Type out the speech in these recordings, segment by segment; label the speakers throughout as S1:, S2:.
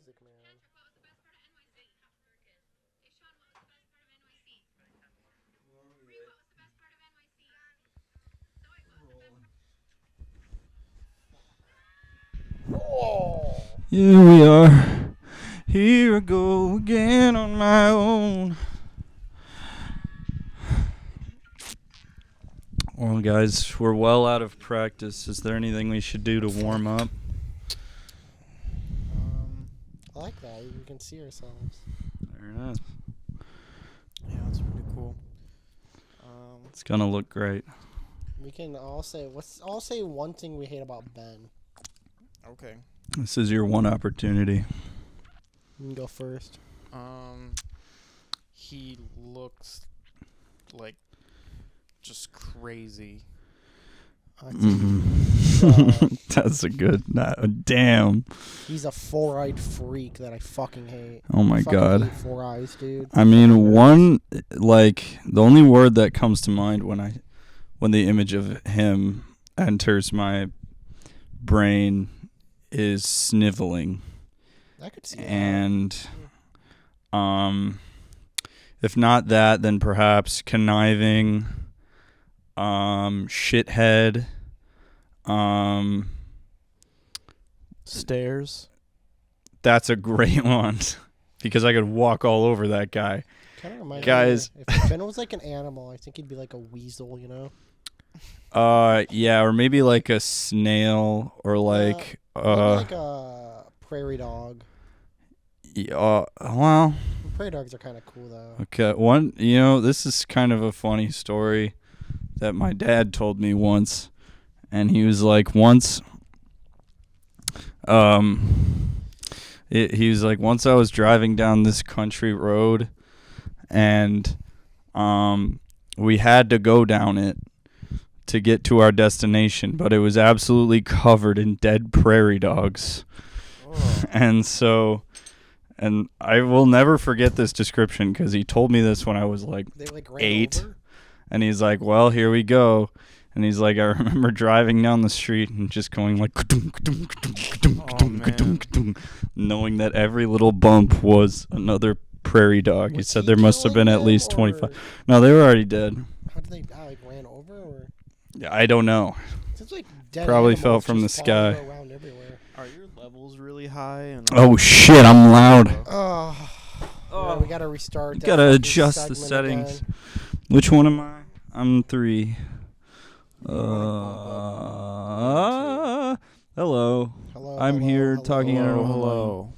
S1: music, man. Oh.
S2: Here we are. Here I go again on my own. Well, guys, we're well out of practice. Is there anything we should do to warm up?
S1: I like that. We can see ourselves.
S2: There it is.
S3: Yeah, that's pretty cool.
S2: It's gonna look great.
S1: We can all say I'll say one thing we hate about Ben.
S3: Okay.
S2: This is your one opportunity.
S1: You can go first.
S3: He looks like just crazy.
S2: That's a good. Damn.
S1: He's a four-eyed freak that I fucking hate.
S2: Oh my
S1: Fucking
S2: god.
S1: hate 4 eyes, dude.
S2: I mean, the only word that comes to mind when the image of him enters my brain is sniveling.
S1: I could see that.
S2: And if not that, then perhaps conniving, shithead,
S3: Stairs.
S2: that's a great one because I could walk all over that guy.
S1: Kind of reminds
S2: Guys.
S1: me. If Ben was like an animal, I think he'd be like a weasel, you know?
S2: Yeah, or maybe like a snail or like
S1: Maybe like a prairie dog.
S2: well,
S1: Prairie dogs are kind of cool though.
S2: okay, this is kind of a funny story that my dad told me once, and he was like once he was like once I was driving down this country road and we had to go down it to get to our destination, but it was absolutely covered in dead prairie dogs.
S3: Oh.
S2: And I will never forget this description because he told me this when I was like
S1: They like ran
S2: 8.
S1: over?
S2: And he's like, well, here we go. And he's like, I remember driving down the street and just going like, knowing that every little bump was another prairie dog. He
S1: Was
S2: said
S1: he
S2: there must have been
S1: killing
S2: at
S1: them,
S2: least
S1: or
S2: 25. No, they were already dead.
S1: How did they die? Like ran over, or
S2: Yeah, I don't know.
S1: seems like dead
S2: Probably
S1: animals
S2: fell from
S1: just
S2: the
S1: falling
S2: sky.
S1: around everywhere.
S3: Are your levels really high? And
S2: Oh, shit, I'm loud.
S1: Oh, yeah, we gotta restart.
S2: You
S1: that
S2: gotta
S1: fucking
S2: adjust the
S1: segment
S2: settings.
S1: again.
S2: Which one am I? I'm 3. Hello.
S1: Hello.
S2: I'm
S1: hello,
S2: here
S1: hello,
S2: talking
S1: hello.
S2: at a
S3: hello.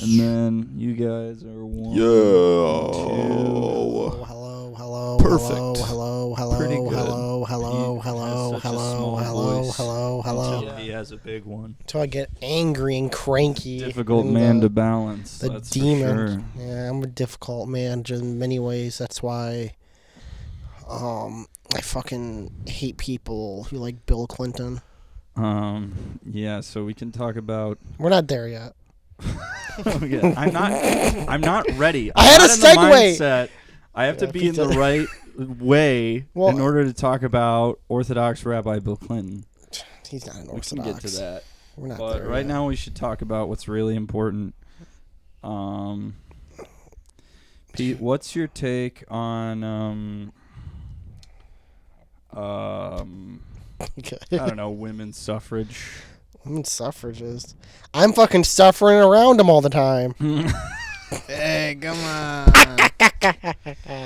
S2: And then you guys are 1,
S1: Hello,
S2: 2.
S1: hello, hello,
S2: Perfect.
S1: hello, hello,
S2: Pretty
S1: hello,
S2: good.
S1: hello, hello,
S2: He
S1: hello,
S2: has such a
S1: hello,
S2: small
S1: hello,
S2: voice
S1: hello, hello.
S2: Until he has a big one.
S1: Until I get angry and cranky.
S2: Difficult
S1: and,
S2: man to balance.
S1: the
S2: That's
S1: demon.
S2: For
S1: Yeah, I'm a difficult man in many ways. That's why I fucking hate people who like Bill Clinton.
S2: sure. Yeah, so we can talk about.
S1: We're not there yet.
S2: Okay, I'm not ready.
S1: I had
S2: I'm
S1: a
S2: not in the
S1: segue.
S2: mindset. I have to
S1: Yeah,
S2: be in the
S1: pizza.
S2: right way
S1: Well-
S2: in order to talk about Orthodox Rabbi Bill Clinton.
S1: He's not an
S2: We can
S1: Orthodox.
S2: get to that.
S1: We're not
S2: But
S1: there
S2: right
S1: yet.
S2: now we should talk about what's really important. Pete, what's your take on I don't know, women's suffrage?
S1: I'm suffragist. I'm fucking suffering around him all the time.
S3: Hey, come on.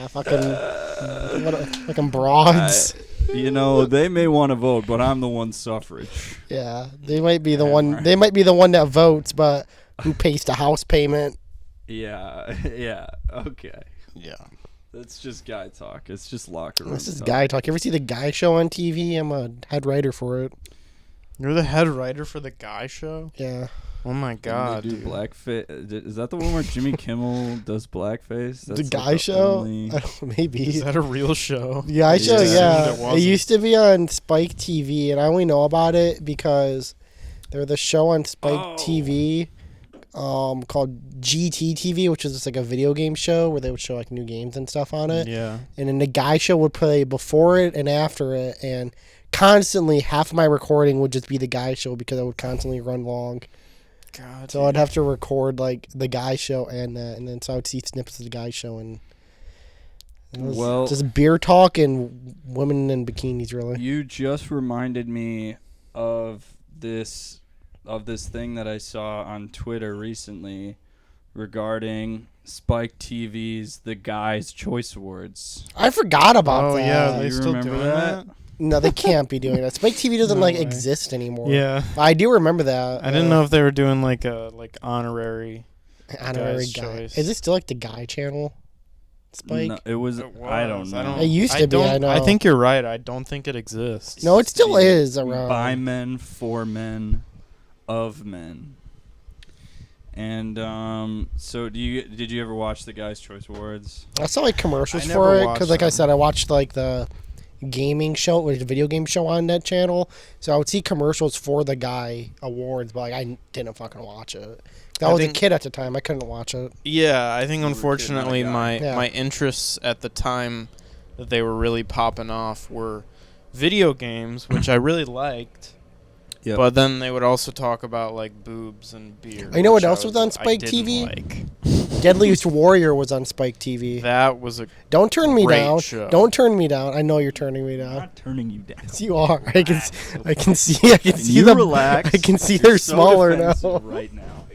S1: Fucking broads.
S2: They may want to vote, but I'm the one suffrage.
S1: Yeah, they might be the
S2: Yeah,
S1: one.
S2: right.
S1: They might be the one that votes, but who pays the house payment?
S2: Yeah, yeah, okay.
S3: Yeah.
S2: That's just guy talk. It's just locker room
S1: This is
S2: talk.
S1: guy talk. You ever see the Guy Show on TV? I'm a head writer for it.
S3: You're the head writer for the Guy Show?
S1: Yeah.
S3: Oh my
S2: And
S3: god.
S2: they do
S3: Dude.
S2: blackface. Is that the one where Jimmy Kimmel does blackface?
S1: The
S2: That's
S1: Guy Show?
S2: only-
S1: I don't, maybe.
S3: Is that a real show?
S1: The Guy Show,
S2: Yeah.
S1: yeah.
S3: Assumed it
S1: It
S3: wasn't.
S1: used to be on Spike TV, and I only know about it because there was a show on Spike
S2: Oh.
S1: TV called GT TV, which is just like a video game show where they would show like new games and stuff on it.
S3: Yeah.
S1: And then the Guy Show would play before it and after it, and constantly half of my recording would just be the Guy Show because I would constantly run long.
S3: God.
S1: So I'd have to record like the guy show and that, and then so I would see snippets of the guy show and it was
S2: Well-
S1: just beer talk and women in bikinis. Really,
S2: You just reminded me of this thing that I saw on Twitter recently regarding Spike TV's The Guy's Choice Awards.
S1: I forgot about
S3: Oh
S1: that.
S3: yeah,
S2: Do
S3: they
S2: you
S3: still
S2: remember
S3: doing
S2: that?
S3: that?
S1: No, they can't be doing that. Spike TV doesn't
S3: No
S1: like
S3: way.
S1: exist anymore.
S3: Yeah.
S1: I do remember that.
S3: I didn't know if they were doing like a honorary.
S1: Honorary
S3: Guy's
S1: guy.
S3: Choice.
S1: Is it still like the guy channel? Spike?
S2: No, it was. I don't know.
S1: It used to be, I know.
S3: I think you're right. I don't think it exists.
S1: No, it still
S2: The
S1: is around.
S2: By men, for men, of men. And so did you ever watch the Guy's Choice Awards?
S1: I saw like commercials
S3: I
S1: for
S3: never
S1: it
S3: watched
S1: because, like I
S3: them.
S1: said, I watched like the gaming show, like the video game show on that channel. So I would see commercials for the Guy Awards, but like I didn't fucking watch it. I
S3: I
S1: was a
S3: think-
S1: kid at the time. I couldn't watch it.
S3: Yeah, I think
S2: You were a kid,
S3: unfortunately
S2: not a guy.
S1: Yeah.
S3: my interests at the time that they were really popping off were video games, which I really liked.
S2: Yep.
S3: But then they would also talk about like boobs and beer.
S1: You know what
S3: which
S1: else was on Spike
S3: I didn't
S1: TV?
S3: Like.
S1: Deadliest Warrior was on Spike TV.
S3: That was a
S1: Don't turn me
S3: great
S1: down.
S3: show.
S1: Don't turn me down. I know you're turning me
S2: I'm
S1: down.
S2: not turning you down.
S1: Yes, you are. I can see. I can see
S2: you
S1: them.
S2: relax.
S1: I can see
S2: You're
S1: they're
S2: so
S1: smaller
S2: defensive
S1: now.
S2: right now.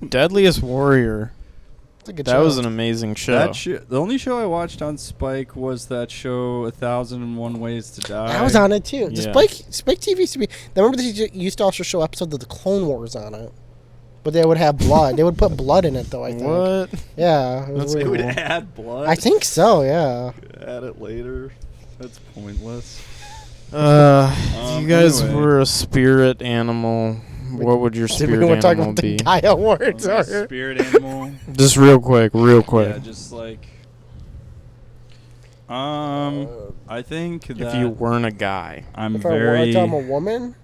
S3: Deadliest Warrior.
S1: It's a good
S3: That
S1: show.
S3: was an amazing show.
S2: The only show I watched on Spike was that show 1001 Ways to Die.
S1: I was on it too. The
S3: Yeah.
S1: Spike TV used to be. I remember they used to also show episodes of the Clone Wars on it, but they would have blood. They would put blood in it though. I think.
S3: What?
S1: Yeah, it was
S3: That's
S2: They
S1: weird.
S2: would
S3: cool.
S2: add blood.
S1: I think so. Yeah.
S2: Add it later. That's pointless.
S3: If you guys
S2: Anyway.
S3: were a spirit animal, what would your
S1: Did we
S3: spirit
S1: want to talk
S3: animal
S1: about
S3: be?
S1: the Guy Awards?
S2: My
S1: Or?
S2: spirit animal.
S3: Just real quick.
S2: Yeah, just like. I think that
S3: If you weren't a guy.
S2: I'm
S1: If I
S2: very.
S1: was, I'm a woman.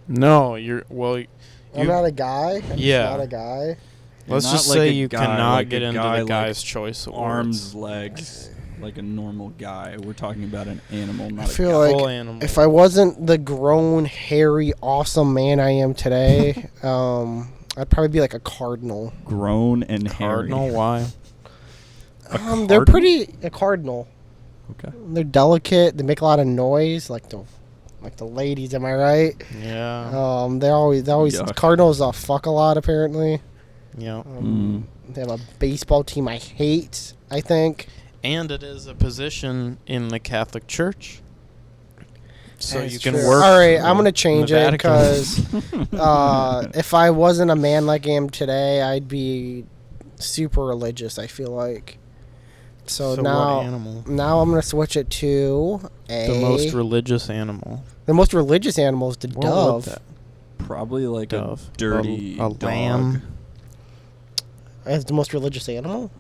S3: No, you're well.
S1: I'm not a guy. I'm just
S3: Yeah.
S1: not a guy.
S3: Let's
S2: not
S3: just
S2: like
S3: say
S2: a
S3: you
S2: guy,
S3: cannot
S2: like
S3: get
S2: a
S3: into
S2: guy,
S3: the
S2: like,
S3: Guy's Choice Awards.
S2: arms, legs, like a normal guy. We're talking about an animal, not
S1: I feel
S2: a guy.
S1: like
S3: Full animal.
S1: if I wasn't the grown, hairy, awesome man I am today, I'd probably be like a cardinal.
S2: Grown and
S3: Cardinal,
S2: hairy.
S3: why?
S1: They're
S2: cardinal?
S1: pretty a cardinal.
S2: Okay.
S1: They're delicate. They make a lot of noise, like the ladies. Am I right?
S3: Yeah.
S1: They always
S2: Yuck.
S1: cardinals fuck a lot apparently.
S3: Yeah.
S1: They have a baseball team I hate. I think.
S3: And it is a position in the Catholic Church. So
S1: That's
S3: you can
S1: true.
S3: work.
S1: All right, I'm gonna
S3: in the
S1: change it
S3: Vatican.
S1: because if I wasn't a man like I am today, I'd be super religious. I feel like. So,
S3: what
S1: now,
S3: animal?
S1: now I'm gonna switch it to
S3: The most religious animal.
S1: the most religious animal is the
S3: What would
S1: dove.
S3: that-
S2: Probably like
S3: Dove.
S2: a dirty
S3: A
S2: dog.
S3: lamb.
S1: As the most religious animal.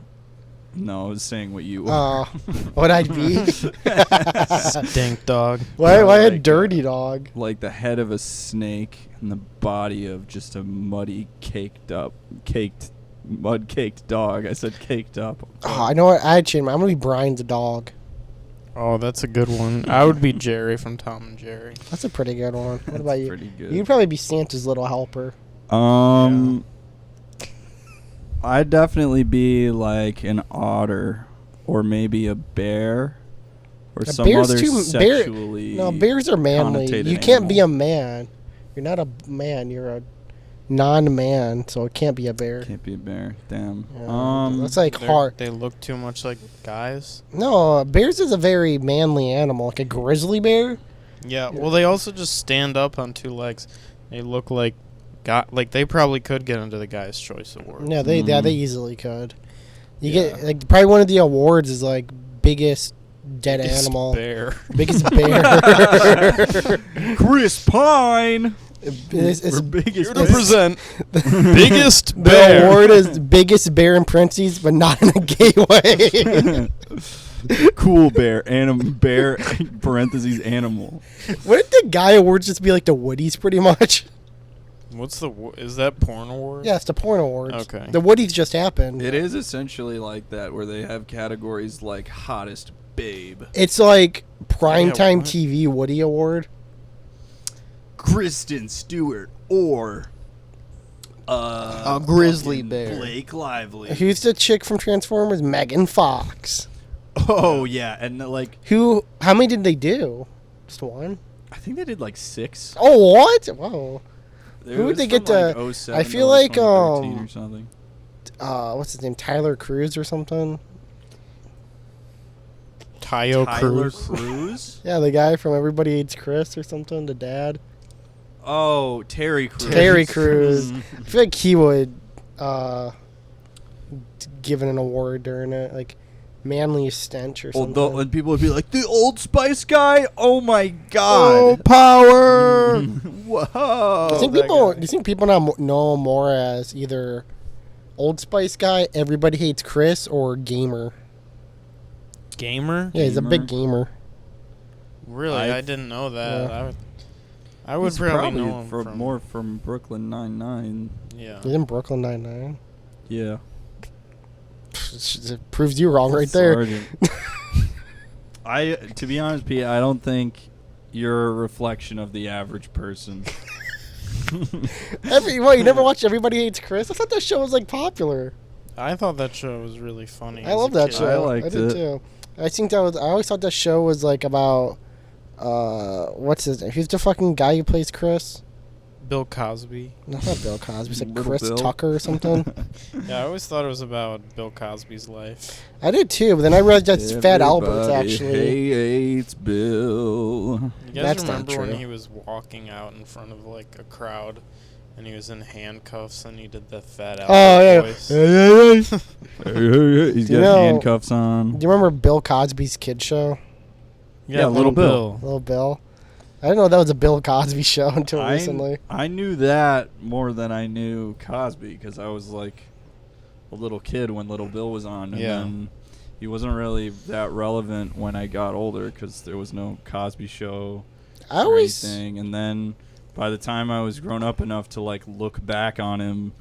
S2: No, I was saying what you are.
S1: What I'd be?
S3: Stink dog.
S1: Why a
S2: Like,
S1: dirty dog?
S2: Like the head of a snake and the body of just a mud caked dog. I said caked up.
S1: Oh, I know what I'd change. I'm gonna be Brian the dog.
S3: Oh, that's a good one. I would be Jerry from Tom and Jerry.
S1: That's a pretty good one. What
S2: That's
S1: about you?
S2: pretty good.
S1: You'd probably be Santa's little helper.
S2: I'd definitely be like an otter or maybe a bear or
S1: A
S2: some
S1: bear's
S2: other
S1: too- bear-
S2: sexually.
S1: No, bears are manly.
S2: connotated
S1: You can't be a
S2: animal.
S1: man. You're not a man. You're a non-man, so it can't be a bear.
S2: Can't be a bear. Damn.
S1: Yeah, that's like
S3: They're-
S1: hard.
S3: They look too much like guys.
S1: No, bears is a very manly animal, like a grizzly bear.
S3: Yeah. Well, they also just stand up on two legs. They look like like they probably could get into the Guy's Choice Award.
S1: Yeah, they
S2: Mm.
S1: easily could. You
S3: Yeah.
S1: get like probably one of the awards is like biggest dead
S3: Biggest
S1: animal,
S3: bear.
S1: biggest bear.
S2: Chris Pine.
S1: It's-
S2: We're biggest.
S3: Here to present biggest
S1: the
S3: bear.
S1: award is biggest bear in parentheses, but not in a gay way.
S2: Cool bear. Bear. Parentheses. Animal.
S1: Wouldn't the Guy Awards just be like the Woodies, pretty much?
S3: What's is that porn award?
S1: Yeah, it's the porn awards.
S3: Okay.
S1: The Woodies just happened.
S2: It is essentially like that, where they have categories like hottest babe,
S1: It's like primetime
S3: what?
S1: TV Woody Award.
S2: Kristen Stewart, or
S3: A grizzly
S2: fucking
S3: bear.
S2: Blake Lively.
S1: Who's the chick from Transformers? Megan Fox.
S2: Oh yeah, and like
S1: Who? How many did they do? Just one.
S2: I think they did like 6.
S1: Oh, what? Whoa.
S2: It
S1: Who would
S2: was
S1: they get
S2: from, like,
S1: to-
S2: 07
S1: I feel
S2: to,
S1: like,
S2: 2013 or something.
S1: What's his name? Tyler Cruz or something?
S3: Tyler
S2: Tyler
S3: Cruz.
S2: Cruz?
S1: Yeah, the guy from Everybody Hates Chris or something. The dad.
S2: Oh, Terry Crews.
S1: Terry Crews. I feel like he would given an award during it, like manliest stench or something.
S2: Although, and people would be like, the Old Spice guy? Oh my
S3: Oh,
S2: god.
S3: power!
S2: Whoa.
S1: do you think people now know him more as either Old Spice guy, Everybody Hates Chris, or gamer?
S3: Gamer?
S1: Yeah, he's a big
S2: Gamer.
S1: gamer.
S3: Really? I didn't know that.
S1: Yeah.
S3: I would
S2: He's
S3: probably know him
S2: from more from Brooklyn Nine-Nine.
S3: Yeah.
S1: He's in Brooklyn Nine-Nine.
S2: Yeah.
S1: It proves you wrong right there.
S2: Sergeant. To be honest, Pete, I don't think you're a reflection of the average person.
S1: What, you never watched Everybody Hates Chris? I thought that show was like popular.
S3: I thought that show was really funny.
S1: I
S3: as
S1: love
S3: a
S1: that
S3: kid.
S1: show.
S2: I liked
S1: did
S2: it.
S1: too. I think that was. I always thought that show was like about. What's his name? Who's the fucking guy who plays Chris?
S3: Bill Cosby.
S1: No, not Bill Cosby. It's like
S2: Little
S1: Chris
S2: Bill.
S1: Tucker or something.
S3: Yeah, I always thought it was about Bill Cosby's life.
S1: I did too, but then I realized that's Fat Albert's
S2: Everybody
S1: actually.
S2: hates Bill.
S3: You guys
S1: That's not
S3: remember when
S1: true.
S3: he was walking out in front of like a crowd and he was in handcuffs and he did the Fat Albert
S1: Oh yeah.
S3: voice?
S2: He's
S1: You
S2: got
S1: know-
S2: handcuffs on.
S1: Do you remember Bill Cosby's kid show?
S2: Yeah, Little Bill.
S1: Little Bill. I didn't know that was a Bill Cosby show until recently.
S2: I knew that more than I knew Cosby because I was like a little kid when Little Bill was on. And
S3: Yeah.
S2: then he wasn't really that relevant when I got older because there was no Cosby show
S1: I
S2: or
S1: always.
S2: anything. And then by the time I was grown up enough to like look back on him,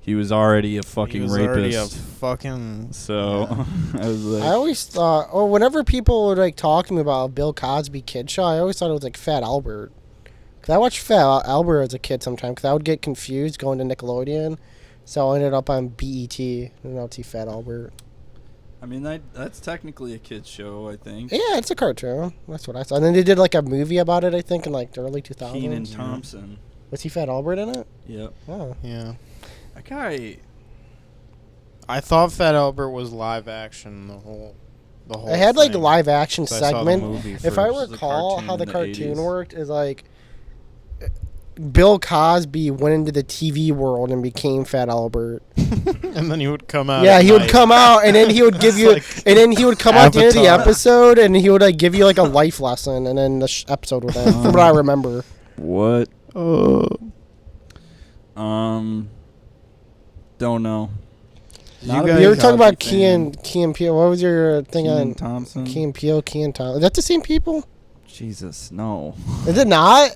S2: he was already a fucking
S3: He was already a
S2: rapist.
S3: fucking.
S2: So I was like,
S1: I always thought, or whenever people would like talk to me about a Bill Cosby kid show, I always thought it was like Fat Albert. Cause I watched Fat Albert as a kid sometimes. Cause I would get confused going to Nickelodeon, so I ended up on BET and I'd see Fat Albert.
S2: I mean that's technically a kid's show, I think.
S1: Yeah, it's a cartoon. That's what I saw. And then they did like a movie about it, I think, in like the early 2000s.
S2: Keenan Thompson.
S1: Was he Fat Albert in it?
S2: Yep.
S1: Oh.
S3: Yeah.
S2: That guy.
S3: I thought Fat Albert was live action the whole.
S1: I had like a
S3: thing.
S1: live action
S3: 'Cause I saw the
S1: segment.
S3: movie
S1: If I
S3: first.
S2: The
S1: recall
S2: cartoon
S1: how the
S2: in the
S1: cartoon
S2: 80s.
S1: worked is like Bill Cosby went into the TV world and became Fat Albert.
S3: And then he would come out.
S1: Yeah,
S3: at
S1: he would
S3: night.
S1: come out and then he would give
S3: It's
S1: you,
S3: like
S1: and then he would come out at the end of the
S3: Avatar.
S1: episode and he would like give you like a life lesson and then the episode would end. From what I remember.
S2: What? Don't know.
S3: You
S1: You were
S3: guys-
S1: talking about
S2: Cosby fan.
S1: Key and Peele. What was your thing
S2: Keenan
S1: on
S2: Thompson.
S1: Key and Peele? Key and Tom. Is that the same people?
S2: Jesus, no.
S1: Is it not?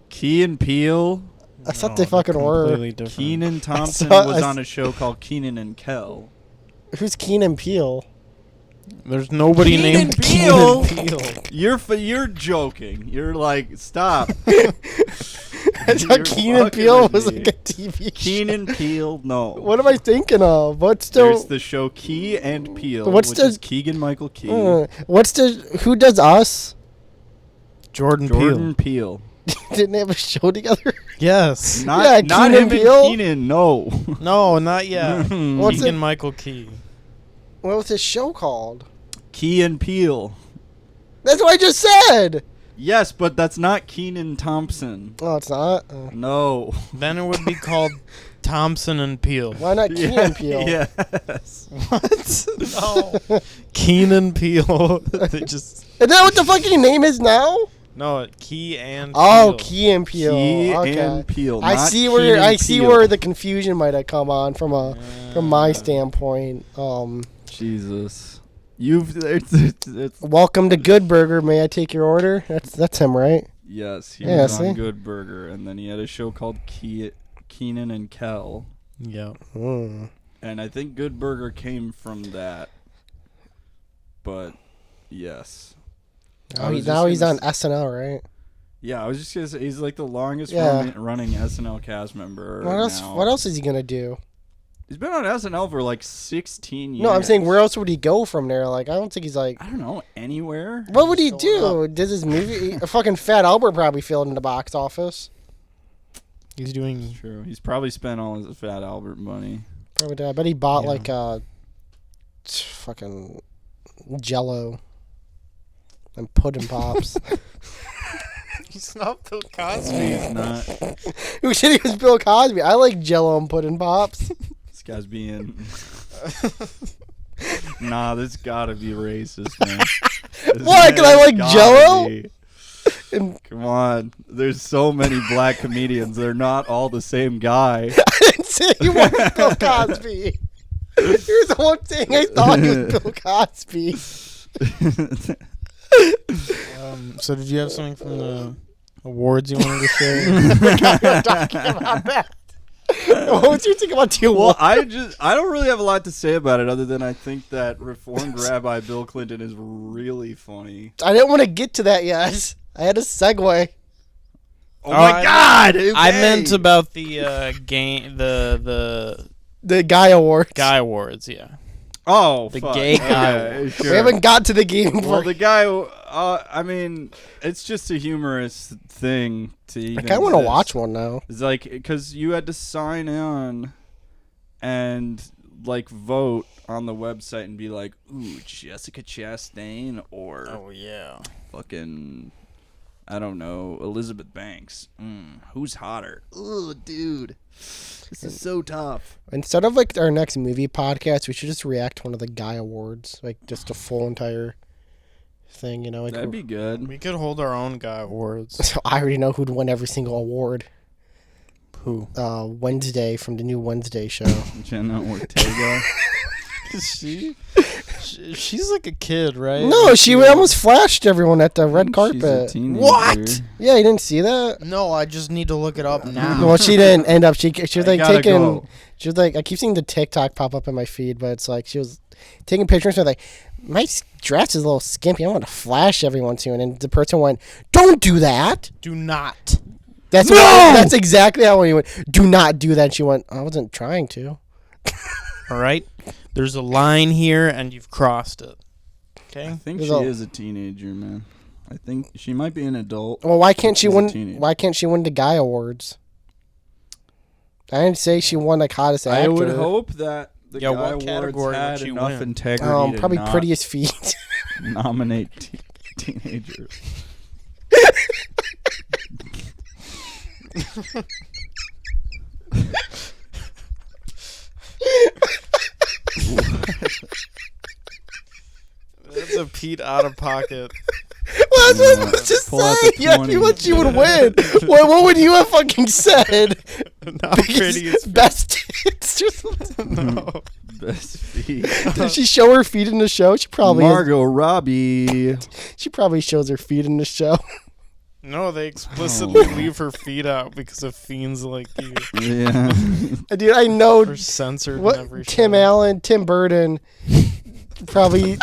S2: Key and Peele.
S1: I thought
S3: No,
S1: they fucking were.
S3: completely different.
S2: Keenan Thompson
S1: saw-
S2: was
S1: I
S2: on a show called Keenan and Kel.
S1: Who's Keenan Peele?
S3: There's nobody
S2: Keenan
S3: named
S2: Peele?
S3: Keenan Peele.
S2: You're joking. You're like, stop.
S1: I thought
S2: You're
S1: Keenan
S2: fucking
S1: Peele
S2: with
S1: was
S2: me.
S1: like a TV show.
S2: Keenan Peele, no.
S1: What am I thinking of? What's
S2: There's
S1: the
S2: the show Key and Peele,
S1: What's
S2: which
S1: the-
S2: is Keegan Michael Key.
S1: what's the who does Us?
S3: Jordan
S2: Jordan Peele.
S1: Didn't they have a show together?
S3: Yes.
S2: Not,
S1: Yeah,
S2: not
S1: Keenan
S2: him
S1: Peele?
S2: and Keenan, no.
S3: No, not yet.
S1: What's
S3: Keegan
S1: it-
S3: Michael Key.
S1: What was his show called?
S2: Key and Peele.
S1: That's what I just said.
S2: Yes, but that's not Keenan Thompson.
S1: Oh, it's not.
S2: No.
S3: Then it would be called Thompson and Peele.
S1: Why not Keenan Peele?
S2: Yes.
S3: What? No. Keenan Peele. They just
S1: Is that what the fucking name is now?
S3: no Key and
S1: Oh,
S3: Peele.
S1: Key and Peele.
S2: Key
S1: Okay.
S2: and Peele.
S1: I
S2: not
S1: see where
S2: Keenan
S1: I see
S2: Peele.
S1: where the confusion might have come on from my
S3: Yeah.
S1: standpoint.
S2: Jesus. It's
S1: Welcome to Good Burger. May I take your order? That's him, right?
S2: yes, he
S1: Yeah,
S2: was
S1: see?
S2: on Good Burger, and then he had a show called Keenan and Kel,
S3: Yeah.
S1: Mm.
S2: and I think Good Burger came from that. But yes. I was just
S1: Now he's
S2: gonna
S1: on SNL, right?
S2: Yeah, I was just gonna say he's like the longest
S1: Yeah.
S2: running SNL cast member.
S1: What else?
S2: now.
S1: What else is he gonna do?
S2: He's been on SNL for like 16 years.
S1: No, I'm saying where else would he go from there? Like, I don't think he's like.
S2: I don't know, anywhere.
S1: What would he
S3: Just going
S1: do? Does his movie? A fucking Fat Albert probably filled in the box office.
S3: He's doing.
S2: True. He's probably spent all his Fat Albert money.
S1: Probably did. I bet he bought
S3: Yeah.
S1: like fucking Jello and Pudding Pops.
S3: He's not Bill Cosby.
S2: He's not.
S1: Who said he was Bill Cosby? I like Jello and Pudding Pops.
S2: This guy's being. Nah, this gotta be racist, man. This
S1: Why? 'Cause I
S2: man's
S1: like
S2: gotta
S1: Jell-O?
S2: be.
S1: And
S2: Come on. There's so many black comedians. They're not all the same guy.
S1: I didn't say he was Bill Cosby. Here's the one thing I thought he was Bill Cosby.
S3: So did you have something from the awards you wanted to share?
S1: We're talking about that. What's your thing about the
S2: Well,
S1: award?
S2: I don't really have a lot to say about it other than I think that Reformed Rabbi Bill Clinton is really funny.
S1: I didn't want to get to that yet. I had a segue.
S2: Oh my God!
S3: I meant about the game, the
S1: The Guy Awards.
S3: Guy Awards. Yeah.
S2: Oh,
S3: The
S2: fuck.
S3: gay guy.
S2: Okay, sure.
S1: We haven't got to the game.
S2: Well,
S1: for
S2: the guy. I mean, it's just a humorous thing to
S1: I
S2: even.
S1: kind of want to
S2: exist.
S1: watch one now.
S2: It's like because you had to sign on and like vote on the website and be like, ooh, Jessica Chastain or
S3: yeah.
S2: fucking, I don't know, Elizabeth Banks. Who's hotter? Ooh, dude, this is so tough.
S1: Instead of like our next movie podcast, we should just react to one of the Guy Awards, like just a full entire thing. You know, like
S2: That'd be good.
S3: We could hold our own Guy Awards.
S1: So I already know who'd win every single award.
S3: Who?
S1: Wednesday from the new Wednesday show.
S2: Jenna Ortega.
S3: She? She's like a kid, right?
S1: No, she almost flashed everyone at the red
S2: She's a
S1: carpet.
S2: teenager.
S3: What?
S1: Yeah, you didn't see that?
S3: No, I just need to look it up now.
S1: Well, she didn't end up. She was
S2: I
S1: like
S2: gotta
S1: taking.
S2: go.
S1: She was like, I keep seeing the TikTok pop up in my feed, but it's like she was taking pictures. And like, my dress is a little skimpy. I want to flash everyone soon. And the person went, "Don't do that."
S3: Do not.
S1: That's
S2: No!
S1: That's exactly how he went. Do not do that. And she went, I wasn't trying to.
S3: All right. There's a line here, and you've crossed it.
S2: I
S3: Okay.
S2: think
S1: There's
S2: she
S1: a-
S2: is a teenager, man. I think she might be an adult.
S1: Well, why can't she
S2: She's a
S1: win?
S2: teenager.
S1: Why can't she win the Guy Awards? I didn't say she won like hottest actor.
S2: I would hope that the
S3: Yeah,
S2: Guy
S3: what
S2: Awards
S3: category
S2: had
S3: would she
S2: enough
S3: win?
S2: integrity to
S1: Probably
S2: not
S1: prettiest feet.
S2: nominate teenagers.
S3: That's a Pete out of pocket.
S1: Well, that's what I was just
S2: Pull out
S1: saying.
S2: the
S1: You asked
S2: 20.
S1: me what she would win. what would you have fucking said?
S3: Not prettiest.
S1: Best tits or something.
S3: No.
S2: Best feet.
S1: Did she show her feet in the show? She probably
S2: Margot Robbie.
S1: she probably shows her feet in the show.
S3: No, they explicitly leave her feet out because of fiends like you.
S2: Yeah.
S1: Dude, I know
S3: They're censored in
S1: what
S3: every
S1: Tim
S3: show.
S1: Allen, Tim Burton, probably.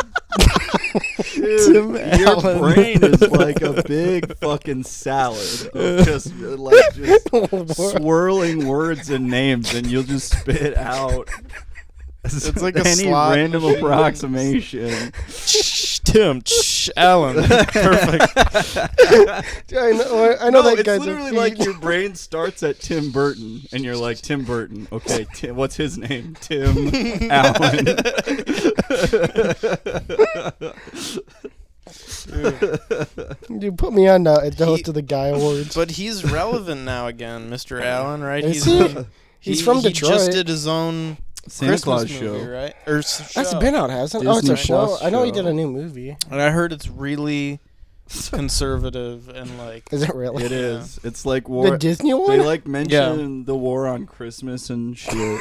S2: Dude, your brain is like a big fucking salad of just swirling words and names, and you'll just spit out.
S3: It's like a
S2: any
S3: slot
S2: random
S3: machine.
S2: approximation.
S3: Tim Allen. Perfect.
S1: I know
S2: No,
S1: that
S2: it's
S1: guy's
S2: literally
S1: a
S2: like your brain starts at Tim Burton, and you're like, Tim Burton. Okay, what's his name? Tim Allen.
S1: You put me on the host of the Guy Awards.
S3: But he's relevant now again, Mr. Allen, right?
S1: Is he? He's from
S3: He
S1: Detroit.
S3: just did his own
S2: Santa
S3: Christmas
S2: Claus
S3: movie,
S2: show.
S3: right? Or
S1: That's
S3: show.
S1: been out, hasn't it? Oh, it's a
S2: Disney
S1: show.
S2: Plus
S1: I know he
S2: show.
S1: did a new movie.
S3: And I heard it's really conservative and like
S1: Is it really?
S2: It is. It's like
S1: The
S2: war.
S1: Disney one?
S2: They like mention the war on Christmas and shit.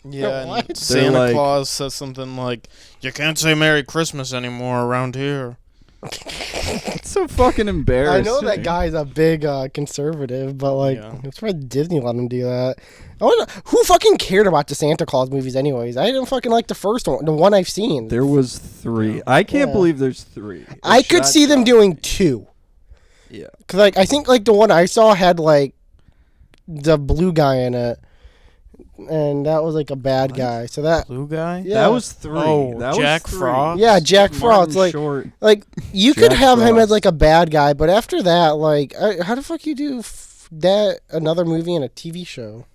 S3: yeah.
S1: What?
S3: And Santa
S2: like-
S3: Claus says something like, "You can't say Merry Christmas anymore around here."
S2: It's so fucking
S1: I
S2: embarrassing.
S1: know that guy's a big conservative, but like,
S3: Yeah.
S1: it's why Disney let him do that. I wonder, who fucking cared about the Santa Claus movies, anyways? I didn't fucking like the first one, the one I've seen.
S2: There was 3. I can't
S1: Yeah.
S2: believe there's 3.
S1: I could see them doing 2.
S2: Yeah.
S1: Cause like I think like the one I saw had like the blue guy in it, and that was like a bad
S2: What?
S1: guy. So that
S3: Blue guy.
S1: yeah,
S2: That was 3.
S3: Oh,
S2: that
S3: Jack
S2: was 3.
S3: Frost?
S1: yeah, Jack
S2: Martin
S1: Frost. Like
S2: Short.
S1: you could
S2: Jack
S1: have him as
S2: Frost.
S1: like a bad guy, but after that, like how the fuck you do that another movie and a TV show?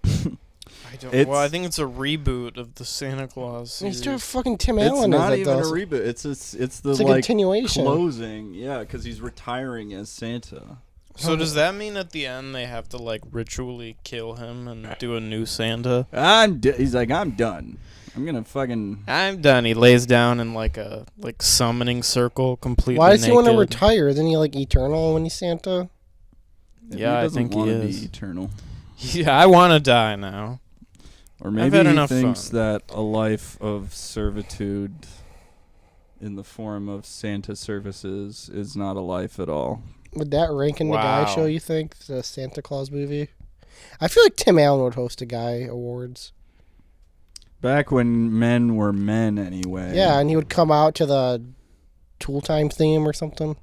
S3: I don't.
S2: It's-
S3: Well, I think it's a reboot of the Santa Claus
S1: They still have
S3: series.
S1: fucking Tim
S2: It's
S1: Allen
S2: not
S1: as it
S2: even a
S1: does.
S2: reboot. It's the
S1: It's a
S2: like
S1: continuation.
S2: closing. Yeah, because he's retiring as Santa.
S3: So does that mean at the end they have to like ritually kill him and do a new Santa?
S2: He's like, I'm done. I'm gonna fucking.
S3: I'm done. He lays down in like a summoning circle, completely
S1: Why does he want to
S3: naked.
S1: retire? Isn't he like eternal when he's Santa?
S3: Yeah, I
S2: doesn't
S3: think he
S2: wanna
S3: is.
S2: Be eternal.
S3: Yeah, I want to die now.
S2: Or
S3: I've
S2: maybe
S3: had
S2: he
S3: enough
S2: thinks
S3: fun.
S2: that a life of servitude in the form of Santa services is not a life at all.
S1: Would that rank in the Guy
S3: Wow.
S1: Show, you think? The Santa Claus movie? I feel like Tim Allen would host a Guy Awards.
S2: Back when men were men, anyway.
S1: Yeah, and he would come out to the Tool Time theme or something.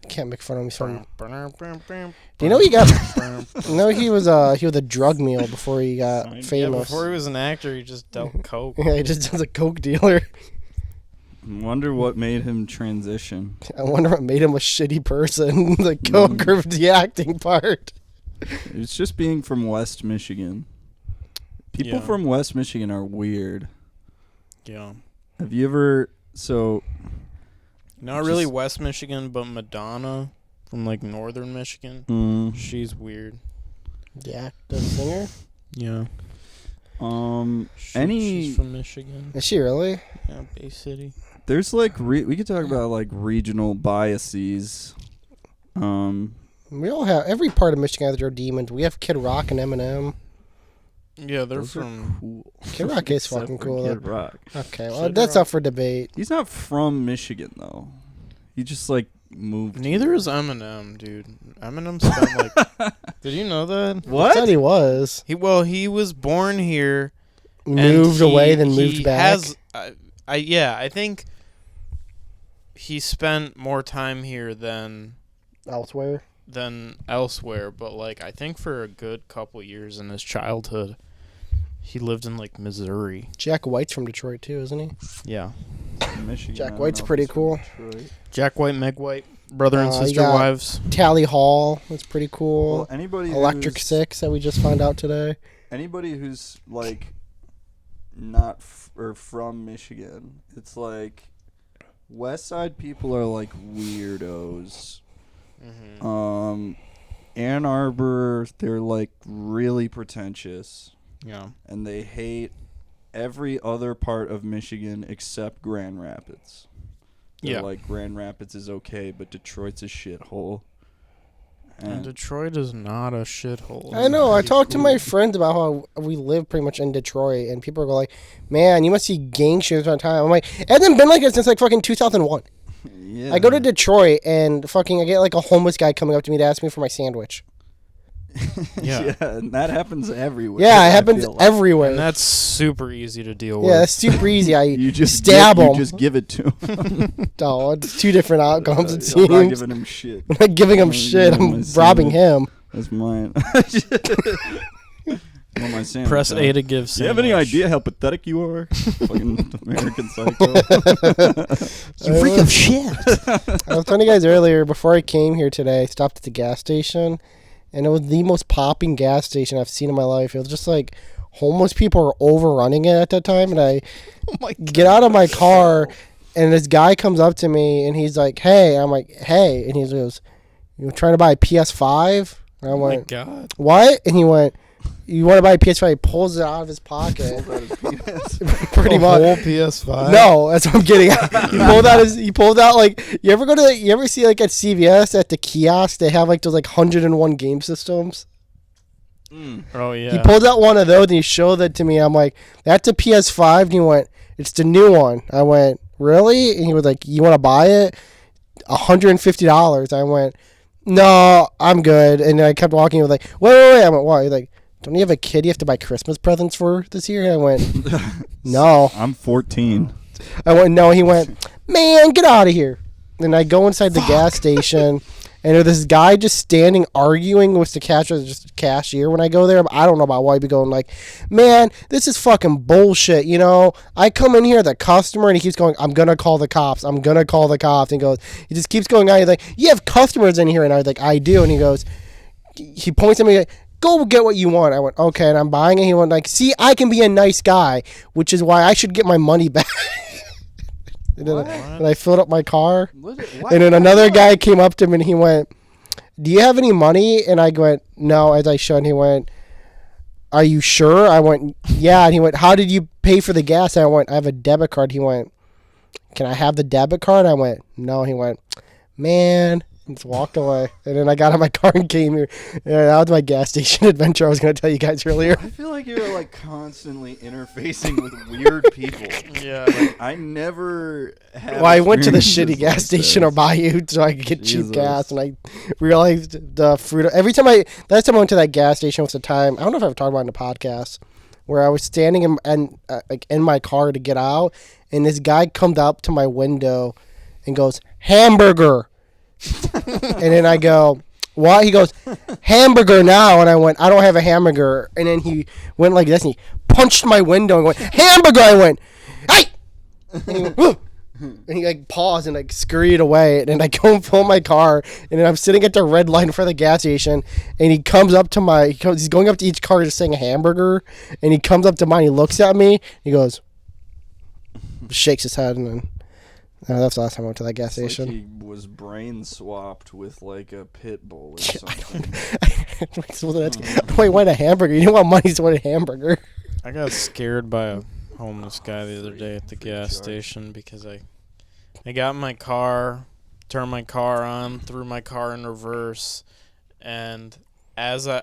S1: Can't make fun of me. So do you know he got? No, he was a drug mule before he got
S2: Yeah,
S1: famous.
S3: Before he was an actor, he just dealt coke.
S1: Yeah, he just was a coke dealer.
S2: Wonder what made him transition.
S1: I wonder what made him a shitty person. The coke or the acting part.
S2: It's just being from West Michigan. People
S3: Yeah.
S2: from West Michigan are weird.
S3: Yeah.
S2: Have you ever? So
S3: Not really West Michigan, but Madonna from like Northern Michigan. She's weird.
S1: Yeah, the singer.
S3: Yeah.
S2: Any
S3: She's from Michigan.
S1: Is she really?
S3: Yeah, Bay City.
S2: there's like we could talk about like regional biases.
S1: We all have every part of Michigan has their demons. We have Kid Rock and Eminem.
S3: Yeah, they're
S2: Those are
S3: from.
S2: cool.
S1: Kid Rock is
S2: Except
S1: fucking
S2: for
S1: cool.
S2: Kid Rock.
S1: Okay, well
S3: Kid
S1: that's
S3: Rock.
S1: up for debate.
S2: He's not from Michigan though. He just like moved.
S3: Neither is Eminem, dude. Eminem spent like. Did you know that?
S1: I thought he was
S3: He was born here. and
S1: moved away,
S3: he-
S1: then
S3: he
S1: moved back.
S3: Has, I think he spent more time here than
S1: Elsewhere.
S3: elsewhere, but like I think for a good couple years in his childhood, he lived in like Missouri.
S1: Jack White's from Detroit too, isn't he?
S3: Yeah,
S2: Michigan.
S1: Jack
S2: I don't
S1: White's
S2: know if
S1: pretty
S2: he's from
S1: cool.
S2: Detroit.
S3: Jack White, Meg White, brother and
S1: You
S3: sister
S1: got
S3: wives.
S1: Tally Hall. That's pretty
S2: Well,
S1: cool.
S2: anybody
S1: Electric
S2: who's,
S1: Six that we just found out today.
S2: Anybody who's like not or from Michigan, it's like West Side people are like weirdos.
S3: Mm-hmm.
S2: Ann Arbor, they're like really pretentious,
S3: Yeah,
S2: and they hate every other part of Michigan except Grand Rapids. They're
S3: Yeah.
S2: like Grand Rapids is okay, but Detroit's a shithole.
S3: and Detroit is not a shithole.
S1: I know. I
S2: pretty
S1: talked to my
S2: cool.
S1: friends about how we live pretty much in Detroit, and people are like, "Man, you must see gang shootings all the time." I'm like, "It hasn't been like it since like fucking 2001."
S2: yeah.
S1: I go to Detroit and fucking I get like a homeless guy coming up to me to ask me for my sandwich.
S3: Yeah.
S2: and that happens everywhere.
S1: Yeah, it
S2: I
S1: happens
S2: feel like.
S1: everywhere.
S3: And that's super easy to deal
S1: Yeah, that's
S3: with.
S1: super easy. I
S2: You just
S1: stab
S2: give,
S1: him.
S2: You just give it to him.
S1: Oh, it's two different outcomes. It
S2: I'm not
S1: seems.
S2: giving him shit.
S1: I'm not giving him
S2: I'm
S1: shit.
S2: giving him
S1: I'm
S2: my
S1: robbing
S2: sandwich.
S1: him.
S2: That's mine. Want my sandwich,
S3: Press
S2: huh?
S3: A to give.
S2: Do you have any
S3: sandwich.
S2: idea how pathetic you are? Fucking American Psycho.
S1: You freak of
S3: shit.
S1: I was telling you guys earlier, before I came here today, I stopped at the gas station, and it was the most popping gas station I've seen in my life. It was just like homeless people were overrunning it at that time, and I get out of my car, and this guy comes up to me, and he's like, "Hey," I'm like, "Hey," and he goes, "You trying to buy a PS5?" And I
S3: Oh my
S1: went,
S3: god.
S1: "What?" And he went, "You want to buy a PS5?" He pulls it out of his pocket, pretty
S3: A
S1: much.
S3: whole PS5.
S1: No, that's what I'm getting at. He pulled out like you ever see like at CVS at the kiosk they have like those like 101 game systems.
S3: Oh yeah.
S1: He pulled out one of those and he showed it to me. I'm like, that's a PS5, and he went, it's the new one. I went, really? And he was like, you want to buy it? $150. I went, no, I'm good. And I kept walking. He was like, wait. I went, why? He's like, don't you have a kid you have to buy Christmas presents for this year? And I went, no.
S2: I'm 14.
S1: I went, no. He went, man, get out of here. And I go inside the gas station, and there's this guy just standing arguing with the cashier when I go there. I don't know about why he'd be going like, man, this is fucking bullshit, you know? I come in here, the customer, and he keeps going, I'm going to call the cops. I'm going to call the cops. And he just keeps going on. He's like, you have customers in here. And I was like, I do. And he points at me like, go get what you want. I went, okay, and I'm buying it. He went like, see, I can be a nice guy, which is why I should get my money back. And I filled up my car. What? And then another guy came up to me and he went, do you have any money? And I went, no, as I showed. And he went, are you sure? I went, yeah. And he went, how did you pay for the gas? And I went, I have a debit card. He went, can I have the debit card? I went, no. He went, man. And just walked away. And then I got in my car and came here. Yeah, that was my gas station adventure I was going to tell you guys earlier.
S2: I feel like you're like constantly interfacing with weird people.
S3: Yeah.
S2: Like, I never had.
S1: Well, I went to the shitty
S2: experiences
S1: gas
S2: like
S1: station
S2: this.
S1: or Bayou so I could get cheap
S2: Jesus.
S1: gas, and I realized the fruit. Every time last time I went to that gas station was the time. I don't know if I've talked about it in the podcast where I was standing in my car to get out, and this guy comes up to my window and goes, hamburger. And then I go, what? He goes, hamburger now. And I went, I don't have a hamburger. And then he went like this and he punched my window and went, hamburger. I went, hey! And he went, whoa! And he like paused and like scurried away. And then I go and pull my car. And then I'm sitting at the red light in front of the gas station. And he comes up to he's going up to each car just saying hamburger. And he comes up to mine. He looks at me. He goes, shakes his head. And then that's the last time I went to that gas station.
S2: Like he was brain swapped with like a pit bull or something.
S1: Wait, what a hamburger? You know what money's what a hamburger?
S3: I got scared by a homeless guy the other day at the gas station because I got in my car, turned my car on, threw my car in reverse, and as I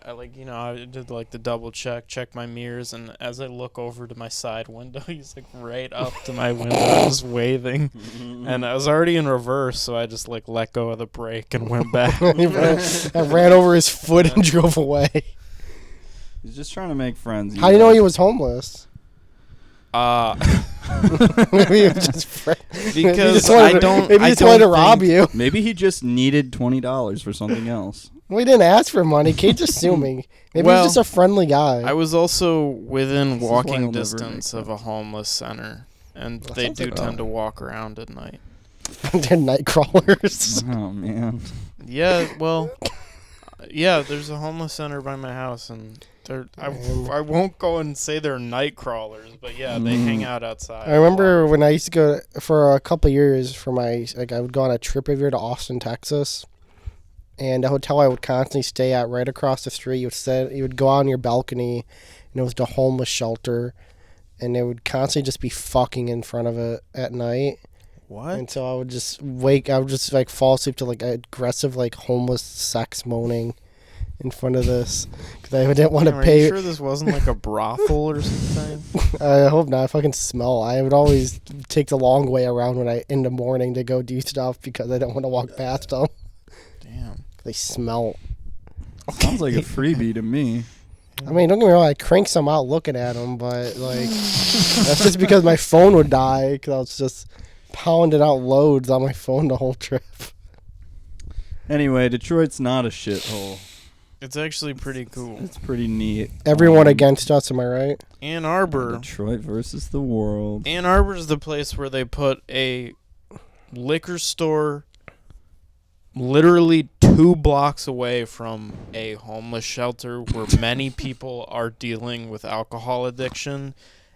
S3: did like the double check my mirrors, and as I look over to my side window, he's like right up to my window, just waving, and I was already in reverse, so I just like let go of the brake and went back.
S1: I ran over his foot and drove away.
S2: He's just trying to make friends.
S1: How do you know he was homeless? Maybe he was just
S3: because
S1: maybe he just wanted to rob you.
S2: Maybe he just needed $20 for something else.
S1: We didn't ask for money. Kate's assuming. Maybe
S3: Well,
S1: he's just a friendly guy.
S3: I was also within
S2: This is why I'll
S3: walking
S2: never
S3: distance
S2: make
S3: of a homeless center, and
S1: That
S3: they
S1: sounds
S3: do
S1: like
S3: tend to walk around at night.
S1: They're night crawlers.
S2: Oh man.
S3: Yeah, well, yeah, there's a homeless center by my house, and I won't go and say they're night crawlers, but yeah, they hang out outside.
S1: I remember when I used to go for a couple of years for I would go on a trip every year to Austin, Texas. And the hotel I would constantly stay at right across the street, you would go out on your balcony, and it was the homeless shelter, and they would constantly just be fucking in front of it at night.
S3: What?
S1: And so I would just like fall asleep to like aggressive like homeless sex moaning in front of this because I didn't want to
S3: Are
S1: pay.
S3: you sure this wasn't like a brothel or something?
S1: I hope not. I fucking smell. I would always take the long way around in the morning to go do stuff because I don't want to walk past them.
S3: Damn.
S1: They smell.
S2: Sounds like a freebie to me.
S1: I mean, don't get me wrong. I crank some out looking at them, but like that's just because my phone would die because I was just pounding out loads on my phone the whole trip.
S2: Anyway, Detroit's not a shithole.
S3: It's actually pretty cool.
S2: It's pretty neat.
S1: Everyone against us, am I right?
S3: Ann Arbor.
S2: Detroit versus the world.
S3: Ann Arbor is the place where they put a liquor store literally 2 blocks away from a homeless shelter where many people are dealing with alcohol addiction,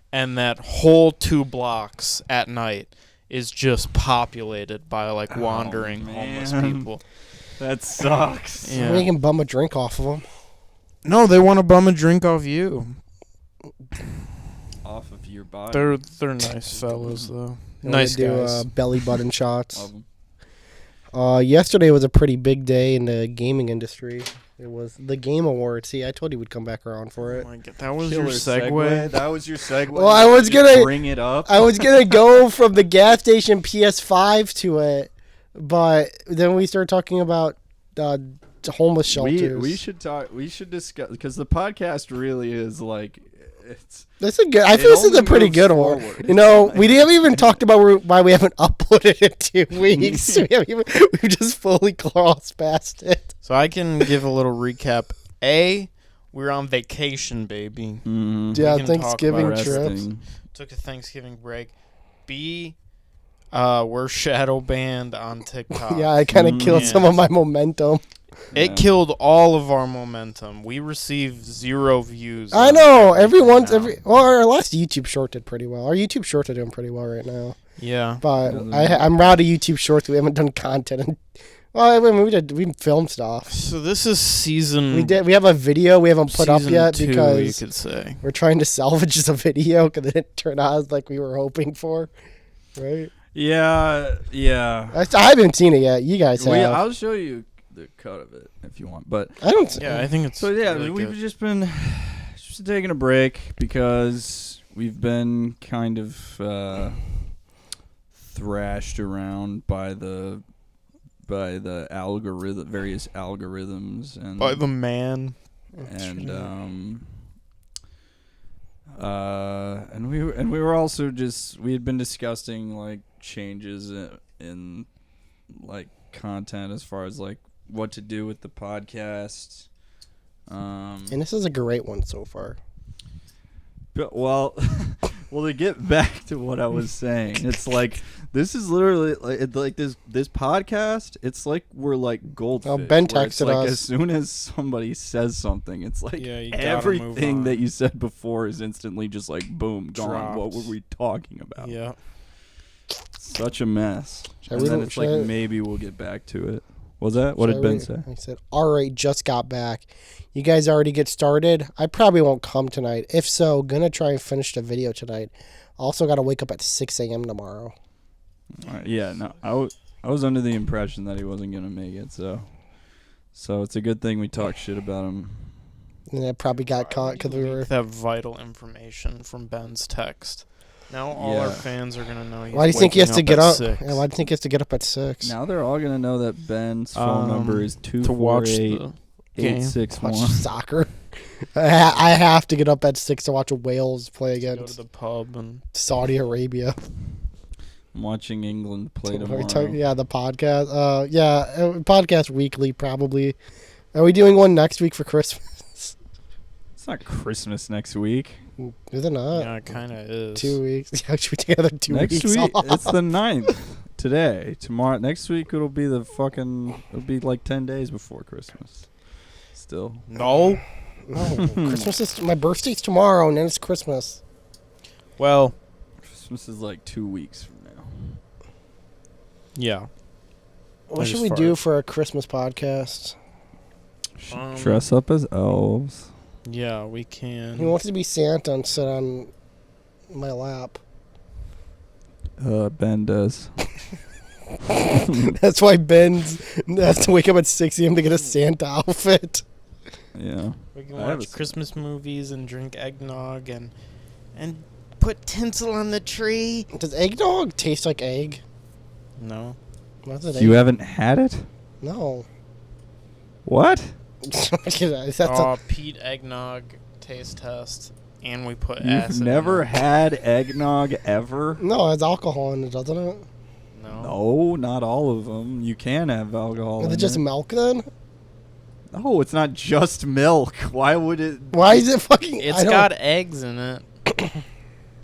S3: and that whole 2 blocks at night is just populated by like wandering homeless people.
S2: That sucks.
S3: Yeah.
S1: We can bum a drink off of them.
S3: No, they want to bum a drink off you.
S2: Off of your body.
S3: They're nice fellows though.
S1: They
S3: Nice
S1: do
S3: guys.
S1: belly button shots.
S2: Of 'em.
S1: Yesterday was a pretty big day in the gaming industry. It was the Game Awards. See, I told you we'd come back around for
S3: Oh
S1: it.
S3: my God, that was
S2: Killer
S3: your segue.
S2: That was your segue.
S1: Well, I was
S2: Just
S1: gonna-
S2: bring it up.
S1: I was gonna go from the gas station PS5 to it, but then we started talking about homeless shelters.
S2: We should talk. We should discuss because the podcast really is like
S1: This is good. I
S2: It
S1: feel this is
S2: only
S1: a pretty
S2: moves
S1: good one.
S2: forward.
S1: You know, we haven't even talked about why we haven't uploaded in 2 weeks. We've just fully crossed past it.
S3: So I can give a little recap. A, we're on vacation, baby.
S2: Mhm.
S1: Yeah,
S3: can talk
S1: Thanksgiving
S3: about
S1: trips.
S2: Resting.
S3: Took a Thanksgiving break. B, we're shadow banned on TikTok.
S1: Yeah, I kind of killed
S3: Yeah.
S1: some of my momentum.
S3: It
S2: Yeah.
S3: killed all of our momentum. We received 0 views.
S1: I
S3: on
S1: know.
S3: everything now.
S1: Our last YouTube short did pretty well. Our YouTube shorts are doing pretty well right now.
S3: Yeah.
S1: But
S2: Doesn't-
S1: I'm out of YouTube shorts. We haven't done content. Well, I mean, we filmed stuff.
S3: So this is season.
S1: We did. We have a video we haven't put up
S3: season
S1: yet
S3: 2, you
S1: because
S3: could say.
S1: we're trying to salvage the video because it didn't turn out like we were hoping for. Right?
S2: Yeah.
S1: I haven't seen it yet. You guys have.
S2: I'll show you the cut of it if you want. But
S1: I don't.
S3: Yeah, I think it's.
S2: so yeah,
S3: really
S2: we've
S3: good.
S2: just been taking a break because we've been kind of thrashed around by the various algorithms and
S3: By the man.
S2: and we were also we had been discussing like changes in like content as far as like what to do with the podcast.
S1: And this is a great one so far.
S2: But, well, to get back to what I was saying, it's like this is literally like this podcast. It's like we're like goldfish.
S1: Oh, Ben
S2: where it's
S1: texted
S2: like
S1: us.
S2: as soon as somebody says something, it's like
S3: Yeah, you gotta move
S2: everything
S3: on.
S2: that you said before is instantly just like boom gone. What
S3: Dropped.
S2: were we talking about?
S3: Yeah.
S2: Such a mess.
S1: Should
S2: And
S1: we-
S2: then it's like
S1: should I-
S2: maybe we'll get back to it. Was that what did Ben say?
S1: I said, all right, just got back. You guys already get started? I probably won't come tonight. If so, gonna try and finish the video tonight. Also got to wake up at 6 a.m. tomorrow.
S2: Yeah, no, I was under the impression that he wasn't gonna make it. So it's a good thing we talked shit about him.
S1: And I probably got caught because we were.
S3: That vital information from Ben's text. Now all our
S2: Yeah.
S3: fans are gonna know. He's
S1: Why do you think he has to
S3: waking
S1: get
S3: at
S1: up?
S3: 6
S1: Yeah, why do you think he has to get up at 6?
S2: Now they're all gonna know that Ben's phone number is
S3: to watch
S2: 248
S3: the game.
S2: 861.
S1: Watch soccer. I have to get up at 6 to watch Wales play
S3: Go to
S1: against
S3: the pub and
S1: Saudi Arabia.
S2: I'm watching England play
S1: Are we
S2: tomorrow.
S1: talking- yeah, the podcast. Podcast weekly probably. Are we doing one next week for Christmas?
S2: It's not Christmas next week.
S1: Is it not?
S3: yeah, it kind of is.
S1: 2 weeks. Yeah, should we take another 2
S2: Next
S1: weeks
S2: week
S1: off?
S2: it's the 9th. Today, tomorrow, next week it'll be it'll be like 10 days before Christmas. Still.
S3: No.
S1: No, Christmas is my birthday's tomorrow, and then it's Christmas.
S3: Well,
S2: Christmas is like 2 weeks from now.
S3: yeah.
S1: What
S3: As
S1: should we
S3: far
S1: do
S3: as-
S1: for a Christmas podcast?
S2: Dress up as elves.
S3: Yeah, we can.
S1: He wants to be Santa and sit on my lap.
S2: Ben does.
S1: That's why Ben has to wake up at 6 a.m. to get a Santa outfit.
S2: Yeah.
S3: We can
S2: I have
S3: watch
S2: a-
S3: Christmas movies and drink eggnog and put tinsel on the tree.
S1: Does eggnog taste like egg?
S3: No.
S1: What's it?
S2: You
S1: egg?
S2: haven't had it?
S1: No.
S2: What?
S1: Is that
S3: Oh, Pete eggnog taste test, and we put
S2: You've
S3: acid.
S2: never
S3: in it.
S2: had eggnog ever?
S1: no, it has alcohol in it, doesn't it?
S3: No.
S2: No, not all of them. You can have alcohol.
S1: Is
S2: in
S1: it just
S2: it.
S1: milk then?
S2: No, it's not just milk. Why would it?
S1: Why is it fucking?
S3: It's
S1: I don't-
S3: got eggs in it.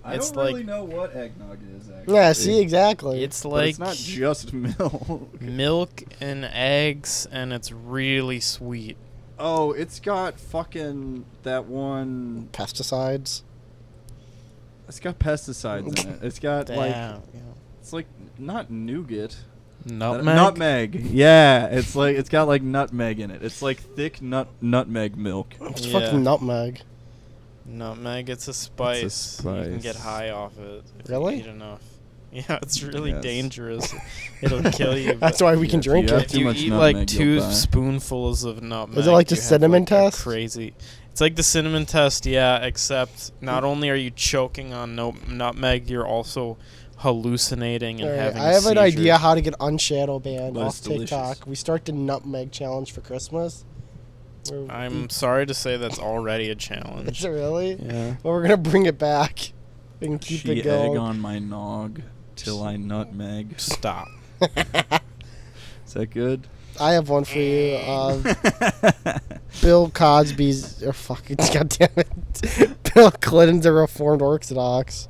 S2: I
S3: It's
S2: don't really
S3: like-
S2: know what eggnog is. Actually.
S1: Yeah, see, exactly.
S3: It's
S2: But
S3: like
S2: it's not just milk.
S3: milk and eggs, and it's really sweet.
S2: Oh, it's got fucking that one.
S1: Pesticides.
S2: It's got pesticides in it. It's got like
S3: Damn.
S2: it's like not nougat.
S3: Nutmeg.
S2: Nutmeg. Yeah, it's got like nutmeg in it. It's like thick nutmeg milk.
S1: It's
S3: Yeah.
S1: fucking nutmeg.
S3: Nutmeg. It's a spice. You can get
S2: spice.
S3: high off it if
S1: Really?
S3: you eat enough. Yeah, it's really
S2: Yes.
S3: dangerous. It'll kill you.
S1: That's
S3: but
S1: why we can
S2: Yeah, if
S1: drink
S2: you have
S1: it.
S3: if
S2: too
S3: you
S2: much
S3: eat
S2: nutmeg,
S3: like
S2: you'll
S3: 2
S2: die.
S3: spoonfuls of nutmeg,
S1: like the
S3: you have,
S1: cinnamon
S3: like, a
S1: test?
S3: Crazy. It's like the cinnamon test, yeah. Except not only are you choking on nutmeg, you're also hallucinating and
S1: Alright,
S3: having.
S1: I have an
S3: a
S1: idea how to get unshadow banned
S2: But
S1: off
S2: it's delicious.
S1: TikTok. We start the nutmeg challenge for Christmas.
S3: I'm sorry to say that's already a
S1: Is
S3: challenge.
S1: it really?
S3: Yeah.
S1: Well, we're gonna bring it back. We can keep
S2: She
S1: it going.
S2: egg on my nog till I nutmeg.
S3: Stop.
S2: Is that good?
S1: I have one for you. Bill Cosby's. Oh, fucking goddamn it. Bill Clinton's a Reformed Orthodox.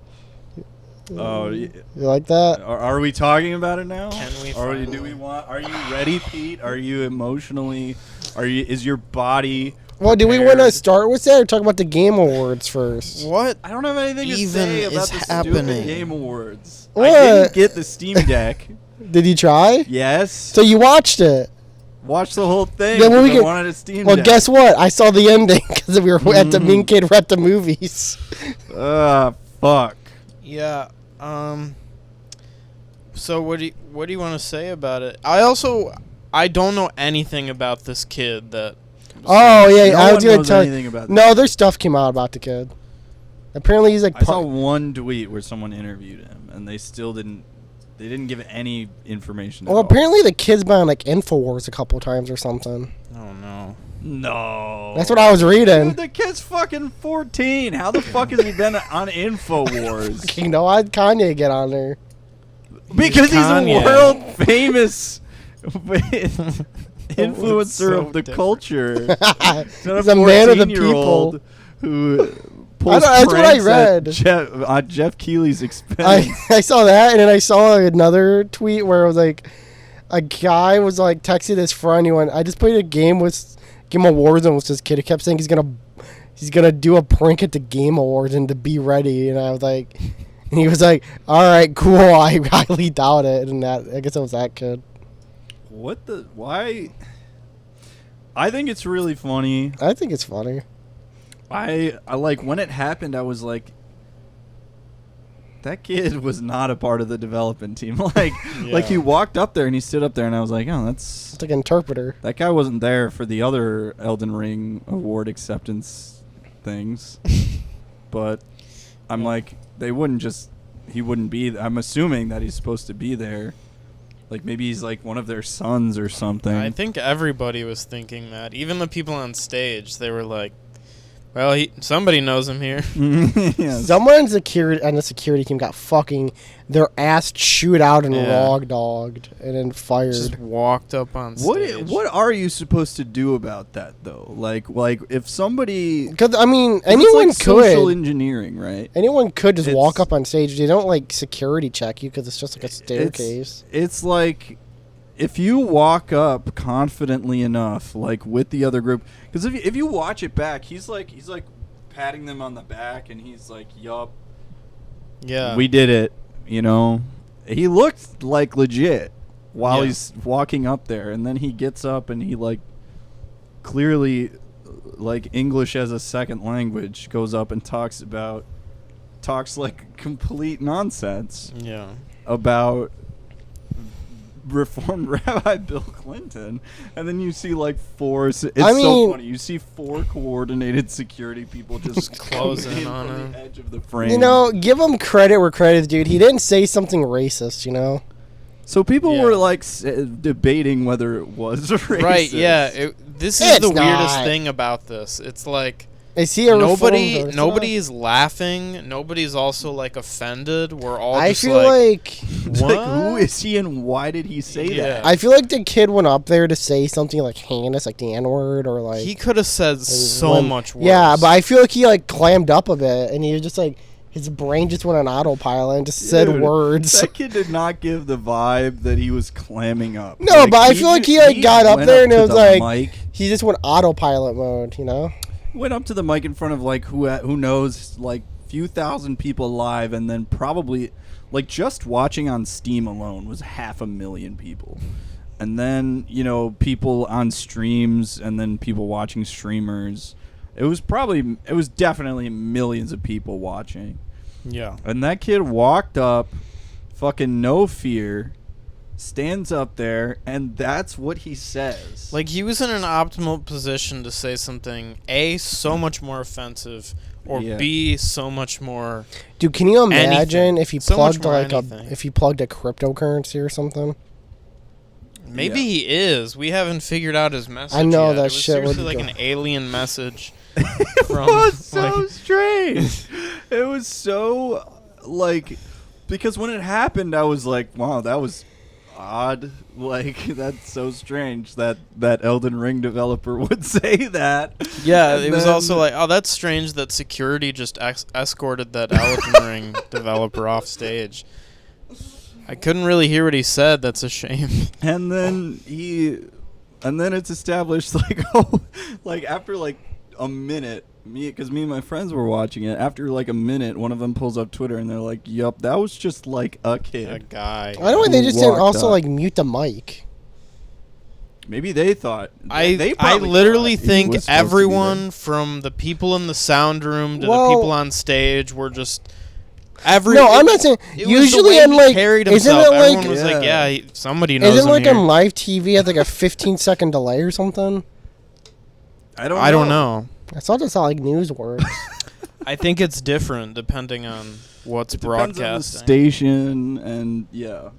S2: Oh,
S1: You like that?
S2: are we talking about it now?
S3: Can we
S2: Or
S3: finally-
S2: do we want? Are you ready, Pete? Are you emotionally? Is your body?
S1: Well, do we want to
S2: prepared?
S1: start with that or talk about the Game Awards first?
S3: What?
S2: I don't have anything to
S3: Even
S2: say about
S3: is
S2: the
S3: happening?
S2: stupid Game Awards.
S1: What?
S2: I didn't get the Steam Deck.
S1: Did you try?
S2: Yes.
S1: So you watched it?
S2: Watch the whole thing.
S1: Then
S2: 'cause
S1: we
S2: I
S1: can-
S2: wanted a Steam
S1: Well,
S2: Deck.
S1: guess what? I saw the ending because we were at the me and kid were at the movies.
S2: Fuck.
S3: Yeah. So what do you want to say about it? I don't know anything about this kid that.
S1: Oh yeah,
S2: No
S1: I was
S2: one
S1: gonna
S2: knows
S1: tell you.
S2: anything about
S1: No, there's stuff came out about the kid. Apparently, he's like.
S2: I saw one tweet where someone interviewed him, and they still didn't. They didn't give any information.
S1: Well,
S2: at all.
S1: apparently the kid's been on like Infowars a couple times or something.
S3: Oh no.
S2: No.
S1: That's what I was reading.
S2: Dude, the kid's fucking 14. How the fuck has he been on Infowars?
S1: You know, I'd Kanye get on there.
S2: Because he's
S3: Kanye.
S2: a world famous influencer
S3: so
S2: of the
S3: different.
S2: culture.
S1: He's
S2: Not
S1: a man of the
S2: 14-year-old
S1: people.
S2: who pulls
S1: that's what I
S2: pranks
S1: read.
S2: at Jeff Keighley's expense.
S1: I saw that, and then I saw another tweet where it was like a guy was like texting his friend. He went, "I just played a game with Game Awards and with this kid." He kept saying he's gonna do a prank at the Game Awards and to be ready. And I was like, and he was like, "All right, cool." I highly doubt it. And that I guess it was that kid.
S2: What the? Why? I think it's really funny.
S1: I think it's funny.
S2: I like when it happened. I was like, that kid was not a part of the development team. Like
S3: Yeah.
S2: he walked up there and he stood up there, and I was like, oh,
S1: It's like an interpreter.
S2: that guy wasn't there for the other Elden Ring award acceptance things. But I'm like, he wouldn't be. I'm assuming that he's supposed to be there. Like maybe he's like one of their sons or something.
S3: I think everybody was thinking that. Even the people on stage, they were like, "Well, somebody knows him here."
S2: Yes.
S1: Someone on the security team got fucking their ass chewed out and
S3: Yeah.
S1: raw dogged and then fired.
S3: Just walked up on
S2: What
S3: stage.
S2: what are you supposed to do about that though? Like if somebody
S1: Because I mean,
S2: it's
S1: anyone
S2: like social
S1: could.
S2: engineering, right?
S1: Anyone could just walk
S2: It's-
S1: up on stage. They don't like security check you because it's just like a staircase.
S2: It's like if you walk up confidently enough, like with the other group, because if you watch it back, he's like patting them on the back, and he's like, "Yup,
S3: Yeah.
S2: we did it." You know, he looked like legit while
S3: Yeah.
S2: he's walking up there, and then he gets up and he like clearly like English as a second language goes up and talks like complete nonsense
S3: Yeah.
S2: about Reformed Rabbi Bill Clinton, and then you see like it's
S1: I
S2: so
S1: mean-
S2: funny. You see 4 coordinated security people just
S3: Close
S2: come
S3: in on
S2: from
S3: him.
S2: the edge of the frame.
S1: You know, give him credit where credit's due. He didn't say something racist. You know.
S2: so people
S3: Yeah.
S2: were like debating whether it was racist.
S3: Right. Yeah. This is
S1: It's
S3: the weirdest
S1: not.
S3: thing about this. It's like
S1: Is he a
S3: nobody
S1: Reformed Orthodox?
S3: is laughing. Nobody's also like offended. We're all
S1: I
S3: just
S1: feel
S3: like,
S2: It's like, who
S3: What?
S2: is he and why did he say
S3: Yeah.
S2: that?
S1: I feel like the kid went up there to say something like heinous, like the N word or like.
S3: he could have said so
S1: when-
S3: much worse.
S1: Yeah, but I feel like he like clammed up a bit, and he was just like his brain just went on autopilot and just said
S2: Dude,
S1: words.
S2: That kid did not give the vibe that he was clamming up.
S1: No, but I feel like he, like, got up
S2: went
S1: there and it
S2: to
S1: was
S2: the
S1: like-
S2: mic.
S1: He just went autopilot mode, you know.
S2: Went up to the mic in front of like who knows, like few thousand people live, and then probably like just watching on Steam alone was 500,000 people, and then people on streams, and then people watching streamers. It was definitely millions of people watching,
S3: Yeah.
S2: and that kid walked up, fucking no fear, stands up there, and that's what he says.
S3: Like he was in an optimal position to say something A, so much more offensive, or
S2: Yeah.
S3: B, so much more.
S1: Dude, can you imagine
S3: Anything.
S1: if he
S3: So much
S1: plugged
S3: more
S1: like
S3: anything.
S1: if he plugged a cryptocurrency or something?
S3: Maybe he is. We haven't figured out his message.
S1: I know
S3: yet.
S1: that
S3: it was
S1: shit would
S3: seriously like
S1: go-
S3: an alien message.
S2: It
S3: From,
S2: was so
S3: like-
S2: strange. It was so like because when it happened, I was like, "Wow, that was odd." Like that's so strange that Elden Ring developer would say that.
S3: Yeah,
S2: And
S3: it was
S2: then-
S3: also like, oh, that's strange that security just escorted that Elden Ring developer off stage. I couldn't really hear what he said. That's a shame.
S2: And then it's established like oh, like after like a minute, because me and my friends were watching it. After like a minute, one of them pulls up Twitter and they're like, "Yup, that was just like a kid."
S3: A guy.
S1: I don't know. They
S2: Who
S1: just didn't
S2: walked
S1: also
S2: up.
S1: like mute the mic.
S2: Maybe they thought.
S3: I
S2: they
S3: I
S2: probably
S3: literally
S2: thought he
S3: think
S2: was supposed to be
S3: everyone from the people in the sound room to
S1: Well-
S3: the people on stage were just
S1: No, I'm not saying.
S3: It was the
S1: Usually,
S3: way
S1: in
S3: he
S1: like,
S3: carried
S1: isn't
S3: himself.
S1: it like,
S3: Everyone was like,
S2: Yeah.
S3: yeah, somebody knows
S1: isn't
S3: him
S1: like
S3: here.
S1: on live TV at like a 15-second delay or something?
S2: I don't.
S3: I don't know.
S1: That's not just how like news works.
S3: I think it's different depending on what's
S2: It depends on the
S3: broadcasting.
S2: station and yeah.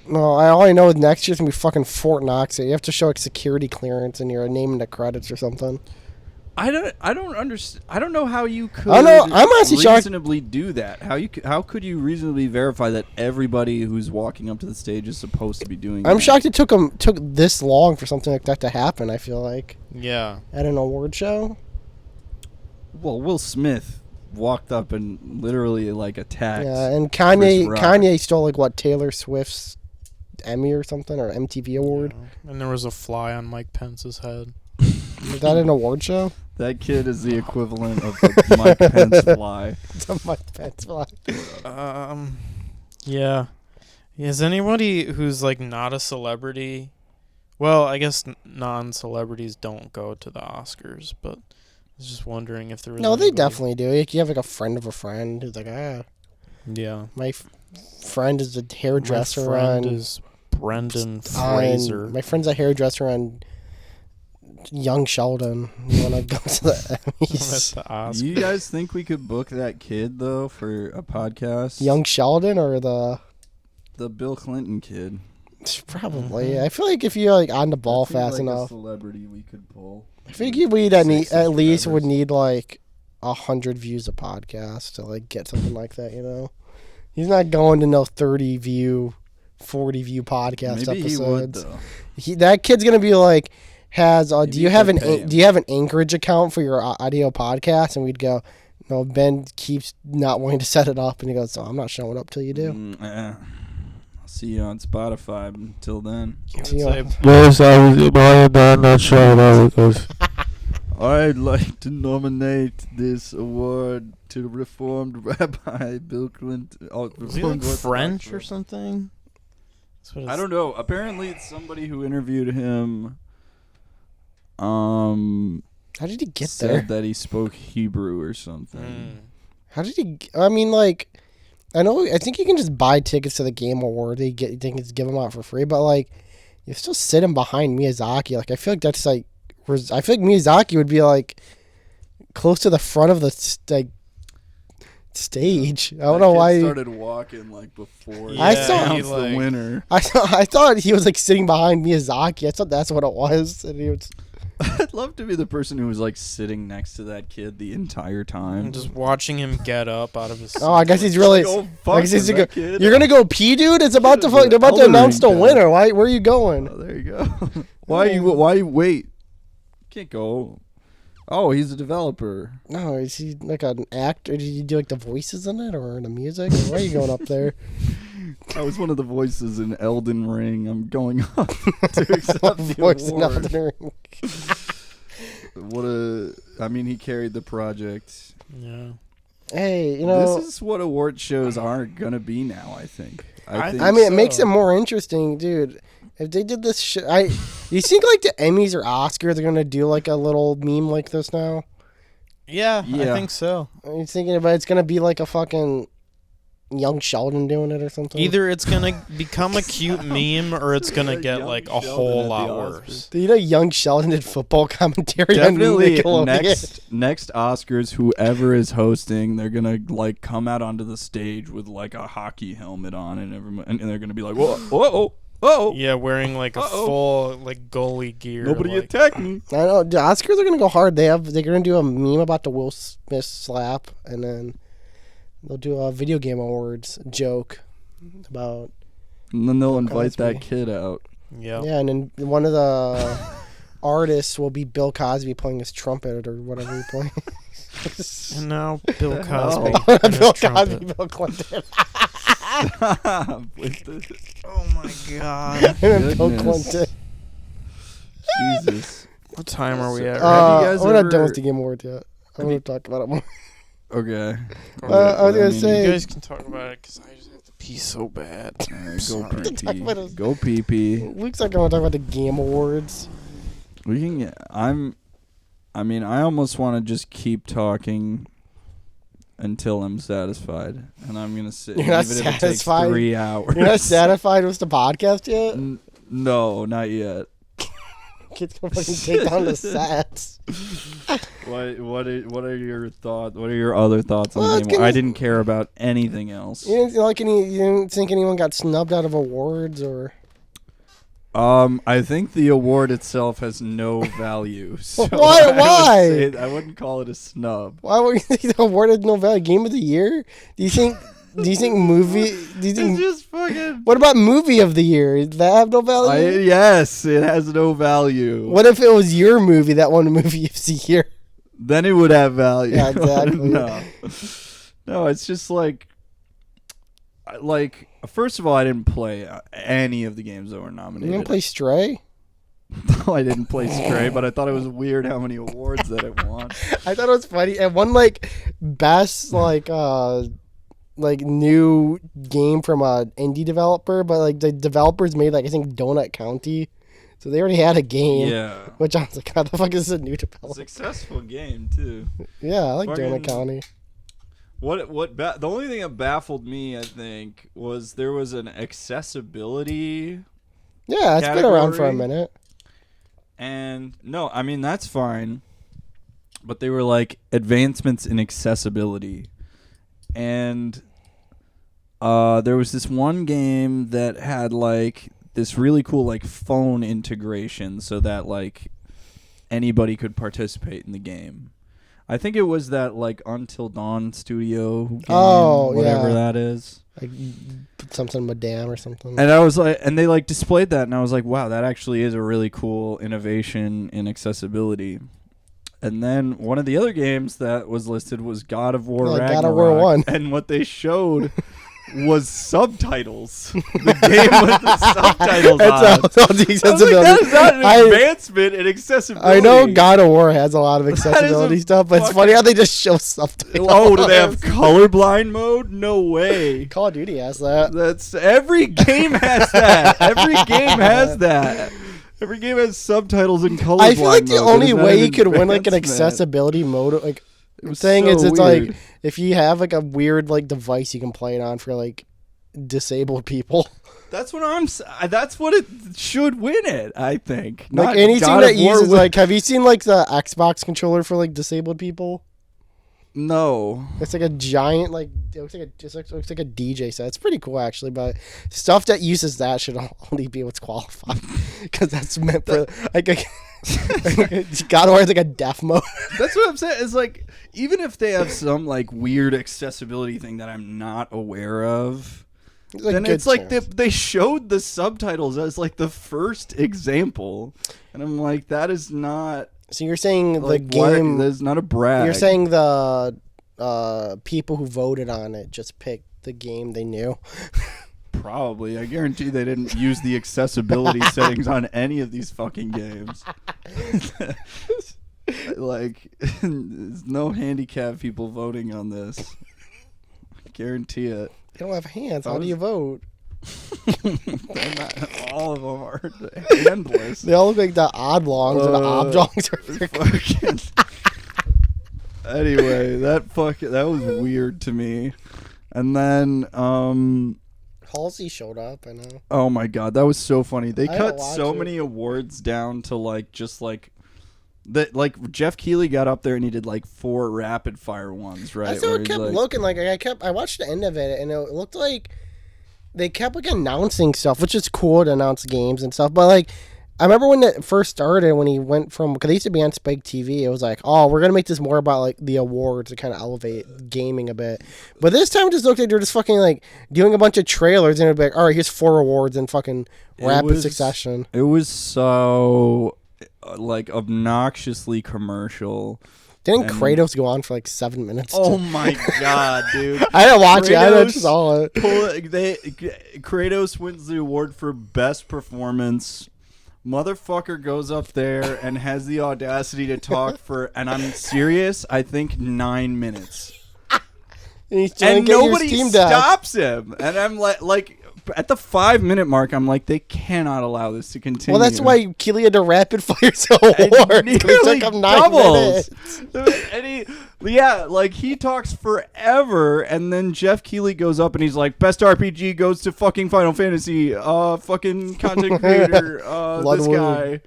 S1: No, all I know is next year's gonna be fucking Fort Knox. You have to show like security clearance and your name in the credits or something.
S2: I don't understand. I don't know how you could.
S1: I know, I'm honestly shocked-
S2: reasonably do that. How could you reasonably verify that everybody who's walking up to the stage is supposed to be doing?
S1: I'm
S2: that?
S1: shocked it took this long for something like that to happen. I feel like
S3: Yeah.
S1: at an award show.
S2: Well, Will Smith walked up and literally like attacked.
S1: Yeah, and
S2: Chris Rock.
S1: Kanye stole like what Taylor Swift's Emmy or something or MTV award.
S3: Yeah. And there was a fly on Mike Pence's head.
S1: Was that an award show?
S2: That kid is the equivalent of the Mike Pence fly.
S1: It's a Mike Pence flag.
S3: Yeah. Is anybody who's like not a celebrity? Well, I guess non-celebrities don't go to the Oscars, but I was just wondering if there was.
S1: No, they
S3: anybody-
S1: definitely do. Like, you have like a friend of a friend who's like,
S3: Yeah.
S1: my friend is a hairdresser
S3: My friend
S1: on.
S3: is Brendan Fraser.
S1: My friend's a hairdresser on Young Sheldon. You want to go to the
S3: At
S1: Emmys?
S3: the Oscars.
S2: You guys think we could book that kid though for a podcast?
S1: Young Sheldon or the
S2: Bill Clinton kid.
S1: probably.
S3: Mhm.
S1: I feel like if you're like on the ball
S2: Seems
S1: fast
S2: like
S1: enough,
S2: a celebrity we could pull.
S1: I think we'd at
S2: 6
S1: least would
S2: subscribers.
S1: need like 100 views a podcast to like get something like that. You know, he's not going to no 30 view, 40 view podcast
S2: Maybe
S1: episodes.
S2: he would though.
S1: That kid's gonna be like, do
S2: Maybe
S1: you
S2: you
S1: have
S2: could
S1: an
S2: pay him.
S1: do you have an Anchorage account for your audio podcast? And we'd go, no, Ben keeps not wanting to set it up, and he goes, so I'm not showing up till you do.
S2: I'll see you on Spotify. Until then,
S1: See you on-
S4: Yes, I'm not sure how it goes.
S2: I'd like to nominate this award to Reformed Rabbi Bill Clinton.
S3: Was he like French or something? That's what
S2: I don't know. Apparently, it's somebody who interviewed him. How
S1: How did he get
S2: said
S1: there?
S2: that he spoke Hebrew or something.
S1: How did he? I mean, like, I think you can just buy tickets to the Game Award. They think it's give them out for free, but like, you're still sitting behind Miyazaki. Like, I feel like that's like, I feel like Miyazaki would be like close to the front of the stage. I don't know why.
S2: He started walking like before.
S3: I saw-
S2: he
S3: he,
S2: announced
S3: like-
S2: the winner.
S1: I thought he was like sitting behind Miyazaki. I thought that's what it was, and he was.
S2: I'd love to be the person who was like sitting next to that kid the entire time.
S3: I'm just watching him get up out of his.
S1: Oh, I guess he's really.
S2: Like, oh,
S1: I guess he's
S2: fuck
S1: gonna
S2: that kid.
S1: You're gonna go pee, dude. It's about to.
S2: Yeah,
S1: They're about to
S2: Elden
S1: announce the
S2: Ring
S1: winner. Why? Where are you going?
S2: Oh, there you go. Why you? Why you wait? Can't go. Oh, he's a developer.
S1: No, is he like an actor? Did you do like the voices in it or the music? Or why are you going up there?
S2: I was one of the voices in Elden Ring. I'm going up to accept the
S1: Voice in
S2: award.
S1: Elden Ring.
S2: What a! I mean, he carried the project.
S3: Yeah.
S1: Hey, you know,
S2: This is what award shows are gonna be now. I think.
S3: I
S2: think
S1: I mean, it makes
S3: so.
S1: it more interesting, dude. If they did this shit, you think like the Emmys or Oscars are gonna do like a little meme like this now?
S3: Yeah,
S2: Yeah.
S3: I think so.
S1: Are you thinking about it's gonna be like a fucking Young Sheldon doing it or something?
S3: Either it's gonna become a cute meme or it's gonna
S2: Yeah,
S3: get
S2: Young
S3: like a
S2: Sheldon
S3: whole
S2: at the
S3: lot
S2: Oscars.
S3: worse.
S1: Do you know Young Sheldon did football commentary
S2: Definitely
S1: on Nickelodeon?
S2: next Oscars, whoever is hosting, they're gonna like come out onto the stage with like a hockey helmet on, and everyone, and they're gonna be like, whoa, whoa, Oh,
S3: Yeah, wearing like a
S2: Uh-oh.
S3: full like goalie gear.
S2: nobody
S3: like,
S2: attacked me.
S1: I know the Oscars are gonna go hard. They're gonna do a meme about the Will Smith slap, and then they'll do a video game awards joke about
S2: And then they'll invite
S1: Cosby.
S2: that kid out.
S3: Yeah.
S1: yeah, and then one of the artists will be Bill Cosby playing his trumpet or whatever he plays.
S3: And now Bill
S2: hell?
S3: Cosby. and his
S1: Bill
S3: trumpet.
S1: Cosby, Bill Clinton,
S2: With the-
S3: Oh my god.
S1: and then Bill
S2: Goodness.
S1: Clinton.
S2: Jesus.
S3: What time are we at?
S2: Have you guys
S1: we're not
S2: ever-
S1: done with the game award yet. I'm
S2: Have you-
S1: gonna talk about it more.
S2: Okay.
S1: I was gonna say-
S3: You guys can talk about it because I just have to pee so bad.
S2: Alright, go
S3: Sorry.
S1: Talk about
S2: pee
S1: us.
S2: pee. Go pee pee.
S1: Luke's not gonna talk about the game awards.
S2: We can get. I mean, I almost want to just keep talking until I'm satisfied, and I'm gonna sit.
S1: You're not
S2: even if it takes
S1: satisfied?
S2: 3 hours.
S1: You're not satisfied with the podcast yet?
S2: No, not yet.
S1: Kid's gonna fucking take down the sets.
S2: What are your thoughts? What are your other thoughts on
S1: Well,
S2: the
S1: it's
S2: game?
S1: gonna-
S2: I didn't care about anything else.
S1: You didn't think anyone got snubbed out of awards or?
S2: I think the award itself has no value. So
S1: Why-
S2: I would
S1: why?
S2: say I wouldn't call it a snub.
S1: Why would you think the award had no value? Game of the year? Do you think movie? Do you
S2: It's
S1: think?
S2: just fucking.
S1: What about movie of the year? Does that have no value?
S2: Yes, it has no value.
S1: What if it was your movie that won movie of the year?
S2: Then it would have value.
S1: Yeah, exactly.
S2: No, it's just like first of all, I didn't play any of the games that were
S1: You
S2: nominated.
S1: didn't play Stray?
S2: No, I didn't play Stray, but I thought it was weird how many awards that it won.
S1: I thought it was funny. It won like best like new game from a indie developer, but like the developers made like I think Donut County, so they already had a game.
S2: Yeah.
S1: Which I was like, how the fuck is this a new developer?
S2: Successful game too.
S1: Yeah, I like
S2: Fucking-
S1: Donut County.
S2: The only thing that baffled me, I think, was there was an accessibility,
S1: Yeah, it's been around for a
S2: category.
S1: minute.
S2: and no, I mean that's fine, but they were like advancements in accessibility, and there was this one game that had like this really cool like phone integration, so that like anybody could participate in the game. I think it was that like Until Dawn studio game,
S1: Oh,
S2: whatever
S1: yeah.
S2: that is.
S1: Like something Madame or something.
S2: And I was like, and they like displayed that, and I was like, wow, that actually is a really cool innovation in accessibility. And then one of the other games that was listed was God of War
S1: Yeah,
S2: Ragnarok.
S1: God of War 1.
S2: And what they showed was subtitles. The game with the subtitles on.
S1: It's all the
S2: I was like,
S1: accessibility.
S2: that is not an
S1: I-
S2: advancement in accessibility.
S1: I know God of War has a lot of
S2: That is a
S1: accessibility stuff, but it's
S2: fucking-
S1: funny how they just show subtitles.
S2: Oh, do they have colorblind mode? No way.
S1: Call of Duty has that.
S2: That's every game has that. Every game has that. Every game has subtitles and colorblind.
S1: I feel like the
S2: mode.
S1: only
S2: That is not
S1: way
S2: an
S1: you could win like an
S2: advancement.
S1: accessibility mode like
S2: It was
S1: thing
S2: so
S1: is it's
S2: weird.
S1: like if you have like a weird like device you can play it on for like disabled people.
S2: That's what that's what it should win it. I think.
S1: Like
S2: Not
S1: anything
S2: God
S1: that
S2: of War
S1: uses
S2: win-
S1: like have you seen like the Xbox controller for like disabled people?
S2: no.
S1: It's like a giant like it looks like looks like a DJ set. It's pretty cool actually, but stuff that uses that should only be what's qualified because that's meant for like God of War is like a deaf mode.
S2: That's what I'm saying. It's like even if they have some like weird accessibility thing that I'm not aware of, then
S1: good
S2: it's like
S1: chance.
S2: they showed the subtitles as like the first example, and I'm like, that is not
S1: So you're saying
S2: like
S1: the
S2: what?
S1: game
S2: That's not a brag.
S1: You're saying the people who voted on it just picked the game they knew.
S2: Probably. I guarantee they didn't use the accessibility settings on any of these fucking games. Like, there's no handicap people voting on this. I guarantee it.
S1: They don't have hands. How do you vote?
S2: They're not, all of them are handless.
S1: They all look like the oddlongs or the oblongs.
S2: Fucking- Anyway, that was weird to me. And then,
S1: Halsey showed up. I know.
S2: oh my god, that was so funny. They
S1: I
S2: cut
S1: don't watch
S2: so
S1: it.
S2: many awards down to like just like that. Like Jeff Keighley got up there and he did like 4 rapid fire ones, right?
S1: I still
S2: Where he's
S1: kept
S2: like-
S1: looking. Like I watched the end of it, and it looked like they kept like announcing stuff, which is cool to announce games and stuff. But like, I remember when it first started, when he went from, because they used to be on Spike TV, it was like, oh, we're gonna make this more about like the awards to kind of elevate gaming a bit. But this time, it just looked like they're just fucking like doing a bunch of trailers, and it'd be like, all right, here's 4 awards in fucking rapid succession.
S2: It was so like obnoxiously commercial.
S1: Didn't Kratos go on for like 7 minutes?
S2: Oh my god, dude!
S1: I didn't watch it. I just saw it.
S2: Kratos wins the award for best performance. Motherfucker goes up there and has the audacity to talk for, and I'm serious, I think 9 minutes.
S1: And
S2: nobody stops him. And I'm like at the 5-minute mark, I'm like, they cannot allow this to continue.
S1: Well, that's why Keely had to rapid fire so hard. It took him 9 minutes.
S2: And he talks forever, and then Jeff Keighley goes up and he's like, best RPG goes to fucking Final Fantasy, fucking content creator, this guy.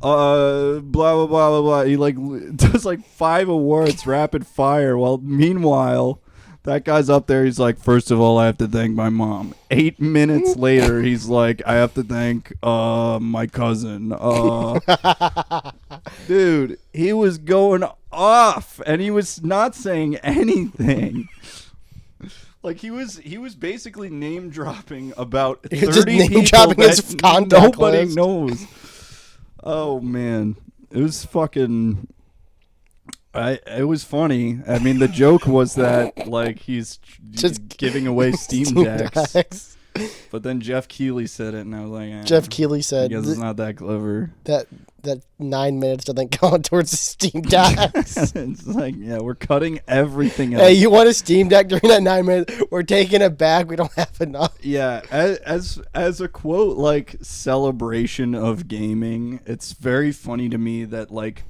S2: Blah blah blah blah blah. He like does like 5 awards rapid fire. While meanwhile, that guy's up there. He's like, first of all, I have to thank my mom. 8 minutes later, he's like, I have to thank my cousin. Dude, he was going off, and he was not saying anything. Like he was basically name dropping about 30
S1: just name
S2: people
S1: dropping his
S2: that
S1: contact
S2: nobody
S1: list.
S2: knows. Oh man, it was fucking. It was funny. I mean, the joke was that like he's just giving away Steam Decks. But then Jeff Keighley said it, and I was like,
S1: Jeff Keighley
S2: I
S1: said,
S2: guess it's not that clever.
S1: That 9 minutes doesn't count towards the Steam Decks.
S2: It's like, yeah, we're cutting everything out.
S1: Hey, you want a Steam Deck during that 9 minutes? We're taking it back. We don't have enough.
S2: Yeah, as a quote, like, celebration of gaming, it's very funny to me that, like,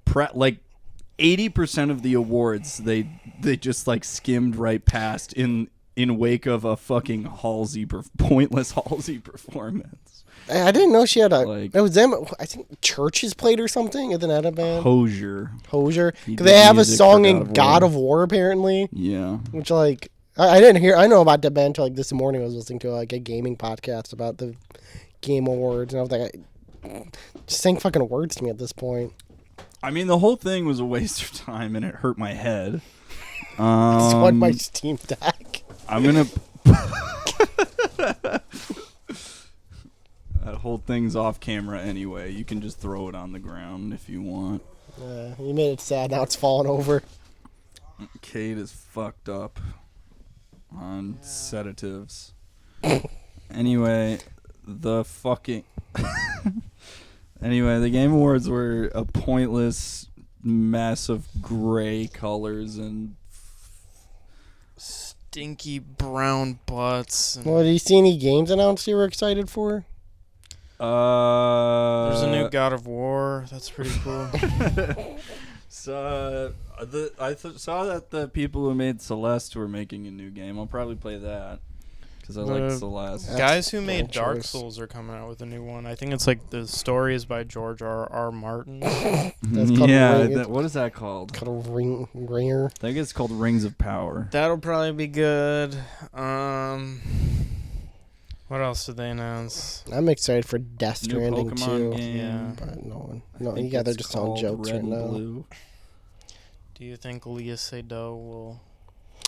S2: 80% of the awards, they just, like, skimmed right past in wake of a fucking pointless Halsey performance.
S1: I didn't know she had a.
S2: Like-
S1: it was them. I think Churches played or something. Isn't that a band?
S2: Hosier.
S1: Because
S2: He did
S1: they have a
S2: music
S1: song
S2: for
S1: in God of War apparently.
S2: Yeah.
S1: Which like I didn't hear. I know about the band until like this morning. I was listening to like a gaming podcast about the Game Awards, and I was like, just saying fucking words to me at this point.
S2: I mean, the whole thing was a waste of time, and it hurt my head.
S1: I just want my Steam Deck.
S2: I'm gonna. That whole thing's off camera anyway. You can just throw it on the ground if you want.
S1: You made it sad. Now it's falling over.
S2: Kate is fucked up on sedatives. Anyway, the Game Awards were a pointless mess of gray colors and
S3: Stinky brown butts. And
S1: Well, do you see any games announced you were excited for?
S3: there's a new God of War. That's pretty cool.
S2: So saw that the people who made Celeste were making a new game. I'll probably play that because I like Celeste.
S1: That's
S3: Guys who
S1: bold
S3: made Dark
S1: choice.
S3: Souls are coming out with a new one. I think it's like the story is by George R. Martin.
S1: That's called Ring.
S2: What is that called?
S1: Called a ringer.
S2: I think it's called Rings of Power.
S3: That'll probably be good. What else did they announce?
S1: I'm excited for Death
S2: New
S1: Stranding
S2: Pokemon
S1: too.
S2: game.
S3: Yeah.
S1: But no,
S2: I think
S1: they're
S2: it's
S1: just telling
S2: called
S1: jokes
S2: Red
S1: right
S2: and
S1: now.
S2: Blue.
S3: Do you think Leah Seydoux will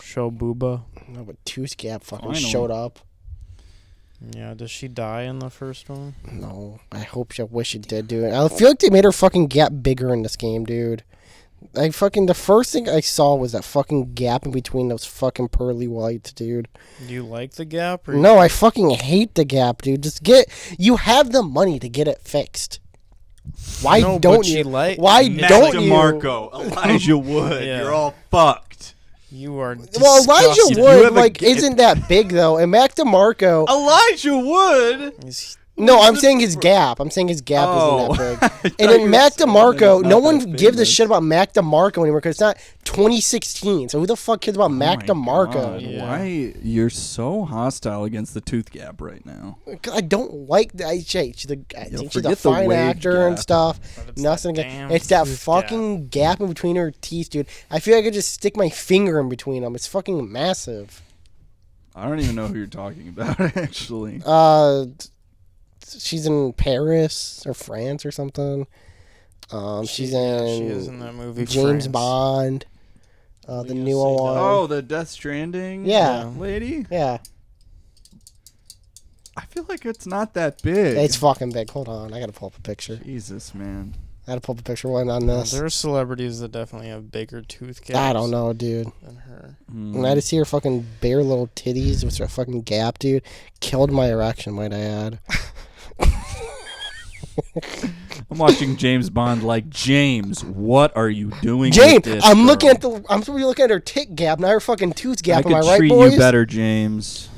S3: show Booba?
S1: No, but Tooth Gap fucking
S2: Finally.
S1: showed up.
S3: Yeah, does she die in the first one?
S1: No, I wish she did do it. I feel like they made her fucking gap bigger in this game, dude. The first thing I saw was that fucking gap in between those fucking pearly whites, dude.
S3: Do you like the gap? Or
S1: No, I fucking hate the gap, dude. You have the money to get it fixed. Why
S3: No,
S1: don't
S3: but she
S1: you?
S3: like-
S1: Why
S3: Matt
S1: don't you?
S2: DeMarco, Elijah Wood,
S3: Yeah.
S2: you're all fucked.
S3: You are
S1: Well, Elijah
S3: disgusting.
S2: You
S1: Wood
S2: have a
S1: isn't that big though, and Mac DeMarco.
S2: Elijah Wood.
S3: He's-
S1: No, I'm saying his gap. Isn't that big. And then Mac
S2: saying
S1: DeMarco,
S2: it's
S1: no
S2: not
S1: one
S2: that
S1: gives a
S2: famous.
S1: shit about Mac DeMarco anymore because it's not 2016. So who the fuck cares about Mac
S2: Oh my
S1: DeMarco?
S2: God,
S3: Yeah.
S2: Why you're so hostile against the tooth gap right now?
S1: 'Cause I don't like the I think she's a
S2: forget the
S1: fine
S2: wave
S1: actor and
S2: gap.
S1: stuff.
S3: But it's
S1: Nothing.
S3: that damn
S1: It's that
S3: tooth
S1: fucking gap in between her teeth, dude. I feel like I could just stick my finger in between them. It's fucking massive.
S2: I don't even know who you're talking about, actually.
S1: She's in Paris or France or something. She's in.
S3: She is in that movie.
S1: James
S3: France.
S1: Bond. The
S3: Leah
S1: newer
S3: Seydoux.
S1: one.
S2: Oh, the Death Stranding
S1: Yeah.
S2: lady?
S1: Yeah,
S2: I feel like it's not that big.
S1: it's fucking big. Hold on, I gotta pull up a picture.
S2: Jesus, man.
S1: I gotta pull up a picture one on this.
S3: There are celebrities that definitely have bigger tooth gaps.
S1: I don't know, dude.
S3: Than her.
S1: When I just see her fucking bare little titties with her fucking gap, dude, killed my erection, might I add.
S2: I'm watching James Bond like, James, what are you doing
S1: James,
S2: with this,
S1: I'm looking
S2: girl?
S1: at I'm looking at her tit gap, not her fucking tooth
S2: I
S1: gap.
S2: could
S1: Am I right,
S2: treat
S1: boys?
S2: you better, James.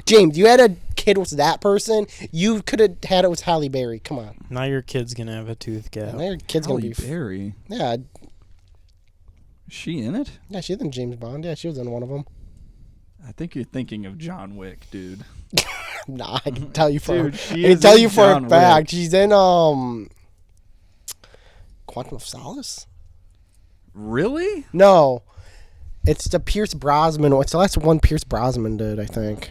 S1: James, you had a kid with that person. You could have had it with Halle Berry. Come on,
S3: Now your kid's gonna have a tooth gap.
S1: now your kid's gonna
S2: Halle
S1: be.
S2: Berry.
S1: Yeah,
S2: Is she in it?
S1: yeah, she's in James Bond. Yeah, she was in one of them.
S2: I think you're thinking of John Wick, dude.
S1: Nah, I can tell you for
S2: Dude, she
S1: I can
S2: is
S1: tell
S2: in
S1: you for a
S2: John
S1: fact.
S2: Wick.
S1: She's in Quantum of Solace.
S2: Really?
S1: No, it's the Pierce Brosnan. It's the last one Pierce Brosnan did, I think.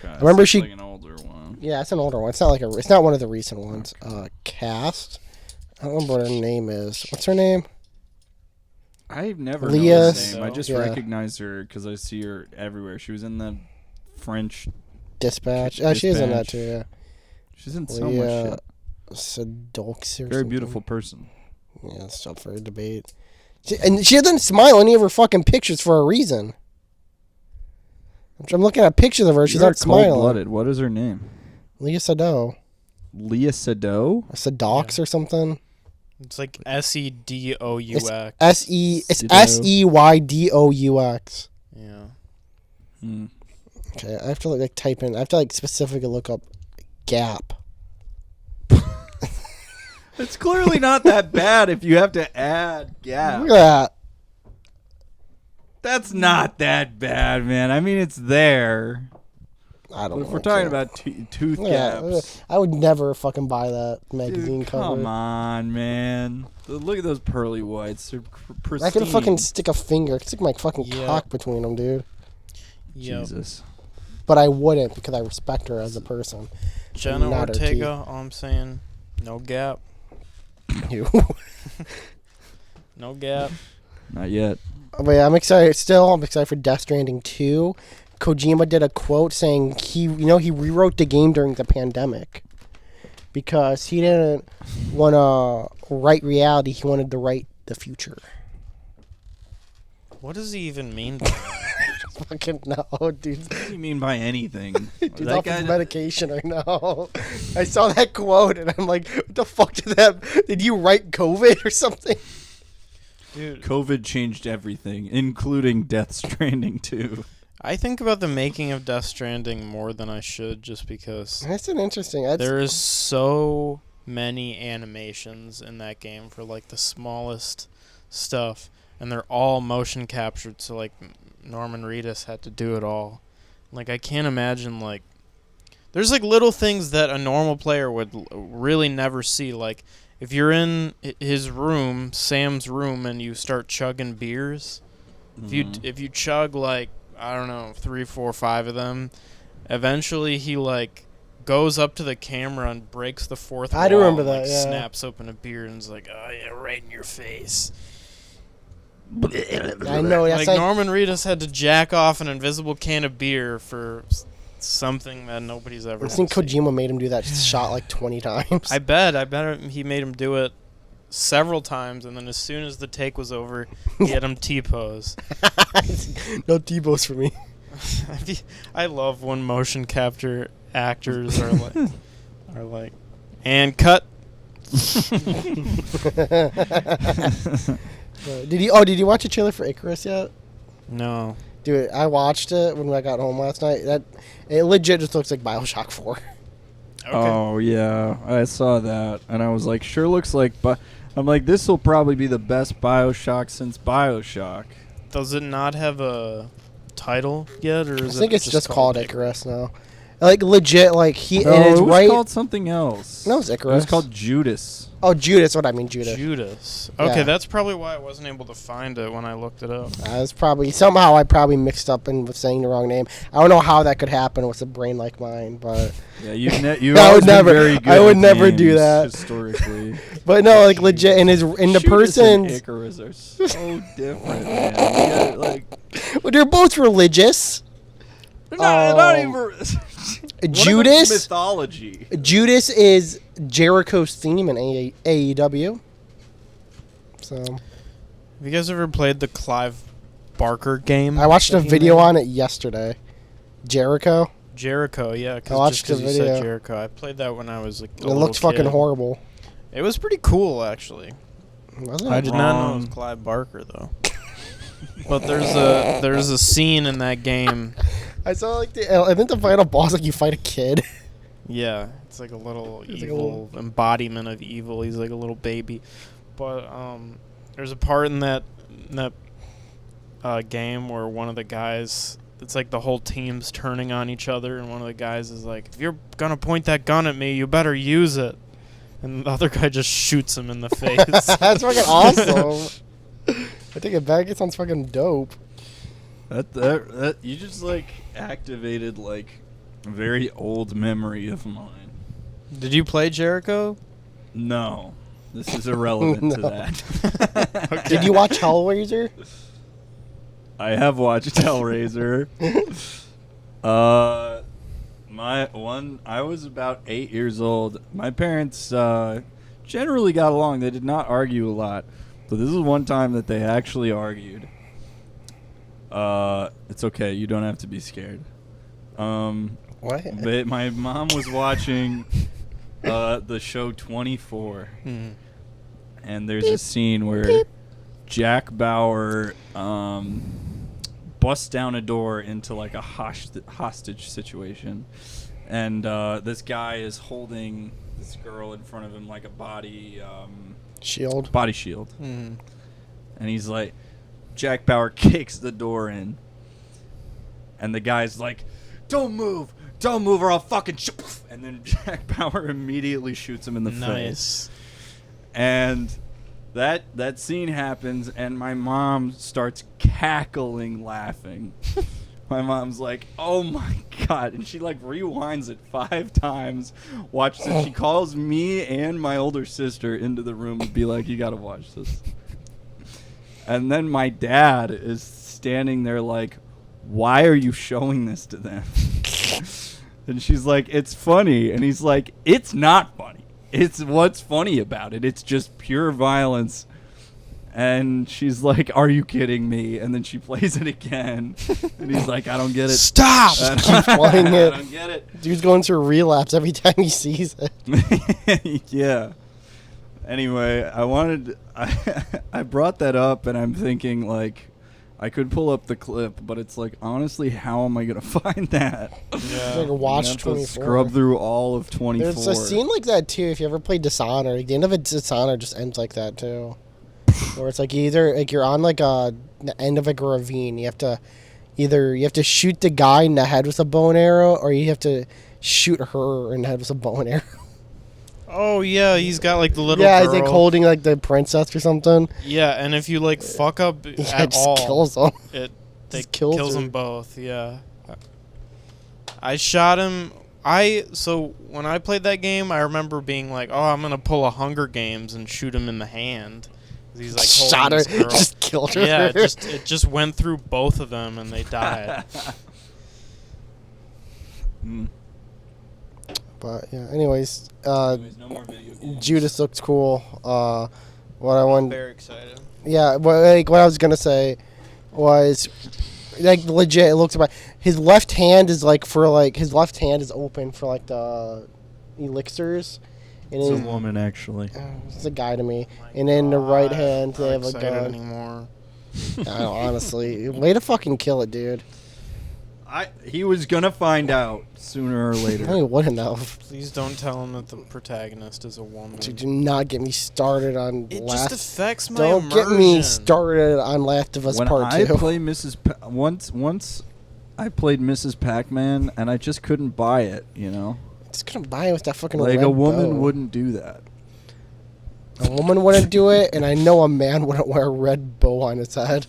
S2: Okay.
S1: remember
S2: so
S1: she-
S2: it's like an older one.
S1: Yeah, it's an older one. It's not like it's not one of the recent ones. Cast. I don't remember what her name is. What's her name?
S2: I've never
S1: Leah
S2: known her name. I just
S1: Yeah.
S2: recognize her because I see her everywhere. She was in the French.
S1: Dispatch. She is in that too. Yeah.
S2: She's in so much
S1: Leah
S2: shit.
S1: Sedolks or
S2: Very
S1: something.
S2: beautiful person.
S1: Yeah, it's up for a debate. And she doesn't smile in any of her fucking pictures for a reason. I'm looking at pictures of her. She's
S2: You're
S1: not smiling.
S2: cold-blooded. What is her name?
S1: Leah Sado.
S2: Leah Sado?
S1: Or Sedox or something.
S3: It's like SEDOUX.
S1: It's
S2: Sado.
S1: SEYDOUX.
S3: Yeah.
S2: Hmm.
S1: Okay, I have to like type in. I have to like specifically look up Gap.
S2: It's clearly not that bad if you have to add gap.
S1: Look at that.
S2: That's not that bad, man. I mean, it's there.
S1: I don't
S2: But
S1: know.
S2: if we're talking about tooth gaps,
S1: I would never fucking buy that magazine
S2: dude,
S1: cover.
S2: come on, man. Look at those pearly whites. They're pristine.
S1: I could fucking stick a finger, stick my fucking
S3: Yeah.
S1: cock between them, dude.
S3: Yep.
S2: Jesus.
S1: But I wouldn't because I respect her as a person.
S3: Jenna
S1: Not her
S3: Ortega, all I'm saying, no gap.
S1: You.
S3: No gap.
S2: Not yet.
S1: But yeah, I'm excited. Still, I'm excited for Death Stranding 2. Kojima did a quote saying he rewrote the game during the pandemic because he didn't want to write reality. He wanted to write the future.
S3: What does he even mean by that?
S1: Fucking no, dude.
S2: What do you mean by anything?
S1: Dude's off his medication right now. I saw that quote and I'm like, what the fuck did you write COVID or something?
S3: Dude,
S2: COVID changed everything, including Death Stranding 2.
S3: I think about the making of Death Stranding more than I should just because
S1: That's an interesting.
S3: there is so many animations in that game for like the smallest stuff, and they're all motion captured, so like Norman Reedus had to do it all. Like I can't imagine like there's like little things that a normal player would really never see. Like if you're in his room, Sam's room, and you start chugging beers, if you chug like I don't know 3, 4, 5 of them, eventually he like goes up to the camera and breaks the fourth wall.
S1: I do remember
S3: and,
S1: that,
S3: like,
S1: yeah.
S3: snaps open a beer and is like, "Oh yeah, right in your face."
S1: I know. That's
S3: Like
S1: like,
S3: Norman Reedus had to jack off an invisible can of beer for something that nobody's ever
S1: I think
S3: seen.
S1: Kojima made him do that shot like 20 times.
S3: I bet he made him do it several times, and then as soon as the take was over, he had him T-pose.
S1: No T-bows for me.
S3: I love when motion capture actors are like, and cut.
S1: Did you watch a trailer for Icarus yet?
S3: No.
S1: Dude, I watched it when I got home last night. It legit just looks like BioShock 4.
S3: Okay.
S2: Oh, yeah. I saw that. And I was like, sure looks like... I'm like, this will probably be the best BioShock since BioShock.
S3: Does it not have a title yet, or
S1: I
S3: is
S1: think
S3: it
S1: it's just called Icarus now. Like legit, like he
S2: No,
S1: and it's
S2: it was
S1: right.
S2: called something else.
S1: No, it was
S2: It
S1: Icarus.
S2: was called Judas.
S1: Oh, Judas. What I mean, Judas.
S3: Judas.
S1: Yeah.
S3: Okay, that's probably why I wasn't able to find it when I looked it up.
S1: It's probably somehow I probably mixed up and was saying the wrong name. I don't know how that could happen with a brain like mine, but
S2: Yeah, you've
S1: I
S2: always
S1: would
S2: been
S1: never-
S2: very good
S1: I would
S2: with
S1: never do
S2: names
S1: that.
S2: historically.
S1: but no, like legit, and his and the
S2: Judas and
S1: person's
S2: Icarus are so different, man. Yeah, like
S1: well, they're both religious.
S2: they're not
S1: Oh.
S2: even. One of them's
S1: Judas.
S2: mythology.
S1: Judas is Jericho's theme in AEW. So
S3: Have you guys ever played the Clive Barker game?
S1: I watched
S3: that
S1: a
S3: he
S1: video
S3: made?
S1: on it yesterday. Jericho.
S3: Jericho, yeah.
S1: I watched
S3: just 'cause
S1: the
S3: you
S1: video.
S3: said Jericho. I played that when I was like a
S1: It looks
S3: little
S1: fucking
S3: kid.
S1: horrible.
S3: It was pretty cool, actually.
S1: Wasn't
S3: I
S1: it?
S3: did not know it
S2: Wrong.
S3: was Clive Barker though. But there's a scene in that game.
S1: I saw like I think the final boss like you fight a kid.
S3: Yeah, it's like a little
S1: It's like a
S3: evil embodiment of evil. He's like a little baby. But there's a part in that game where one of the guys, it's like the whole team's turning on each other, and one of the guys is like, "If you're gonna point that gun at me, you better use it." And the other guy just shoots him in the face.
S1: That's fucking awesome. I take it back. It sounds fucking dope.
S2: That you just like activated like a very old memory of mine.
S3: Did you play Jericho?
S2: No, this is irrelevant to
S1: No.
S2: that.
S1: Did you watch Hellraiser?
S2: I have watched Hellraiser. I was about 8 years old. My parents generally got along. They did not argue a lot. So this is one time that they actually argued. It's okay. You don't have to be scared.
S1: What?
S2: But my mom was watching the show 24.
S3: Mhm.
S2: And there's a scene where Jack Bauer busts down a door into like a hostage situation, and this guy is holding this girl in front of him like a body
S1: Shield.
S2: shield,
S3: Mhm.
S2: and he's like, Jack Bauer kicks the door in, and the guy's like, don't move, or I'll fucking shoot. And then Jack Bauer immediately shoots him in the face.
S3: Nice.
S2: And that scene happens, and my mom starts cackling, laughing. My mom's like, "Oh my god!" And she like rewinds it 5 times. Watches it. She calls me and my older sister into the room and be like, "You gotta watch this." And then my dad is standing there like, "Why are you showing this to them?" And she's like, "It's funny," and he's like, "It's not funny. It's what's funny about it. It's just pure violence." And she's like, "Are you kidding me?" And then she plays it again, and he's like, "I don't get it."
S3: Stop!
S2: I
S1: Just keep playing
S2: I
S1: it.
S2: don't get it.
S1: Dude's going through a relapse every time he sees it.
S2: Yeah. Anyway, I brought that up, and I'm thinking like, I could pull up the clip, but it's like, honestly, how am I gonna find that?
S3: Yeah.
S1: Like watch
S2: I have to
S1: 24.
S2: scrub through all of 24.
S1: There's a scene like that too. If you ever play Dishonored, like, the end of it, Dishonored just ends like that too, where it's like either like you're on like the end of like a ravine. You have to shoot the guy in the head with a bow and arrow, or you have to shoot her in the head with a bow and arrow.
S3: Oh yeah, he's got like the little
S1: Yeah,
S3: girl.
S1: he's like holding like the princess or something.
S3: Yeah, and if you like fuck up
S1: Yeah,
S3: at
S1: it just
S3: all,
S1: kills him.
S3: it
S1: Just kills
S3: kills
S1: her.
S3: them both. Yeah, I shot him. So when I played that game, I remember being like, "Oh, I'm gonna pull a Hunger Games and shoot him in the hand." He's like
S1: Shot
S3: holding
S1: her,
S3: this girl.
S1: just killed her.
S3: Yeah, it just went through both of them and they died.
S2: Mm.
S1: But yeah, anyways,
S2: Anyways, no more video games.
S1: Judas looks cool. What I want,
S3: Very excited.
S1: yeah, but like what I was gonna say was, like legit, it looks about his left hand is like for like his left hand is open for like the elixirs, and
S2: It's a
S1: his,
S2: woman, actually.
S1: it's a guy to me. And in the right hand, they have a
S3: excited
S1: gun.
S3: anymore.
S1: I don't, honestly, way to fucking kill it, dude.
S2: He was gonna find out sooner or
S1: I
S2: later.
S1: wouldn't have.
S3: Please don't tell him that the protagonist is a woman.
S1: Dude, do not get me started on
S3: It
S1: Last.
S3: just affects my
S1: Don't
S3: immersion.
S1: get me started on Last of Us
S2: When
S1: Part
S2: I
S1: 2.
S2: play Mrs. Once I played Mrs. Pac-Man, and I just couldn't buy it, you know?
S1: Just couldn't buy it with that fucking
S2: Like,
S1: red
S2: a woman
S1: bow.
S2: wouldn't do that.
S1: A woman wouldn't do it, and I know a man wouldn't wear a red bow on his head.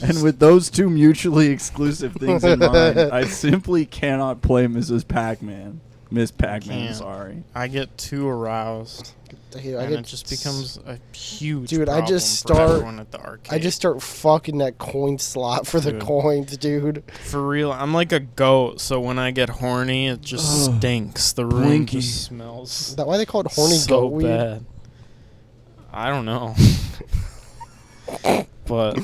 S2: And with those two mutually exclusive things in mind, I simply cannot play Mrs. Pac-Man. Miss Pac-Man,
S3: Can't.
S2: sorry.
S3: I get too aroused,
S1: Dude,
S3: and it just becomes a huge
S1: Dude, I
S3: problem
S1: just
S3: for
S1: start-
S3: everyone at the arcade.
S1: I just start fucking that coin slot for the
S3: Dude.
S1: coins, dude.
S3: For real, I'm like a goat, so when I get horny, it just
S2: Ugh.
S3: stinks. The room
S2: Blinky.
S3: just smells
S1: Is that why they call it horny
S3: so
S1: goat weed?
S3: bad. I don't know. But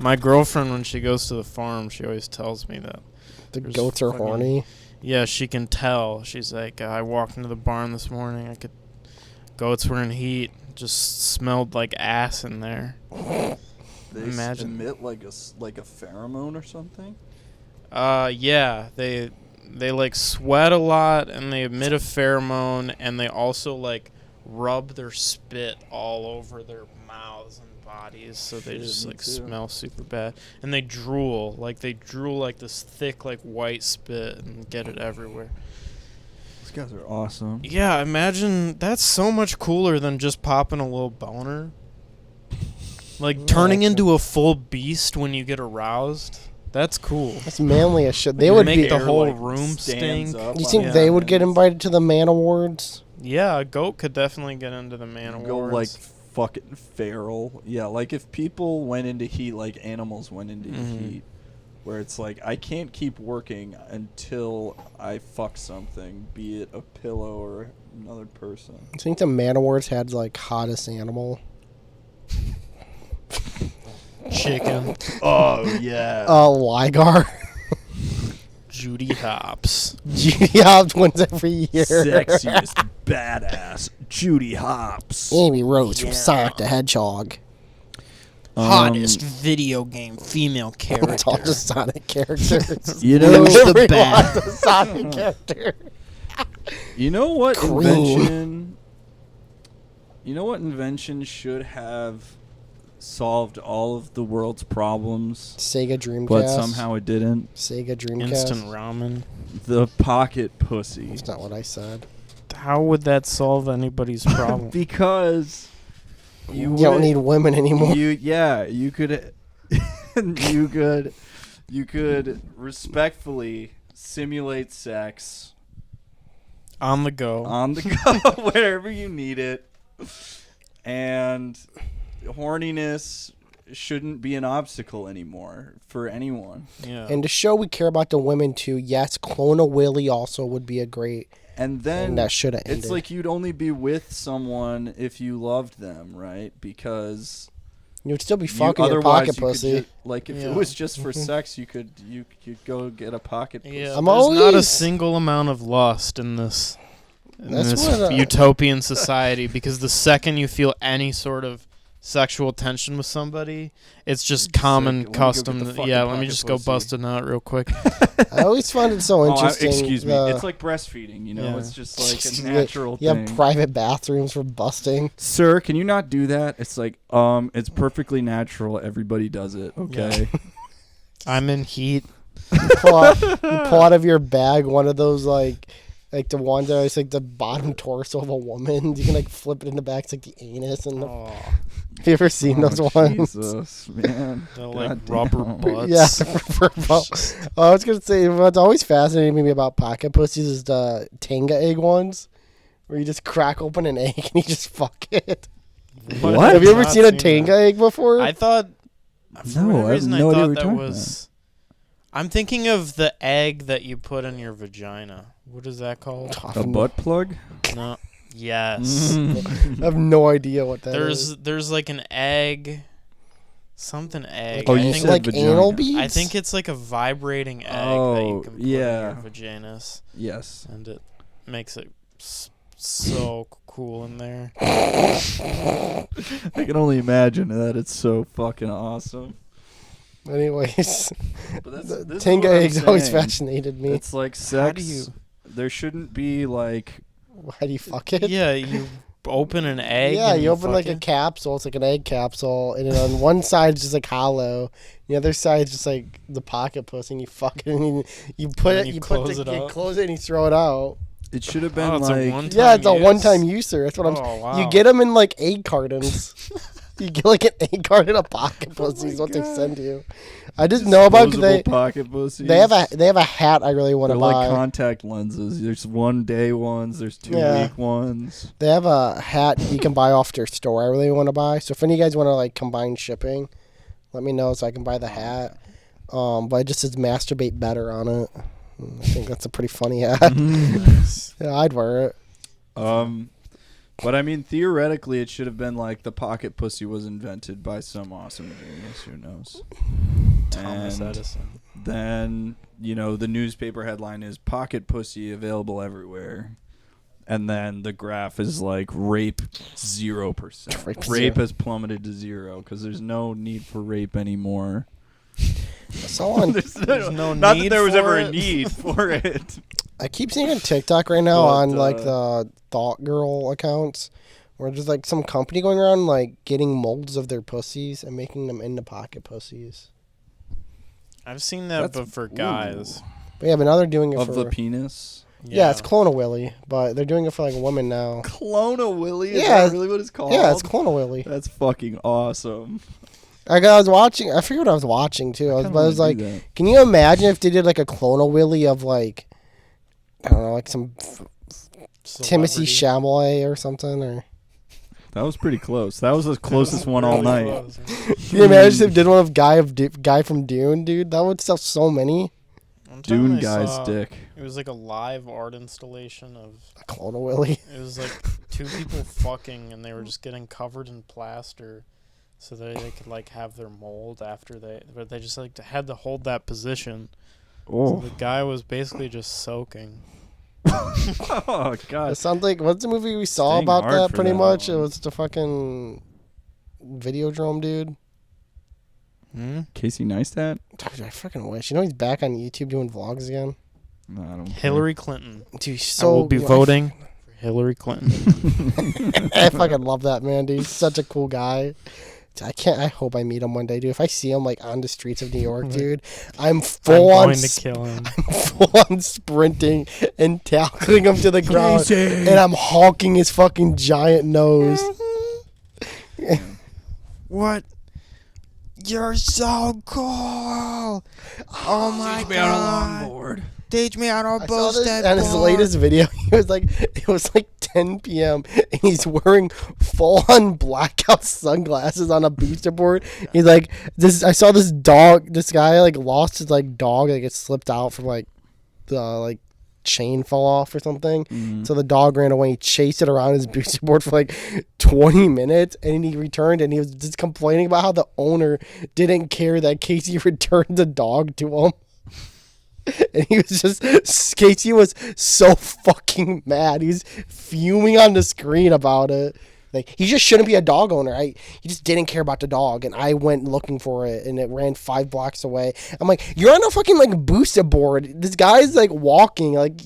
S3: my girlfriend, when she goes to the farm, she always tells me that.
S1: The
S3: There's
S1: goats are
S3: fucking-
S1: horny.
S3: Yeah, she can tell. She's like, I walked into the barn this morning. Goats were in heat. Just smelled like ass in there.
S2: They
S3: Imagine.
S2: emit like a pheromone or something?
S3: Yeah, they like sweat a lot and they emit a pheromone and they also like rub their spit all over their mouths and bodies, so they
S2: Shit,
S3: just
S2: me
S3: like
S2: too.
S3: smell super bad. And they drool like this thick like white spit and get it everywhere.
S2: These guys are awesome.
S3: Yeah, imagine that's so much cooler than just popping a little boner. Like
S1: Yeah,
S3: turning
S1: actually.
S3: into a full beast when you get aroused. That's cool.
S1: That's manly as shit. They
S3: You
S1: would
S3: make
S1: be.
S3: the
S2: Air,
S3: whole
S2: like,
S3: room
S2: stands
S3: stink.
S2: up
S1: You
S2: on
S1: think
S2: the
S1: they would get
S2: ends.
S1: invited to the Man Awards?
S3: Yeah, a goat could definitely get into the man
S2: Go
S3: awards.
S2: like fucking feral. Yeah, like if people went into heat like animals went into
S3: Mhm.
S2: heat, where it's like I can't keep working until I fuck something, be it a pillow or another person.
S1: I think the Man Awards had like hottest animal.
S3: Chicken.
S2: Oh yeah.
S1: Ligar.
S3: Judy Hopps.
S1: Judy Hopps wins every year.
S2: Sexiest badass Judy Hopps.
S1: Amy Rose from
S3: Yeah.
S1: Sonic the Hedgehog.
S3: Hottest video game female character.
S1: It's all just Sonic characters.
S2: You know,
S3: Who's the
S1: Everyone
S3: bad?
S1: is a Sonic character.
S2: you know what
S1: Cream.
S2: invention? You know what invention should have solved all of the world's problems,
S1: Sega Dreamcast.
S2: but somehow it didn't?
S1: Sega Dreamcast.
S3: Instant ramen.
S2: The pocket pussy.
S1: That's not what I said.
S3: How would that solve anybody's problem?
S2: Because
S1: You don't
S2: would-
S1: need women anymore.
S2: you could you could respectfully simulate sex
S3: On the go.
S2: on the go wherever you need it, and horniness shouldn't be an obstacle anymore for anyone.
S3: Yeah.
S1: And to show we care about the women too, yes, Clone a Willy also would be a great.
S2: And then
S1: And that should have ended.
S2: it's like you'd only be with someone if you loved them, right? Because
S1: you would still be
S2: you-
S1: fucking your
S2: otherwise
S1: pocket
S2: you could
S1: pussy.
S2: like if
S3: Yeah.
S2: it was just for sex, you could go get a pocket pussy.
S3: Yeah,
S1: I'm
S3: there's not a
S1: always-
S3: single amount of lust in this
S1: That's what,
S3: utopian society, because the second you feel any sort of sexual tension with somebody, it's just
S2: It's like,
S3: common
S2: let me go
S3: custom.
S2: get the fucking
S3: Yeah, let me
S2: pocket
S3: just go
S2: pussy.
S3: bust a nut real quick.
S1: I always found it so interesting.
S2: Excuse me.
S1: the-
S2: It's like breastfeeding, you know?
S3: Yeah.
S2: It's just like
S1: Just
S2: a
S1: like-
S2: natural
S1: you
S2: thing.
S1: have private bathrooms for busting.
S2: Sir, can you not do that? It's like, it's perfectly natural. Everybody does it, okay?
S3: I'm in heat.
S1: You pull out of your bag one of those like the ones that is like the bottom torso of a woman. You can like flip it in the back. It's like the anus. And
S3: Oh,
S1: have you ever seen those ones?
S2: Jesus, man.
S3: they're like
S2: God
S3: rubber
S2: damn.
S3: butts.
S1: Yeah. I was gonna say what's always fascinating me about pocket pussies is the Tenga egg ones, where you just crack open an egg and you just fuck it.
S2: What?
S1: Have you ever
S3: Not
S1: seen a
S3: seen
S1: Tenga
S3: that.
S1: egg before?
S3: I thought. For
S2: No,
S3: whatever
S2: I have
S3: reason,
S2: no
S3: I
S2: idea
S3: thought
S2: what
S3: that
S2: you're
S3: was. I'm thinking of the egg that you put in your vagina. What is that called?
S2: A butt plug?
S3: No. Yes.
S1: I have no idea what that is.
S3: There's like an egg, something egg.
S2: Oh,
S3: I
S2: you
S3: think
S2: said
S1: like
S2: vagina.
S1: anal beads.
S3: I think it's like a vibrating egg that
S2: Oh,
S3: you can put
S2: yeah.
S3: in your vaginas,
S2: Yes.
S3: and it makes it so cool in there.
S2: I can only imagine that it's so fucking awesome.
S1: Anyways,
S2: But that's,
S1: the
S2: this is
S1: Tenga
S2: what I'm
S1: eggs always
S2: saying.
S1: fascinated me.
S2: It's like
S3: How do
S2: sex.
S3: you-
S2: There shouldn't be like
S1: How do you fuck it?
S3: Yeah, you open an egg.
S1: Yeah,
S3: and
S1: you open like a
S3: fucking-
S1: capsule. It's like an egg capsule, and then on one side it's just like hollow. The other side's just like the pocket pussy, and you fuck it, and you put
S3: And
S1: it,
S3: you
S1: you put
S3: close
S1: the,
S3: it
S1: you
S3: up.
S1: cause it, and you throw it out.
S2: It should have been
S3: Oh, it's a
S2: like
S3: one-time
S1: Yeah, it's a
S3: use?
S1: one-time user. That's what I'm.
S3: Oh, wow.
S1: You get them in like egg cartons. You get like an egg carton of pocket pussy is what they
S2: God.
S1: send you. I just know about because
S2: disposable pocket pussies.
S1: they have a hat I really want
S2: They're
S1: to buy.
S2: like contact lenses. There's 1 day ones. There's 2
S1: Yeah.
S2: week ones.
S1: They have a hat you can buy off their store I really want to buy. So if any of you guys want to like combine shipping, let me know so I can buy the hat. But it just says masturbate better on it. I think that's a pretty funny hat. Yeah, I'd wear it.
S2: But I mean, theoretically, it should have been like the pocket pussy was invented by some awesome genius. Who knows?
S3: Thomas
S2: And
S3: Edison.
S2: then, the newspaper headline is pocket pussy available everywhere. And then the graph is like rape 0%.
S1: Rape
S2: Rape
S1: zero.
S2: has plummeted to 0 because there's no need for rape anymore.
S1: So on,
S3: There's no
S2: Not that
S3: need
S2: there was
S3: for
S2: ever
S3: it.
S2: a need for it.
S1: I keep seeing on TikTok right now
S2: But,
S1: on like the Thought Girl accounts where there's like some company going around like getting molds of their pussies and making them into pocket pussies.
S3: I've seen that,
S2: That's-
S3: but for guys.
S1: But yeah, but now they're doing it
S2: Of
S1: for
S2: the penis.
S1: yeah, it's Clone a Willy, but they're doing it for like women now.
S2: Clone a Willy?
S1: Is that
S2: really what it's called?
S1: Yeah, it's Clone a Willy.
S2: That's fucking awesome.
S1: I was watching. I forget what I was watching too. But I was like,
S2: that.
S1: can you imagine if they did like a Clone a Willy of like, I don't know, like some Timothy Chalamet or something, or
S2: That was pretty close. That was the closest one all night.
S1: can you imagine if they did one of guy from Dune, dude? That would sell so many.
S2: Dune guy's dick.
S3: It was like a live art installation of.
S1: A Clone a Willy.
S3: It was like 2 people fucking, and they were just getting covered in plaster, so that they could like have their mold after but they just like had to hold that position. So
S2: Oh,
S3: the guy was basically just soaking.
S2: oh God.
S1: It sounds like what's the movie we saw
S2: Staying
S1: about
S2: hard
S1: that?
S2: for
S1: Pretty
S2: that
S1: much,
S2: one.
S1: it was the fucking Videodrome dude.
S2: Casey Neistat?
S1: Dude, I fucking wish. You know he's back on YouTube doing vlogs again.
S2: No, I don't.
S3: Hillary Clinton.
S1: Dude, he's
S3: I
S1: so.
S3: will be voting for Hillary Clinton.
S1: I fucking love that man, dude. He's such a cool guy. I hope I meet him one day, dude. If I see him like on the streets of New York, dude, I'm full
S3: I'm
S1: on
S3: going to kill him.
S1: full on sprinting and tackling him to the ground, and I'm honking his fucking giant nose.
S3: What? You're so cool. Oh my god. Teach me how to
S1: I saw this on his latest video. It was like 10 p.m. and he's wearing full on blackout sunglasses on a booster board. He's like, I saw this dog. This guy like lost his like dog. Like it slipped out from like the like chain fell off or something.
S2: Mhm.
S1: So the dog ran away. He chased it around his booster board for like 20 minutes, and he returned and he was just complaining about how the owner didn't care that Casey returned the dog to him. And he was Casey was so fucking mad. He's fuming on the screen about it. Like, he just shouldn't be a dog owner. He just didn't care about the dog, and I went looking for it, and it ran 5 blocks away. I'm like, you're on a fucking, like, booster board. This guy's, like, walking. Like,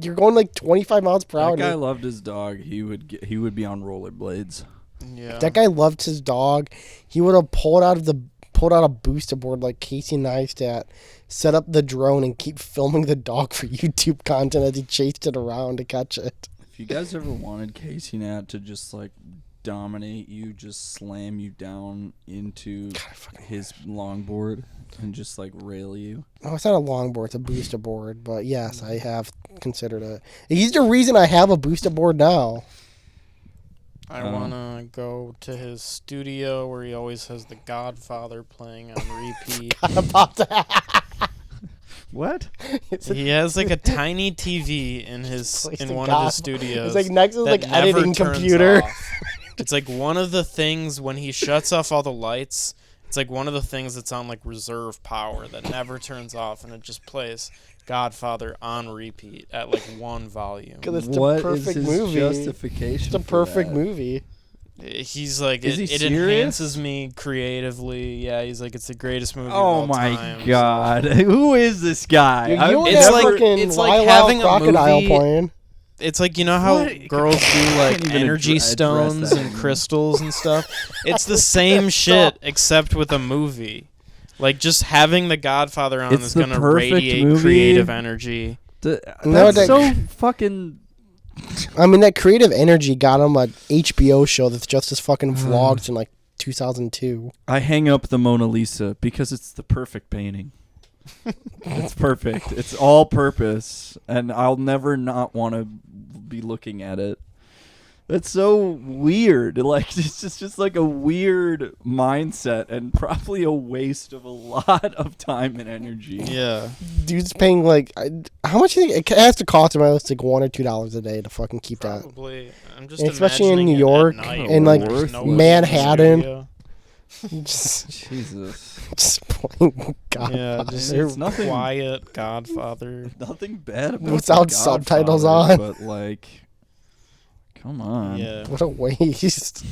S1: you're going, like, 25 miles per hour.
S2: That guy
S1: dude.
S2: loved his dog. He would be on rollerblades.
S3: Yeah.
S1: That guy loved his dog. He would have pulled out a booster board like Casey Neistat, set up the drone, and keep filming the dog for YouTube content as he chased it around to catch it.
S2: If you guys ever wanted Casey Nat to just like dominate you, just slam you down into his longboard and just like rail you.
S1: Oh, it's not a longboard, it's a booster board. But yes, I have considered it. He's the reason I have a booster board now.
S3: I want to go to his studio where he always has The Godfather playing on repeat.
S1: About that.
S2: What?
S3: He has like a tiny TV in
S1: Place
S3: in
S1: to
S3: one
S1: God.
S3: of his studios.
S1: It's like next to
S3: that
S1: like
S3: never
S1: editing
S3: turns
S1: computer.
S3: off. It's like one of the things when he shuts off all the lights. It's like one of the things that's on like reserve power that never turns off, and it just plays Godfather on repeat at like 1 volume.
S1: Because it's
S2: What
S1: the
S2: is
S1: perfect
S2: his
S1: movie.
S2: justification?
S1: It's a
S2: for
S1: perfect
S2: that?
S1: movie.
S3: He's like,
S2: Is
S3: it
S2: he serious?
S3: enhances me creatively. Yeah, he's like, it's the greatest movie of
S2: Oh
S3: all
S2: my
S3: time.
S2: God! Who is this guy?
S1: Dude,
S2: I've
S1: you
S3: It's
S1: have
S3: like-
S1: fucking
S3: it's like
S1: Wild
S3: having
S1: Wild
S3: a
S1: Crocodile
S3: movie-
S1: playing.
S3: It's like, you know how
S2: What?
S3: girls do like
S2: Can't even
S3: energy
S2: address
S3: stones
S2: that
S3: and
S2: anymore.
S3: crystals and stuff. It's the same shit except with a movie. Like just having The Godfather on
S2: It's
S3: is
S2: the
S3: gonna
S2: perfect
S3: radiate
S2: movie.
S3: creative energy.
S1: No,
S2: That's
S1: that-
S2: so fucking.
S1: I mean, that creative energy got him a HBO show that's just as fucking vlogged in like 2002.
S2: I hang up the Mona Lisa because it's the perfect painting. It's perfect. It's all purpose, and I'll never not want to be looking at it. That's so weird. Like it's just like a weird mindset, and probably a waste of a lot of time and energy.
S3: Yeah.
S1: Dude's paying like, how much do you think it has to cost him? At least like $1 or $2 a day to fucking keep that.
S3: Probably. I'm just
S1: Especially in
S3: imagining
S1: New
S3: it at
S1: York
S3: night
S2: and,
S3: when
S2: like,
S3: there's no one in the
S1: Manhattan.
S3: studio.
S1: just,
S2: Jesus,
S1: just playing God.
S3: Yeah, just
S2: It's nothing-
S3: quiet Godfather.
S2: nothing bad about
S1: Without
S2: The
S1: subtitles
S2: Godfather,
S1: on.
S2: but like, come on.
S3: Yeah.
S1: What a waste.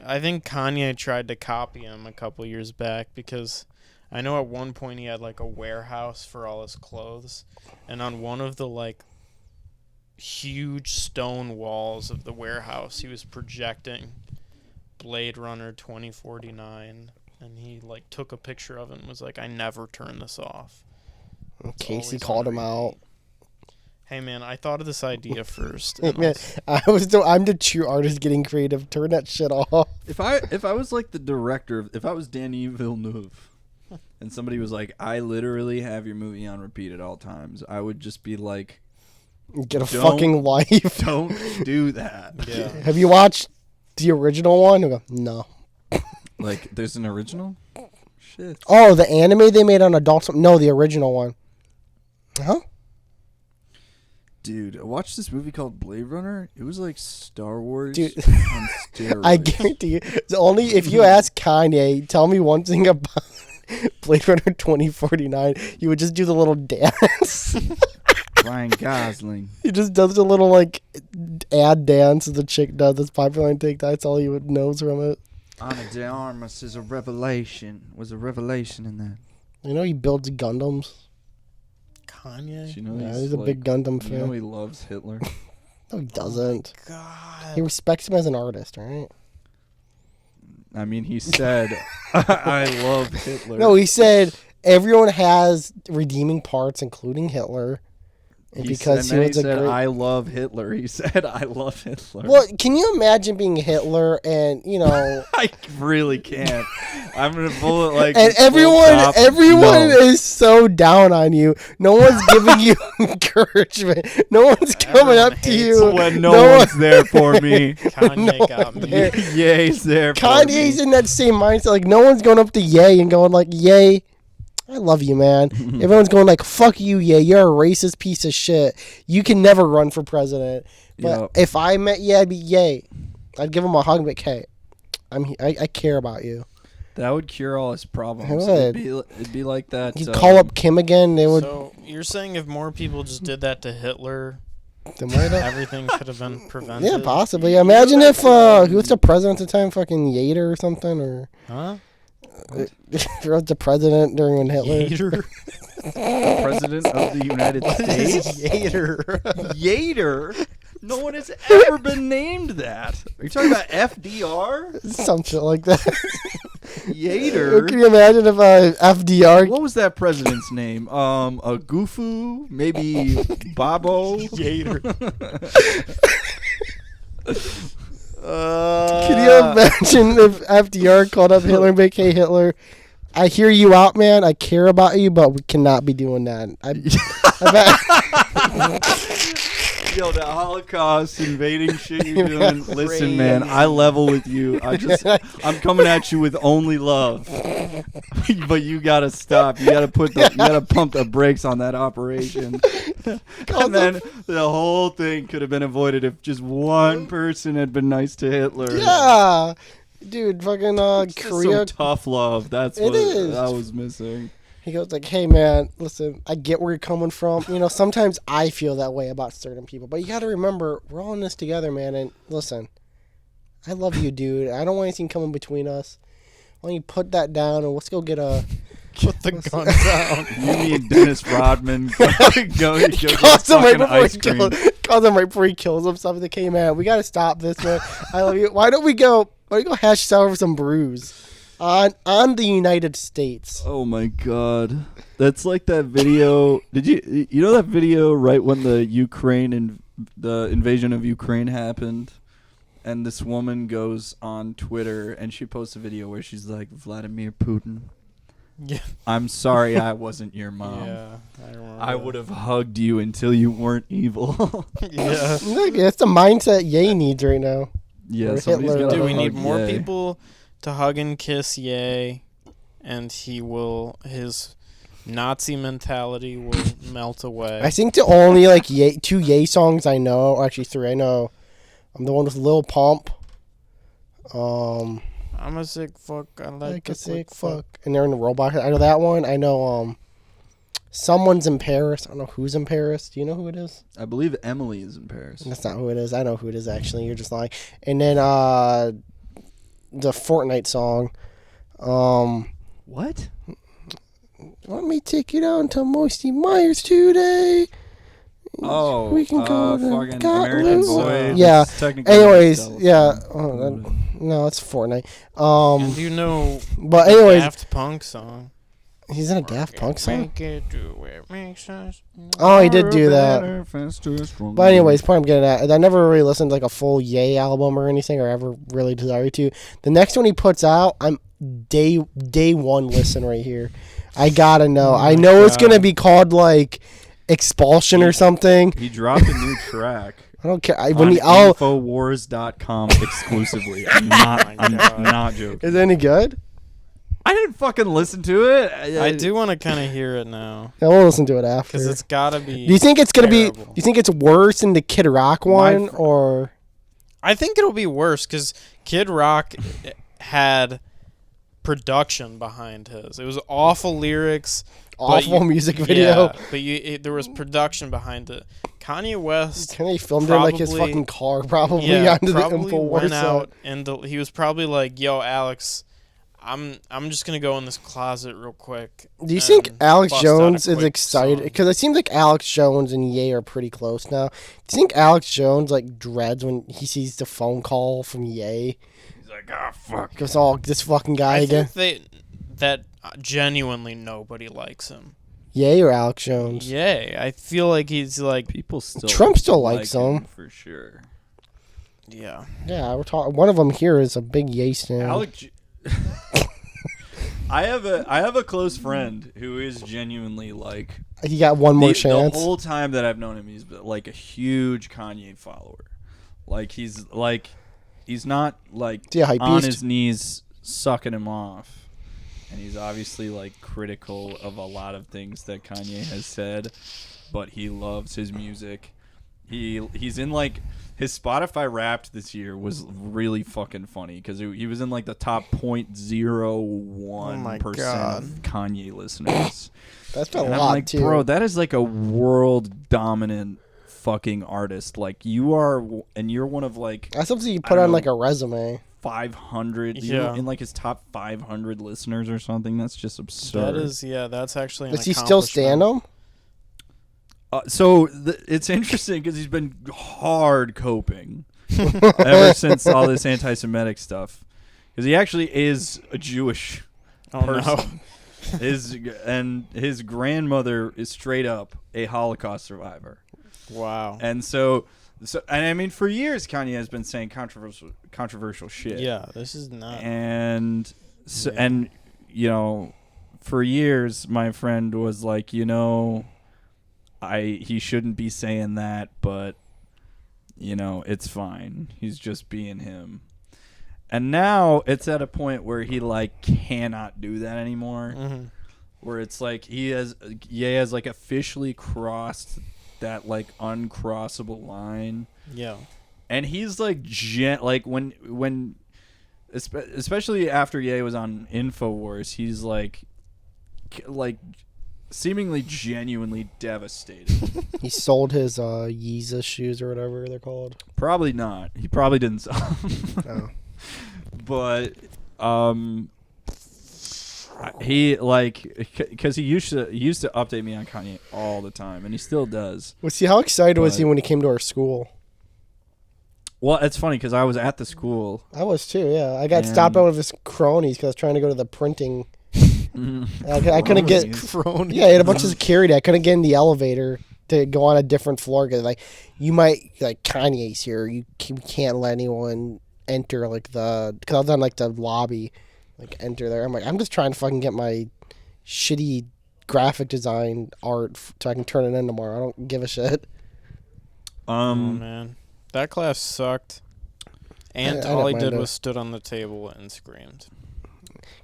S3: I think Kanye tried to copy him a couple years back because I know at one point he had like a warehouse for all his clothes, and on one of the like huge stone walls of the warehouse he was projecting Blade Runner 2049, and he like took a picture of it and was like, I never turn this off. It's
S1: Casey
S3: always
S1: called
S3: on
S1: him out.
S3: repeat. Hey man, I thought of this idea first.
S1: Hey,
S3: and
S1: man, I'm the true artist getting creative. Turn that shit off.
S2: If I was like the director, if I was Denis Villeneuve, and somebody was like, I literally have your movie on repeat at all times, I would just be like,
S1: Get a
S2: Don't-
S1: fucking life.
S2: don't do that.
S3: Yeah.
S1: Have you watched the original one? I go, no.
S2: Like, there's an original? Shit.
S1: Oh, the anime they made on Adult Swim? No, the original one. Huh?
S2: Dude, I watched this movie called Blade Runner. It was like Star Wars
S1: Dude.
S2: on steroids.
S1: I guarantee you. It's only if you ask Kanye, tell me one thing about Blade Runner 2049, you would just do the little dance.
S2: Ryan Gosling.
S1: He just does the little like ad dance the chick does that's popular on TikTok. That's all you knows from it.
S2: Ana de Armas is a revelation. Was a revelation in that.
S1: You know he builds Gundams.
S3: Kanye?
S2: You know,
S1: Yeah, he's a big Gundam
S2: You know
S1: fan.
S2: he loves Hitler.
S1: No, he doesn't.
S3: God.
S1: He respects him as an artist, right?
S2: I mean, he said, I love Hitler.
S1: No, he said everyone has redeeming parts, including Hitler. And because he
S2: then
S1: was a
S2: said,
S1: great.
S2: I love Hitler. He said, I love Hitler.
S1: Well, can you imagine being Hitler and
S2: I really can't. I'm gonna pull it like.
S1: and
S2: this full
S1: everyone
S2: top.
S1: everyone
S2: No.
S1: is so down on you. No one's giving you encouragement. No one's coming
S3: Everyone
S1: up to
S3: hates
S1: you.
S2: when no,
S1: no
S2: one's there for me.
S3: Kanye got me.
S1: there.
S2: Ye's there. For
S1: Kanye's
S2: me.
S1: in that same mindset. Like no one's going up to Ye and going like, Ye, I love you, man. Everyone's going like, fuck you, Ye. You're a racist piece of shit. You can never run for president. But
S2: Yep.
S1: if I met Ye, I'd be Ye. I'd give him a hug and be like, hey, I care about you.
S2: That would cure all his problems.
S1: It would.
S2: It'd be like that.
S1: You'd call up Kim again. They would.
S3: So you're saying if more people just did that to Hitler,
S1: They might have.
S3: everything could have been prevented?
S1: Yeah, possibly. Imagine if who was the president at the time? Fucking Yater or something, or
S3: Huh?
S1: who was the president during when Hitler?
S3: Yater?
S2: President of the United States.
S1: Yater.
S2: Yater. No one has ever been named that. Are you talking about FDR?
S1: Some shit like that.
S2: Yater.
S1: Can you imagine if FDR?
S2: What was that president's name? A Gufu? Maybe Babo?
S3: Yater.
S1: Can you imagine if FDR called up Hitler and be like, "Hey Hitler, I hear you out, man. I care about you, but we cannot be doing that."
S2: Yo, the Holocaust invading shit you're doing. Listen, man, I level with you. I'm coming at you with only love. But you gotta stop. You gotta pump the brakes on that operation. And then the whole thing could have been avoided if just one person had been nice to Hitler.
S1: Yeah, dude, fucking
S2: Just
S1: Korea.
S2: some tough love. That's
S1: It
S2: what
S1: is.
S2: that was missing.
S1: He goes like, "Hey man, listen, I get where you're coming from. You know, sometimes I feel that way about certain people, but you got to remember, we're all in this together, man. And listen, I love you, dude. I don't want anything coming between us. Why don't you put that down and let's go get a
S3: Put the gun down.
S2: You mean Dennis Rodman? Go get
S1: Calls him,
S2: fucking ice cream.
S1: calls him right before he kills himself. They came out. We gotta stop this, man. I love you. Why don't we go hash this out for some brews on the United States?
S2: Oh my god, that's like that video. Did you know that video right when the invasion of Ukraine happened? And this woman goes on Twitter and she posts a video where she's like, Vladimir Putin,
S3: Yeah.
S2: I'm sorry I wasn't your mom.
S3: Yeah, I remember.
S2: I would have hugged you until you weren't evil.
S3: Yeah.
S1: Look, that's the mindset Ye needs right now.
S2: Yeah,
S1: Or
S2: somebody's
S1: Hitler.
S2: gotta
S3: Dude, we
S2: hug
S3: need more
S2: Ye.
S3: people to hug and kiss Ye, and his Nazi mentality will melt away.
S1: I think the only like two Ye songs I know, or actually three I know. I'm the one with Lil Pump.
S3: I'm a sick fuck. I
S1: Like a sick fuck. And they're in the robot. I know that one. I know someone's in Paris. I don't know who's in Paris. Do you know who it is?
S2: I believe Emily is in Paris.
S1: That's not who it is. I know who it is actually. You're just lying. And then the Fortnite song.
S2: What?
S1: Let me take you down to Moisty Myers today.
S2: Oh,
S1: We can go to
S2: fucking
S1: Scotland.
S2: American Boy.
S1: Yeah.
S2: That's technically
S1: Anyways,
S2: Stealth.
S1: yeah. No, it's Fortnite.
S3: And do you know
S1: But
S3: the
S1: anyways,
S3: Daft Punk song?
S1: he's in a Daft Punk song.
S3: Make it do where it makes us.
S1: Oh, he did do that.
S2: Better, faster, stronger.
S1: But anyways, point I'm getting at, I never really listened to like a full Ye album or anything, or ever really desire to. The next one he puts out, I'm day one listen right here. I gotta know. I know it's gonna be called like Expulsion or something.
S2: He dropped a new track.
S1: I don't care.
S2: On Infowars.com exclusively. I'm not joking.
S1: Is it any good?
S2: I didn't fucking listen to it.
S3: I do want to kind of hear it now
S1: Yeah, we'll listen to it after.
S3: because it's gotta be.
S1: Do you think it's gonna be?
S3: terrible.
S1: Do you think it's worse than the Kid Rock one, or?
S3: I think it'll be worse because Kid Rock had production behind his. It was awful lyrics,
S1: Awful music video.
S3: Yeah, but there was production behind it. Kanye West
S1: Can they filmed it in like his
S3: probably-
S1: fucking car, probably onto the
S3: probably
S1: Infowars
S3: went
S1: site.
S3: out and he was probably like, "Yo, Alex, I'm just gonna go in this closet real quick."
S1: Do you think
S3: and
S1: Alex
S3: bust out a
S1: Jones is
S3: quick
S1: excited?
S3: song."
S1: Because it seems like Alex Jones and Ye are pretty close now. Do you think Alex Jones like dreads when he sees the phone call from Ye?
S2: He's like, ah, fuck.
S1: Goes, oh, this fucking guy
S3: I
S1: again.
S3: think that genuinely nobody likes him.
S1: Ye or Alex Jones?
S3: Yay! I feel like he's like,
S2: People still
S1: Trump still
S2: like
S1: likes him.
S2: for sure.
S3: yeah.
S1: Yeah, we're talking. One of them here is a big Ye stan.
S2: I have a close friend who is genuinely like
S1: He got one more
S2: the
S1: chance.
S2: whole time that I've known him, he's like a huge Kanye follower. Like he's not like
S1: Is he a hype
S2: on
S1: beast?
S2: his knees sucking him off, and he's obviously like critical of a lot of things that Kanye has said, but he loves his music. He's in like his Spotify Wrapped this year was really fucking funny because he was in like the top 0.01%
S3: God.
S2: of Kanye listeners.
S1: That's been
S2: And
S1: a
S2: I'm
S1: lot
S2: like,
S1: too.
S2: bro, that is like a world dominant fucking artist. Like you are, and you're one of like
S1: That's something you
S2: I
S1: put
S2: don't
S1: on
S2: know.
S1: like a resume.
S2: 500,
S3: Yeah.
S2: in like his top 500 listeners or something. That's just absurd.
S3: That is, that's actually.
S1: Does he still stand him?
S2: So it's interesting because he's been hard coping ever since all this anti-Semitic stuff. Because he actually is a Jewish
S3: Oh no!
S2: person. His grandmother is straight up a Holocaust survivor.
S3: Wow.
S2: And so and I mean, for years Kanye has been saying controversial shit.
S3: Yeah, this is not.
S2: And so,
S3: Yeah.
S2: and you know, for years my friend was like, he shouldn't be saying that, but it's fine. He's just being him. And now it's at a point where he like cannot do that anymore.
S3: Mm-hmm.
S2: Where it's like he has like officially crossed that like uncrossable line.
S3: Yeah.
S2: And he's like like when especially after Ye was on Infowars, he's like seemingly genuinely devastated.
S1: He sold his Yeezus shoes or whatever they're called.
S2: Probably not. He probably didn't sell them.
S1: Oh.
S2: But He like because he used to update me on Kanye all the time, and he still does.
S1: Well, see, how excited was
S2: But-
S1: he when he came to our school?
S2: Well, it's funny because I was at the school.
S1: I was too. Yeah, I got
S2: And-
S1: stopped by one of his cronies because I was trying to go to the printing. I couldn't get.
S3: Crony.
S1: Yeah, he had a bunch of security. I couldn't get in the elevator to go on a different floor because like you might like Kanye's here. You can't let anyone enter like because I was on like the lobby, like enter there. I'm like I'm just trying to fucking get my shitty graphic design art so I can turn it in tomorrow. I don't give a shit.
S3: Oh man, that class sucked. And
S1: I
S3: all
S1: don't
S3: he
S1: mind
S3: did
S1: it.
S3: was stood on the table and screamed.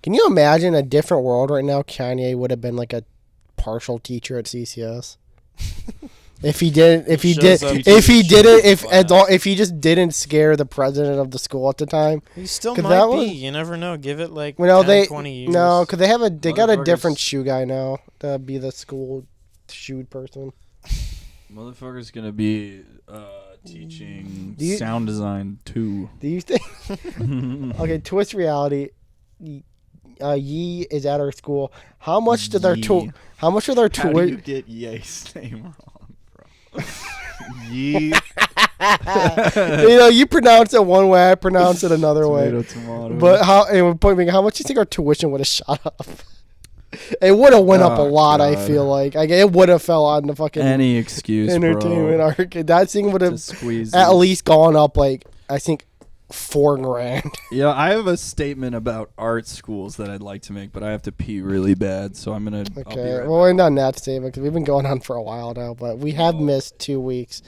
S1: Can you imagine a different world right now? Kanye would have been like a partial teacher at CCS. If he didn't, if he did,
S3: Shows up
S1: if he
S3: to
S1: didn't,
S3: teach
S1: if he just didn't scare the president of the school at the time.
S3: He still
S1: 'Cause
S3: might
S1: that
S3: be.
S1: was-
S3: You never know. Give it like
S1: Well,
S3: 10, 20 years.
S1: no, because they got a different
S2: Motherfuckers.
S1: shoe guy now to be the school shoe person.
S2: Motherfucker's gonna be teaching
S1: Do you-
S2: sound design too.
S1: Do you think? Okay, twist reality. Yee is at our school. How much did our
S2: Yee.
S1: How much of their
S2: How do you
S1: tuition?
S2: get Ye's name wrong, bro? Yee.
S1: You pronounce it one way, I pronounce it another way.
S2: Tomato.
S1: But how much do you think our tuition would have shot up? It would have went up a
S2: Oh,
S1: lot. I
S2: God.
S1: feel like it would have fell on the fucking
S2: any excuse,
S1: entertainment
S2: bro,
S1: arc. That thing would
S2: to
S1: have
S2: squeeze
S1: at
S2: this.
S1: least gone up like I think $4,000.
S2: Yeah, I have a statement about art schools that I'd like to make, but I have to pee really bad, so I'm gonna. I'll be
S1: Okay,
S2: right
S1: well we're done that statement because we've been going on for a while now, but we have missed 2 weeks.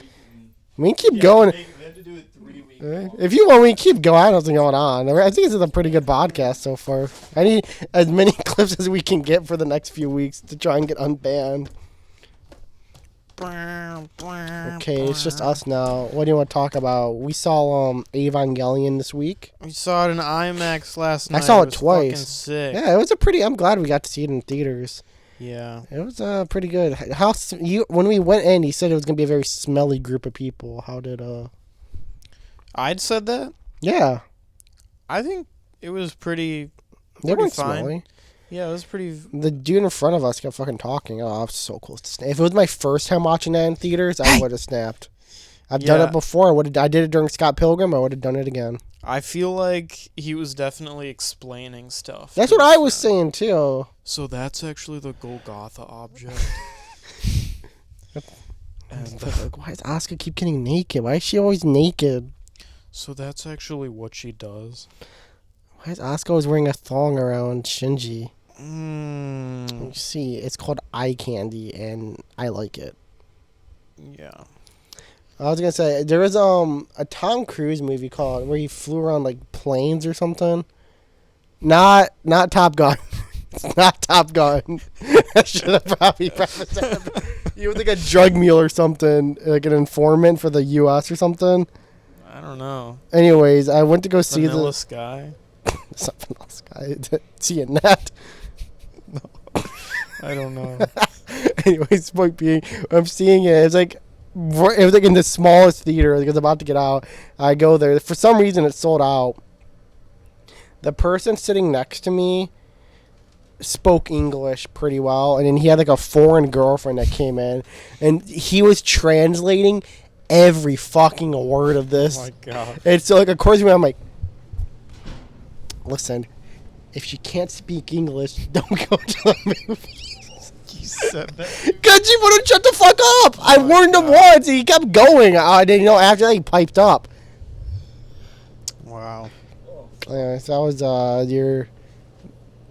S1: We can keep going.
S2: We have to do it 3 weeks.
S1: If you want, we can keep going. I don't think going on. I think this is a pretty good podcast so far. I need as many clips as we can get for the next few weeks to try and get unbanned. Okay, it's just us now. What do you want to talk about? We saw Evangelion this week.
S3: We saw it in IMAX last
S1: I
S3: night.
S1: saw it
S3: was
S1: twice.
S3: Fucking sick.
S1: Yeah, it was a pretty. I'm glad we got to see it in theaters.
S3: Yeah.
S1: It was pretty good. When we went in, he said it was gonna be a very smelly group of people. How did
S3: I'd said that.
S1: Yeah,
S3: I think it was pretty.
S1: they
S3: Pretty
S1: weren't
S3: fine.
S1: smelly.
S3: Yeah, it was pretty.
S1: The dude in front of us kept fucking talking. Oh, I was so close to snap. If it was my first time watching that in theaters, I would have snapped. I've done
S3: Yeah.
S1: it before. I did it during Scott Pilgrim. I would have done it again.
S3: I feel like he was definitely explaining stuff.
S1: That's
S3: to
S1: what
S3: his
S1: I was
S3: friend.
S1: saying too.
S3: So that's actually the Golgotha object. And
S1: Like, why does Asuka keep getting naked? Why is she always naked?
S3: so that's actually what she does.
S1: Why is Asuka always wearing a thong around Shinji?
S3: Mm,
S1: You see, it's called eye candy, and I like it.
S3: yeah.
S1: I was gonna say there was a Tom Cruise movie called where he flew around like planes or something. Not Top Gun. It's not Top Gun. I should have probably prefaced that. He was like a drug mule or something, like an informant for the U.S. or something.
S3: I don't know.
S1: Anyways, I went to go see
S3: Vanilla
S1: the
S3: Sky.
S1: something else. Guy seeing that.
S3: I don't know.
S1: Anyways, point being, I'm seeing it. It was like in the smallest theater. Like, it was about to get out. I go there. For some reason, it sold out. The person sitting next to me spoke English pretty well, and then he had like a foreign girlfriend that came in, and he was translating every fucking word of
S3: Oh
S1: this.
S3: my god.
S1: And so, like, of course, I'm like, listen, if you can't speak English, don't go to the movie.
S3: You said that.
S1: Because he wouldn't shut the fuck up. I warned him once, and he kept going. I didn't know after that he piped up.
S3: Wow.
S1: So that was your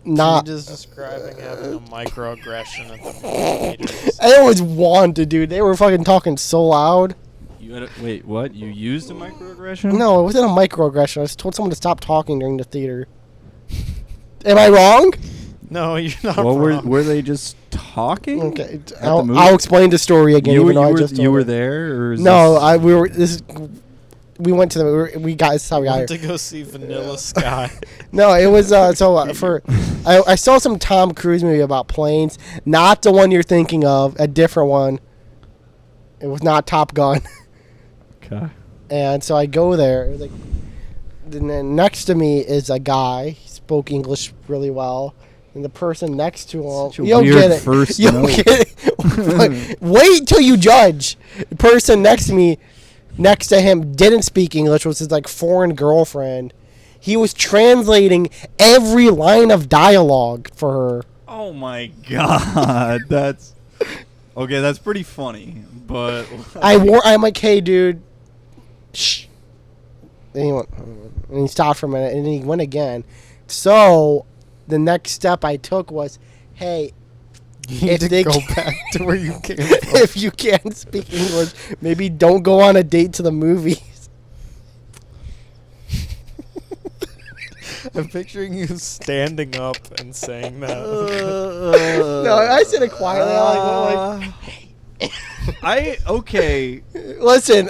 S3: Not
S1: not.
S3: just describing having a microaggression at the movie theaters.
S1: It was wanted, dude. They were fucking talking so loud.
S2: You had wait, what? You used a microaggression?
S1: No, it wasn't a microaggression. I just told someone to stop talking during the theater. Am I wrong?
S3: No, you're not
S2: What
S3: wrong.
S2: were they just talking?
S1: Okay,
S2: the
S1: I'll
S2: movie?
S1: I'll explain the story again.
S2: You,
S1: even though I
S2: were,
S1: just
S2: you
S1: told
S2: were
S1: it.
S2: there, or is
S1: No,
S2: this,
S1: we went to the we got this is how we got
S3: Went
S1: here.
S3: to go see Vanilla Sky.
S1: No, it was I saw some Tom Cruise movie about planes, not the one you're thinking of, a different one. It was not Top Gun,
S2: Okay.
S1: and so I go there. It was and then next to me is a guy. He spoke English really well, and the person next to him.
S2: Such a
S1: You'll
S2: weird
S1: get it.
S2: first
S1: You'll
S2: note.
S1: get it. Wait till you judge. The person next to him, didn't speak English. Was his like foreign girlfriend. He was translating every line of dialogue for her.
S2: Oh my god, that's okay. That's pretty funny, but
S1: I'm like, hey, dude. Shh. And he stopped for a minute, and then he went again. So, the next step I took was, hey,
S3: You
S1: if
S3: need
S1: they
S3: to go
S1: can't-
S3: back to where you came from.
S1: if you can't speak English, maybe don't go on a date to the movies.
S3: I'm picturing you standing up and saying that.
S1: No, I said it quietly.
S2: okay.
S1: Listen,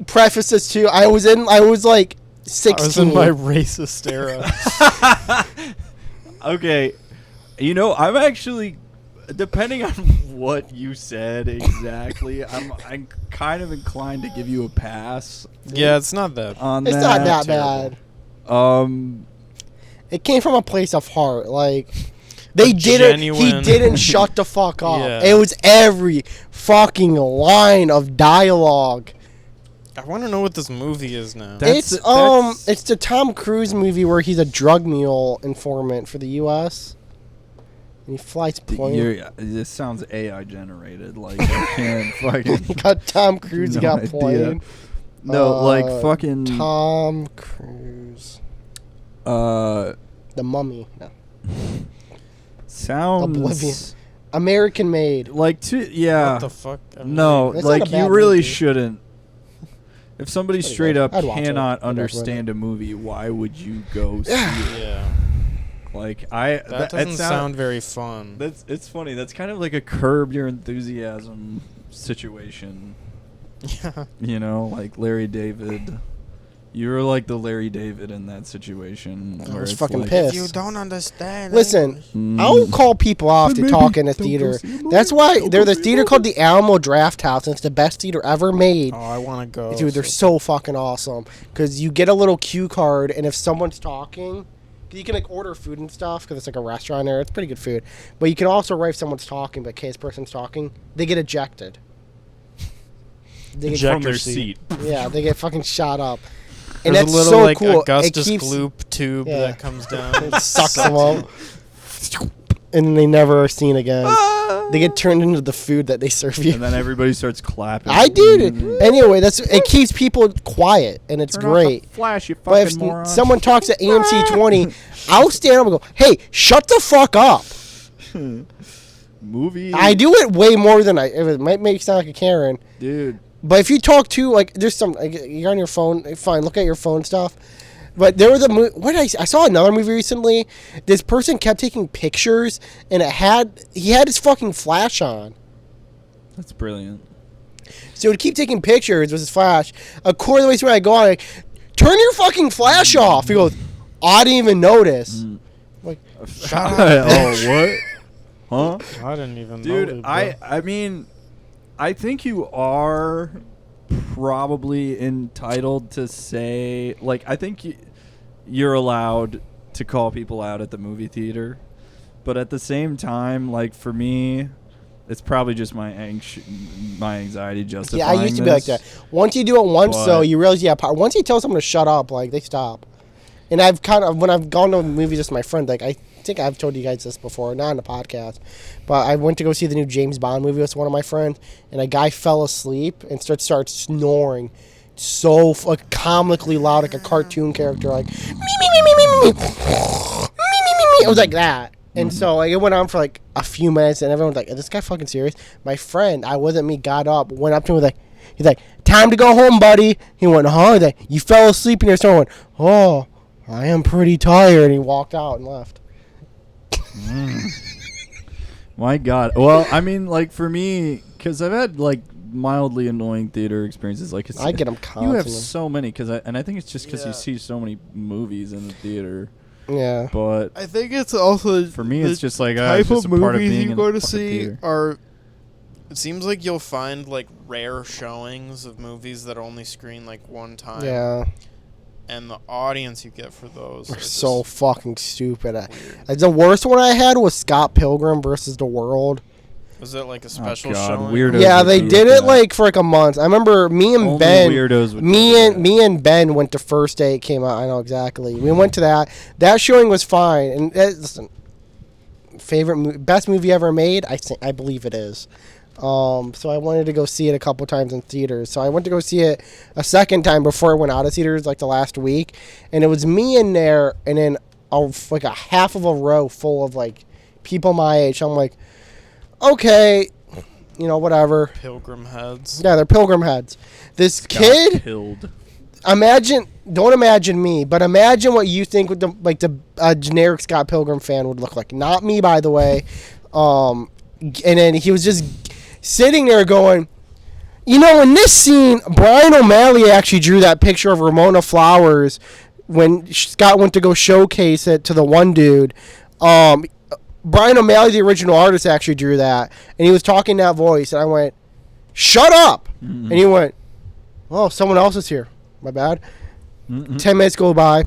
S1: preface this too. I was like 16.
S3: I was in my racist era.
S2: Okay, I'm actually, depending on what you said exactly, I'm kind of inclined to give you a pass
S3: Yeah, it's not that.
S2: on
S1: It's
S2: that.
S1: not that bad.
S2: Um,
S1: It came from a place of heart. Like, they didn't. He
S3: genuine-
S1: didn't shut the fuck up.
S3: Yeah.
S1: It was every fucking line of dialogue.
S3: I want to know what this movie is now.
S2: That's-
S1: It's the Tom Cruise movie where he's a drug mule informant for the U.S. And he flies plane.
S2: this sounds AI generated. Like, I can't fucking.
S1: He got Tom Cruise. He
S2: No
S1: got
S2: idea.
S1: plane.
S2: No, like fucking.
S1: Tom Cruise. The Mummy. No.
S2: Sounds
S1: Oblivion. American Made.
S2: like yeah.
S3: What the fuck?
S2: No,
S1: That's not a
S2: like you
S1: bad
S2: really
S1: movie.
S2: shouldn't. If somebody
S1: Pretty
S2: straight
S1: good.
S2: up
S1: I'd watch it.
S2: cannot
S1: I'd watch
S2: understand a movie, why would you go see it?
S3: Yeah.
S2: Like
S3: That doesn't sound very fun.
S2: It's funny. That's kind of like a Curb Your Enthusiasm situation.
S3: Yeah.
S2: Like Larry David. You're like the Larry David in that situation.
S1: I
S2: where
S1: was
S2: it's
S1: fucking
S2: like,
S1: pissed.
S3: You don't understand.
S1: Listen,
S2: Mm.
S1: I'll call people off
S2: Then
S1: to
S2: maybe
S1: talk in a
S2: don't go
S1: theater.
S2: see a movie.
S1: That's why
S2: Don't
S1: there's
S2: go
S1: a
S2: see a
S1: theater called
S2: movie.
S1: the Alamo Draft House, and it's the best theater ever made.
S3: Oh, I want to go.
S1: Dude, they're so fucking awesome. Because you get a little cue card, and if someone's talking, you can like order food and stuff, because it's like a restaurant there. It's pretty good food. But you can also write if someone's talking, but in case person's talking, they get ejected. They get,
S2: from
S3: Ejector
S2: their
S3: seat.
S2: seat.
S1: yeah, they get fucking shot up. And
S3: There's
S1: that's
S3: a little
S1: so
S3: like
S1: cool.
S3: Augustus
S1: it keeps,
S3: Gloop tube
S1: yeah.
S3: that comes down.
S1: It sucks them up. And then they never are seen again. They get turned into the food that they serve you.
S2: And then everybody starts clapping.
S1: I did it. Anyway, it keeps people quiet, and it's
S2: Turn off the
S1: great.
S2: flash, you
S1: But
S2: fucking
S1: if
S2: moron.
S1: someone talks at AMC 20, I'll stand up and go, hey, shut the fuck up.
S2: movie.
S1: I do it way more than it might make you sound like a Karen.
S2: Dude.
S1: But if you talk to, like, there's some, like, you're on your phone, fine, look at your phone stuff. But there was I saw another movie recently. This person kept taking pictures, and he had his fucking flash on.
S2: That's brilliant.
S1: So he'd keep taking pictures with his flash. A quarter of the way through, I go on, like, turn your fucking flash off. He goes, I didn't even notice. Like, shut up.
S2: Oh, what? Huh?
S3: I didn't even know.
S2: Dude,
S3: it, bro.
S2: I mean, I think you are probably entitled to say, like, I think you're allowed to call people out at the movie theater, but at the same time, like, for me, it's probably just my anxiety justifying.
S1: Yeah, I used to be like that. Once you do it once,
S2: But-
S1: though, you realize, once you tell someone to shut up, like, they stop. And I've when I've gone to movies with my friend, like, I think I've told you guys this before, not on the podcast, but I went to go see the new James Bond movie with one of my friends, and a guy fell asleep and started snoring so like comically loud, like a cartoon character, like, me, me, me, me, me, me, me, me, me, me. It was like that. And so like, it went on for like a few minutes, and everyone was like, is this guy fucking serious? My friend, I wasn't me, got up, went up to him, he's like, time to go home, buddy. He went, huh? He's like, you fell asleep in your store. I went, oh, I am pretty tired. And he walked out and left.
S2: My God. Well, I mean, like, for me, because I've had, like, mildly annoying theater experiences. Like,
S1: I get them
S2: you
S1: constantly.
S2: have so many, and I think it's just because
S3: Yeah.
S2: you see so many movies in the theater.
S1: Yeah.
S2: But
S3: I think it's also
S2: for me,
S3: the
S2: it's just like,
S3: type
S2: it's just
S3: of
S2: a part of
S3: movies
S2: being
S3: you
S2: in
S3: go
S2: a
S3: to
S2: fucking
S3: see
S2: theater.
S3: are. It seems like you'll find like rare showings of movies that only screen like one time.
S1: Yeah.
S3: and the audience you get for those
S1: They're
S3: are
S1: so
S3: just
S1: fucking stupid.
S3: weird.
S1: The worst one I had was Scott Pilgrim versus the World.
S3: Was it like a special
S2: God,
S3: showing?
S2: weirdos
S1: Yeah,
S2: would
S1: they
S2: do
S1: did it
S2: that.
S1: like for like a month. I remember me and
S2: Only
S1: Ben,
S2: weirdos would
S1: me
S2: do
S1: and
S2: that.
S1: me and Ben went the first day it came out. I know exactly. We went to that. That showing was fine. And listen, best movie ever made. I believe it is. So I wanted to go see it a couple times in theaters. So I went to go see it a second time before it went out of theaters, like the last week. And it was me in there, and then like a half of a row full of like people my age. I'm like, okay, whatever.
S3: Pilgrim heads.
S1: Yeah, they're pilgrim heads. This
S2: Got
S1: kid,
S2: killed.
S1: don't imagine me, but imagine what you think with the generic Scott Pilgrim fan would look like. Not me, by the way. And then he was just sitting there going, in this scene, Brian O'Malley actually drew that picture of Ramona Flowers when Scott went to go showcase it to the one dude. Brian O'Malley, the original artist, actually drew that, and he was talking that voice, and I went, "Shut up!" And he went, "Oh, someone else is here. My bad." 10 minutes go by.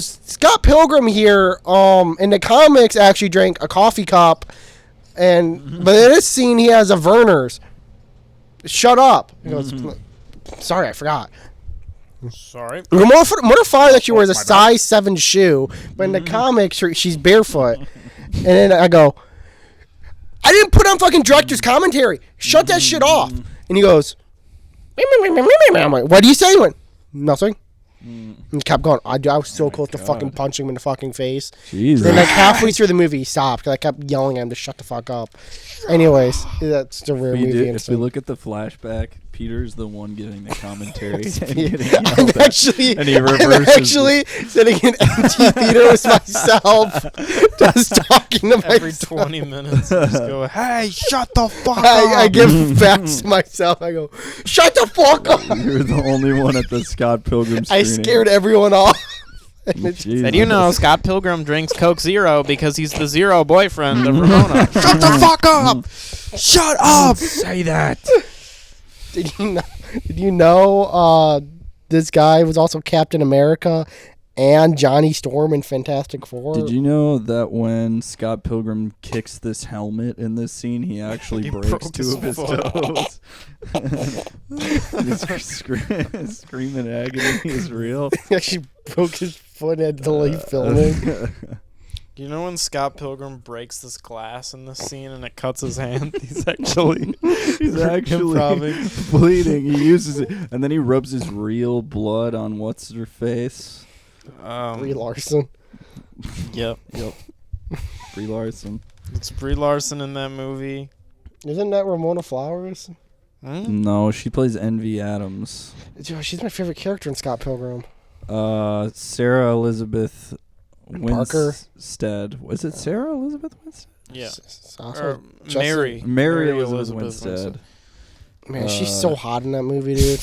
S1: Scott Pilgrim here, in the comics, actually drank a coffee cup, but in this scene, he has a Verner's. Shut up. He goes, "Sorry, I forgot."
S3: Sorry.
S1: Ramona Flowers actually wears a size 7 shoe, but in the comics, she's barefoot. And then I go, "I didn't put on fucking director's commentary. Shut that shit off." And he goes, I'm like, "What do you say?" He went, "Nothing." And he kept going. I was so close to fucking punching him in the fucking face.
S2: Jesus.
S1: Then like halfway through the movie, he stopped because I kept yelling at him to shut the fuck up. Anyways, that's the rare movie.
S2: If we look at the flashback, Peter's the one giving the commentary.
S1: I'm actually sitting in empty theater with myself, just talking to
S3: Every
S1: myself.
S3: 20 minutes, just go, hey, shut the fuck up.
S1: I give facts to myself. I go, "Shut the fuck up."
S2: You're the only one at the Scott Pilgrim
S1: I
S2: screening.
S1: scared everyone off. And it's-
S2: Jesus.
S3: Scott Pilgrim drinks Coke Zero because he's the Zero boyfriend of Ramona. Shut the fuck up! Shut up!
S2: Say that.
S1: Did you know this guy was also Captain America and Johnny Storm in Fantastic Four?
S2: Did you know that when Scott Pilgrim kicks this helmet in this scene, he actually
S3: He
S2: breaks
S3: broke
S2: 2
S3: his
S2: of his
S3: foot.
S2: toes? Screaming agony is real.
S1: He actually broke his foot at the late filming.
S3: Do you know when Scott Pilgrim breaks this glass in this scene and it cuts his hand? He's actually
S2: He's bleeding. He uses it, and then he rubs his real blood on what's her face.
S1: Brie Larson.
S3: Yep.
S2: Brie Larson.
S3: It's Brie Larson in that movie.
S1: Isn't that Ramona Flowers?
S2: No, she plays Envy Adams.
S1: Dude, she's my favorite character in Scott Pilgrim.
S2: Sarah Elizabeth
S1: Parker.
S2: Winstead. Was it Sarah Elizabeth Winstead?
S3: Yeah.
S1: Also
S3: Or
S1: Justin-
S2: Mary Elizabeth Winstead.
S1: Man, she's so hot in that movie, dude.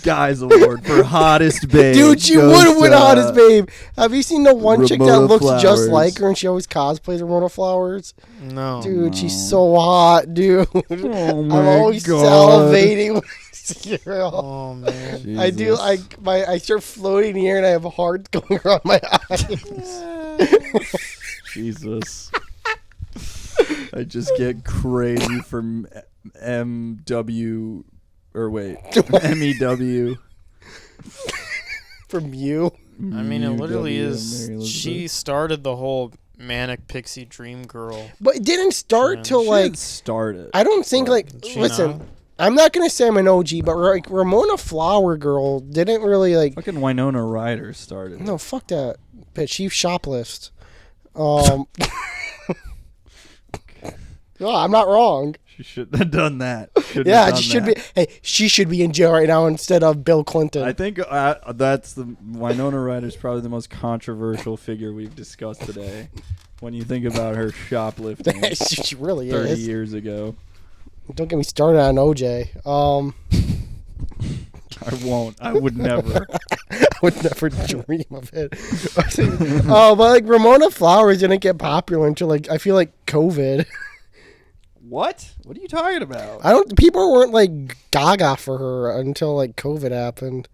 S2: Guys Award for hottest babe.
S1: Dude, she
S2: goes
S1: would have went
S2: to
S1: hottest babe. Have you seen the one chick that
S2: Ramona
S1: looks just
S2: Flowers.
S1: like her and she always cosplays Ramona Flowers?
S3: No.
S1: Dude, she's so hot, dude.
S2: Oh
S1: I'm
S2: my
S1: always
S2: God.
S1: salivating when I see her.
S3: Oh, man.
S1: I do.
S2: Jesus.
S1: I start floating in the air and I have a heart going around my eyes.
S2: Jesus. I just get crazy from MW, or wait, MEW.
S1: From you.
S3: I mean, it literally
S2: MEW,
S3: is.
S2: Mary Elizabeth.
S3: She started the whole manic pixie dream girl.
S1: But it didn't start
S3: She
S1: till
S2: She
S1: like
S2: didn't start it.
S1: I don't think like
S3: Did she
S1: listen.
S3: not?
S1: I'm not gonna say I'm an OG, but like Ramona Flower Girl didn't really like.
S2: Fucking Winona Ryder started it.
S1: No, fuck that bitch. She shoplifts. No, I'm not wrong.
S2: She shouldn't have done that.
S1: Yeah, she should be. Hey, she should be in jail right now instead of Bill Clinton.
S2: I think that's the Winona Ryder's probably the most controversial figure we've discussed today. When you think about her shoplifting
S1: she really
S2: 30
S1: is.
S2: years ago.
S1: Don't get me started on OJ.
S2: I won't. I would never.
S1: I would never dream of it. But like Ramona Flowers didn't get popular until like I feel like COVID.
S2: What? What are you talking about?
S1: People weren't like gaga for her until like COVID happened,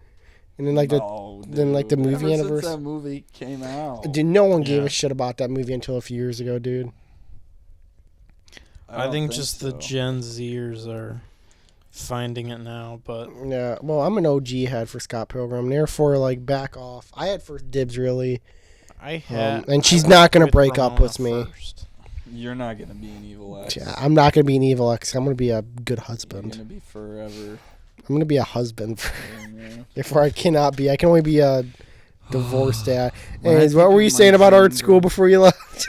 S1: and then like the movie anniversary.
S2: Since that movie came out,
S1: Dude, no one gave
S3: Yeah.
S1: a shit about that movie until a few years ago, dude.
S3: I think just the Gen Zers are finding it now, but
S1: Yeah, well, I'm an OG head for Scott Pilgrim. Therefore, like, back off. I had first dibs, really.
S3: I had.
S1: And she's
S3: I
S1: not
S3: went
S1: gonna
S3: with
S1: break up
S3: Ramona
S1: with me.
S3: first.
S2: You're not gonna be an evil ex.
S1: Yeah, I'm not gonna be an evil ex. I'm gonna be a good
S2: You're
S1: husband.
S2: gonna be forever.
S1: I'm gonna be a husband.
S2: Yeah.
S1: Therefore, I cannot be. I can only be a divorced dad.
S2: When I
S1: Anyways,
S2: think
S1: what were
S2: of
S1: you
S2: my
S1: saying about art
S2: dream
S1: school
S2: girl-
S1: before you left?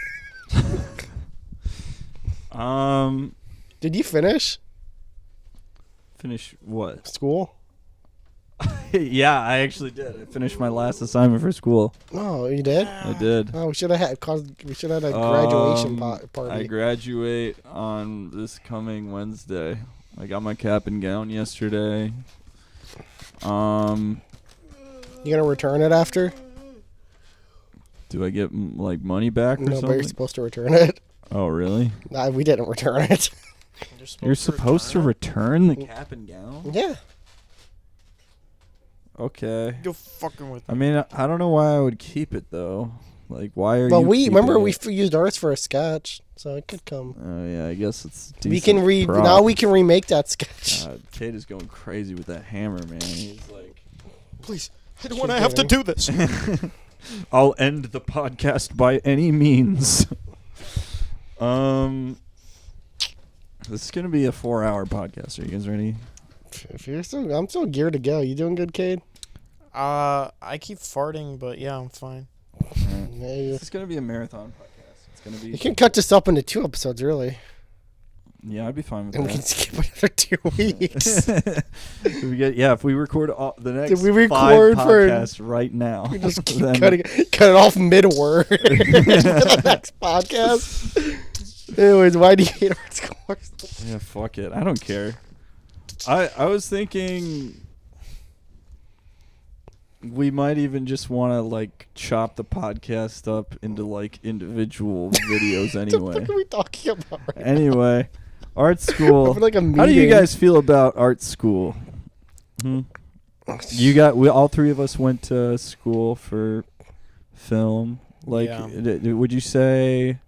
S2: Um,
S1: Did you finish
S2: finish what?
S1: school?
S2: Yeah, I actually did. I finished my last assignment for school.
S1: Oh, you did?
S2: I did.
S1: Oh, we should have had a graduation
S2: I
S1: party.
S2: graduate on this coming Wednesday. I got my cap and gown yesterday.
S1: You gonna return it after?
S2: Do I get like money back or
S1: No, but you're
S2: something?
S1: supposed to return it.
S2: Oh, really?
S1: Nah, we didn't return it.
S2: You're supposed to return the cap and gown?
S1: Yeah.
S2: Okay.
S3: You're fucking with
S2: I
S3: me.
S2: mean, I don't know why I would keep it though. Like, why are
S1: But
S2: you?
S1: we remember
S2: keeping
S1: we
S2: it?
S1: used ours for a sketch, so it could come.
S2: Oh yeah, I guess it's.
S1: We can
S2: decent prop.
S1: now we can remake that sketch.
S2: God, Kate is going crazy with that hammer, man. He's like,
S3: Please, I
S1: Keep
S3: don't want to have to
S1: going.
S3: do this.
S2: I'll end the podcast by any means. This is gonna be a 4-hour podcast. Are you guys ready?
S1: If you're so, I'm so geared to go. You doing good, Cade?
S3: I keep farting, but yeah, I'm fine.
S1: Yeah, you,
S2: This is gonna be a marathon podcast. It's gonna be.
S1: you can cut this up into 2 episodes, really,
S2: Yeah, I'd be fine with
S1: and we can
S2: that.
S1: skip another 2 weeks.
S2: If we record all, the next
S1: If we
S2: 5
S1: record for-
S2: podcasts right now,
S1: We just keep
S2: then-
S1: cut it off mid-word for the next podcast. Anyways, why do you hate art scores?
S2: Yeah, fuck it. I don't care. I was thinking we might even just want to like chop the podcast up into like individual videos
S1: What the fuck
S2: anyway.
S1: are we talking about right
S2: Anyway, art school.
S1: Over like a
S2: How do you
S1: meeting.
S2: guys feel about art school? We all 3 of us went to school for film. Like,
S3: Yeah.
S2: would you say?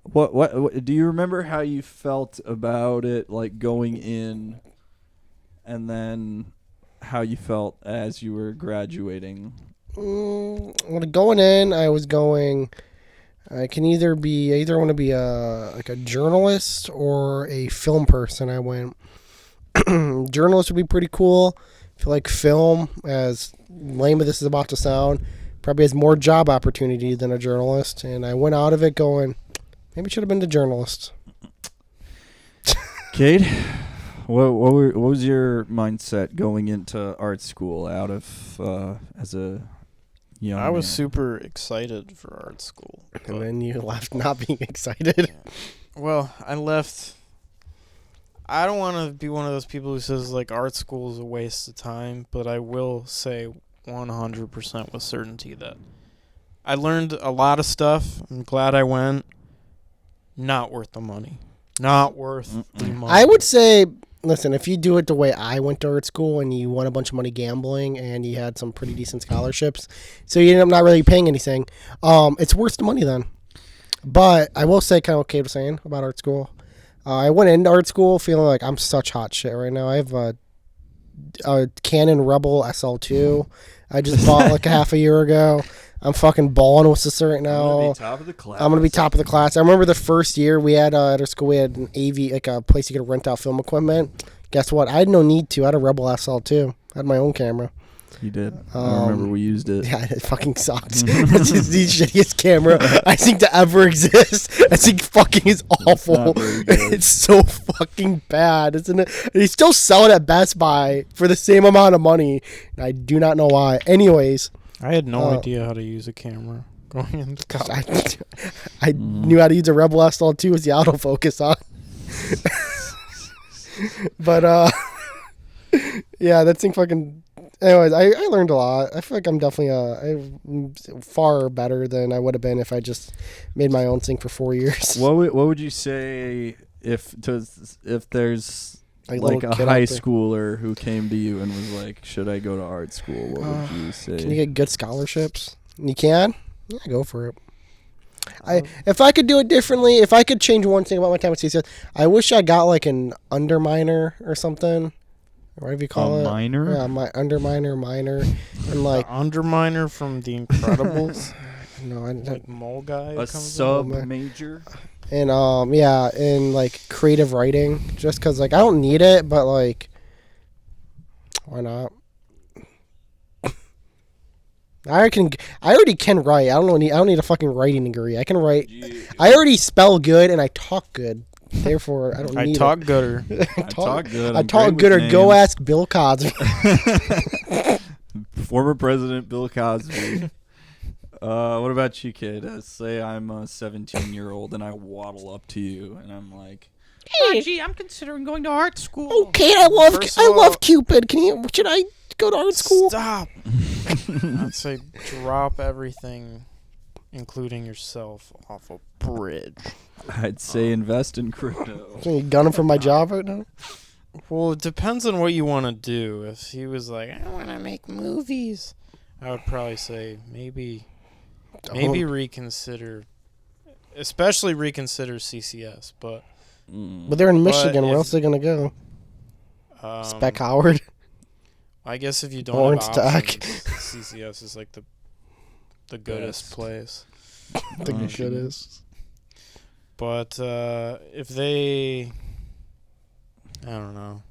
S2: What do you remember how you felt about it, like going in, and then how you felt as you were graduating?
S1: When going in, I was going. I either want to be a journalist or a film person. I went. Journalist would be pretty cool. I feel like film, as lame as this is about to sound, probably has more job opportunity than a journalist. And I went out of it going, maybe should have been a journalist.
S2: Kate, what was your mindset going into art school out of as a young
S3: I was
S2: man?
S3: super excited for art school.
S1: And then you left not being excited.
S3: Well, I left. I don't want to be one of those people who says like art school is a waste of time, but I will say 100% with certainty that I learned a lot of stuff. I'm glad I went. Not worth the money. Not worth the money.
S1: I would say, listen, if you do it the way I went to art school and you won a bunch of money gambling and you had some pretty decent scholarships, so you end up not really paying anything, it's worth the money then. But I will say kind of what Kate was saying about art school. I went into art school feeling like I'm such hot shit right now. I have a Canon Rebel SL2 I just bought like a half a year ago. I'm fucking balling with this right now.
S2: top of the class.
S1: I'm gonna be top of the class. I remember the first year we had at our school, we had an AV, like a place you could rent out film equipment. Guess what? I had no need to. I had a Rebel SL2. I had my own camera.
S2: You did. I remember we used it.
S1: Yeah, it fucking sucks. It's just the shittiest camera I think to ever exist. I think fucking is awful.
S2: not very good.
S1: It's so fucking bad, isn't it? They still sell it at Best Buy for the same amount of money. And I do not know why. Anyways,
S3: I had no idea how to use a camera going into college.
S1: I knew how to use a Rebel SL2 with the autofocus on. But yeah, that thing fucking. Anyways, I learned a lot. I feel like I'm definitely I'm far better than I would have been if I just made my own thing for 4 years.
S2: What would you say if there's
S1: Like,
S2: like
S1: little
S2: a
S1: kid
S2: high
S1: out there.
S2: schooler who came to you and was like, "Should I go to art school?" What would you say?
S1: Can you get good scholarships? You can? Yeah, go for it. If I could do it differently, if I could change one thing about my time at CCS, I wish I got like an underminer or something. Whatever you call it.
S2: minor?
S1: Yeah, my underminer, minor. And like,
S3: Underminer from The Incredibles.
S1: no, I
S3: Like mole guy. who
S2: A
S3: comes in.
S2: sub major?
S1: and yeah, and like creative writing, just because like I don't need it, but like, why not? I already can write. I don't need a fucking writing degree. I can write. I already spell good and I talk good. Therefore, I don't
S3: I
S1: need
S3: talk gooder.
S1: it.
S2: I talk good.
S1: I
S2: I'm
S1: talk
S2: great
S1: good,
S2: with
S1: or go
S2: names.
S1: ask Bill Cosby.
S2: Former President Bill Cosby. What about you, kid? Say I'm a 17-year-old and I waddle up to you and I'm like,
S5: Gee, I'm considering going to art school.
S1: Oh, Kate, I love
S3: First of all-
S1: love Cupid. Should I go to art school?
S3: Stop. I'd say drop everything, including yourself, off a bridge.
S2: I'd say invest in crypto.
S1: So you gunning for my job right now?
S3: Well, it depends on what you want to do. If he was like, I want to make movies, I would probably say maybe reconsider, especially reconsider CCS. But
S1: But they're in Michigan. Where
S3: if-
S1: else are they gonna go? Spec
S3: um,
S1: Howard.
S3: I guess if you don't
S1: Orange
S3: have
S1: Tech.
S3: options, CCS is like the goodest
S2: Best.
S3: place.
S1: The good is.
S3: But if they, I don't know.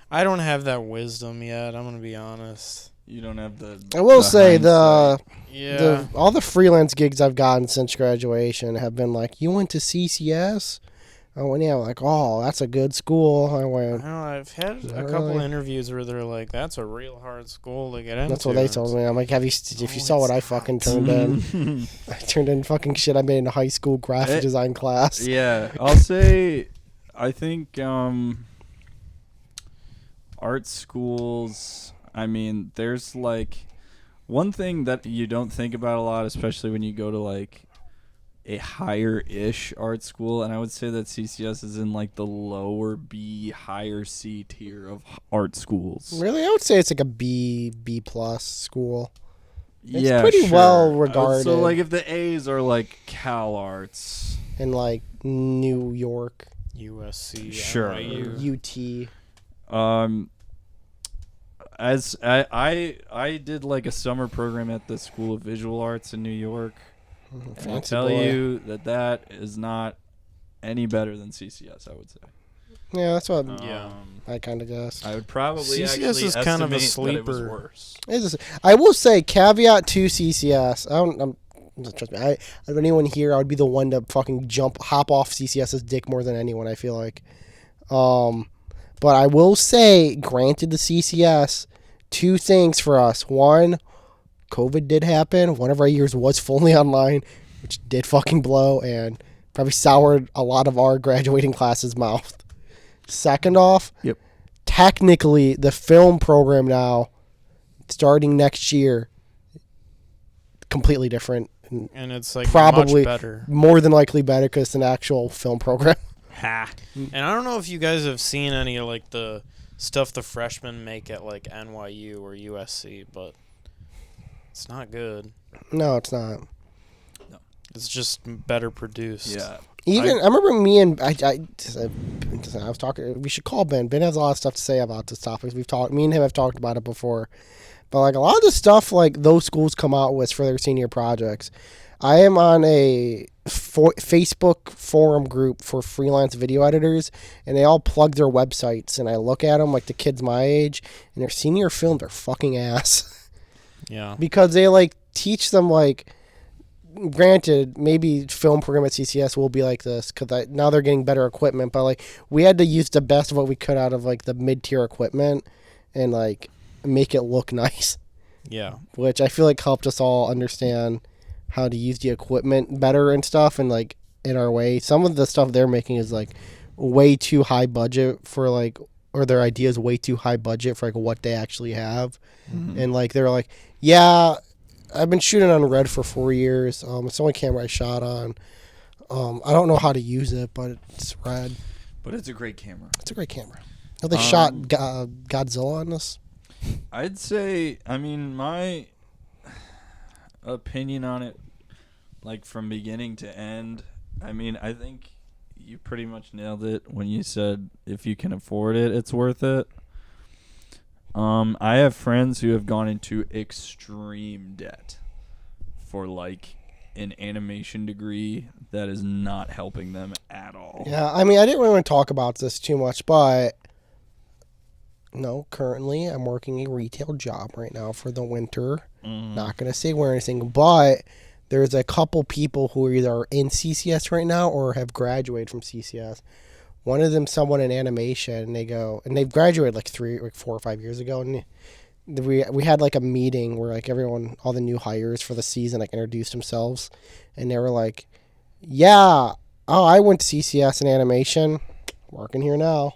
S3: I don't have that wisdom yet. I'm gonna be honest.
S2: You don't have the.
S1: I will
S2: the
S1: say
S2: hindsight.
S3: Yeah.
S1: all the freelance gigs I've gotten since graduation have been like, you went to CCS? I went, yeah, like, oh, that's a good school. I
S3: I
S1: went,
S3: don't know. I've had
S1: Is
S3: a
S1: that
S3: couple
S1: really?
S3: interviews where they're like, "That's a real hard school to get into."
S1: that's what they told me. I'm like, if you saw what I fucking turned in, I turned in fucking shit I made in a high school graphic
S2: Eh,
S1: design class.
S2: Yeah, I'll say, I think art schools, I mean, there's like one thing that you don't think about a lot, especially when you go to like a higher-ish art school, and I would say that CCS is in like the lower B, higher C tier of art schools.
S1: Really, I would say it's like a B plus school. It's
S2: Yeah,
S1: pretty
S2: sure.
S1: well regarded.
S2: So like if the A's are like Cal Arts,
S1: In like New York,
S3: USC,
S2: Sure.
S3: NYU.
S1: UT.
S2: As I did like a summer program at the School of Visual Arts in New York. And I'll
S1: Fancy
S2: tell
S1: boy.
S2: you that is not any better than CCS, I would say.
S1: Yeah, that's what
S3: Yeah.
S1: I kind of guess.
S2: I would probably
S3: CCS
S2: actually
S3: is kind of a
S2: estimate that it was
S3: sleeper.
S2: worse.
S1: I will say, caveat to CCS. Trust me. Of anyone here, I would be the one to fucking hop off CCS's dick more than anyone. I feel like. But I will say, granted the CCS, two things for us. One, COVID did happen. One of our years was fully online, which did fucking blow and probably soured a lot of our graduating classes' mouth. Second off,
S2: Yep.
S1: technically the film program now, starting next year, completely different.
S3: And it's like
S1: Probably
S3: much better.
S1: more than likely better because it's an actual film program.
S3: And I don't know if you guys have seen any of like the stuff the freshmen make at like NYU or USC, but it's not good.
S1: No, it's not.
S3: It's just better produced.
S2: Yeah.
S1: Even I remember me and I was talking. We should call Ben. Ben has a lot of stuff to say about this topic. Me and him have talked about it before. But like a lot of the stuff like those schools come out with for their senior projects. I am on a Facebook forum group for freelance video editors, and they all plug their websites. And I look at them like the kids my age, and their senior film, they're fucking ass.
S3: Yeah.
S1: Because they like teach them like, granted, maybe film program at CCS will be like this because now they're getting better equipment, but like we had to use the best of what we could out of like the mid-tier equipment and like make it look nice,
S3: Yeah.
S1: which I feel like helped us all understand how to use the equipment better and stuff, and like in our way. Some of the stuff they're making is like way too high budget for like, or their idea is way too high budget for like what they actually have. And like they're like, yeah, I've been shooting on Red for 4 years. It's the only camera I shot on. I don't know how to use it, but it's Red.
S2: But it's a great camera.
S1: It's a great camera. Oh, they shot Godzilla on this.
S2: I'd say, I mean, my opinion on it, like from beginning to end, I mean, I think you pretty much nailed it when you said if you can afford it, it's worth it. I have friends who have gone into extreme debt for like an animation degree that is not helping them at all.
S1: Yeah, I mean, I didn't really want to talk about this too much, but no, currently I'm working a retail job right now for the winter. Not going to say where anything, but there's a couple people who are either in CCS right now or have graduated from CCS. One of them, someone in animation, and they've graduated like 4 or 5 years ago, and we had like a meeting where like everyone, all the new hires for the season, like introduced themselves, and they were like, "Yeah, oh, I went to CCS in animation, working here now."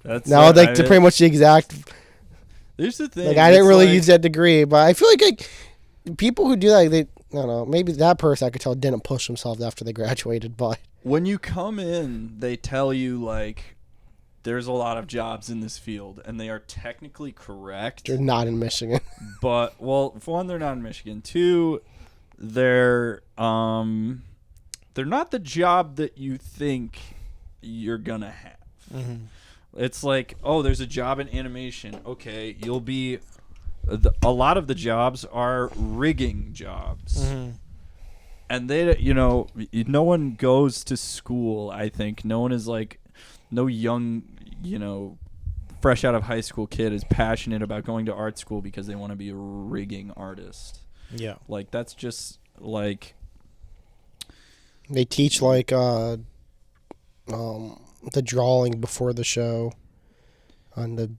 S2: That's
S1: now like to pretty much the exact.
S2: There's the thing.
S1: Like I didn't really use that degree, but I feel like people who do that, I don't know, maybe that person I could tell didn't push themselves after they graduated, but.
S2: When you come in, they tell you, like, there's a lot of jobs in this field, and they are technically correct.
S1: They're not in Michigan.
S2: But, well, for one, they're not in Michigan. Two, they're not the job that you think you're going to have.
S3: Mm-hmm.
S2: It's like, oh, there's a job in animation. Okay, you'll be... a lot of the jobs are rigging jobs.
S3: Mm-hmm.
S2: And they, no one goes to school, I think. No one is like, no young, fresh out of high school kid is passionate about going to art school because they want to be a rigging artist.
S3: Yeah.
S2: Like, that's just, like...
S1: They teach, like, the drawing before the show on the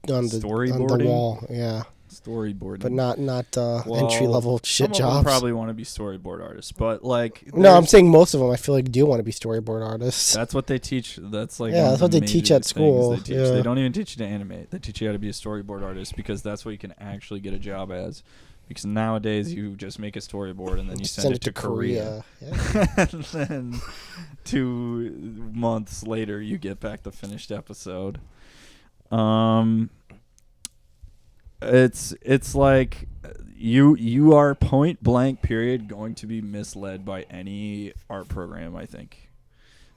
S2: storyboarding?
S1: wall, yeah.
S2: Storyboarding.
S1: But not entry-level shit
S2: some
S1: jobs.
S2: Of them probably want to be storyboard artists, but, like...
S1: No, I'm saying most of them I feel like do want to be storyboard artists.
S2: That's what they teach. That's like
S1: that's what they teach at school.
S2: They don't even teach you to animate. They teach you how to be a storyboard artist because that's what you can actually get a job as. Because nowadays you just make a storyboard and then you send it to Korea.
S1: Yeah.
S2: And then 2 months later you get back the finished episode. It's like you are point blank period going to be misled by any art program, I think.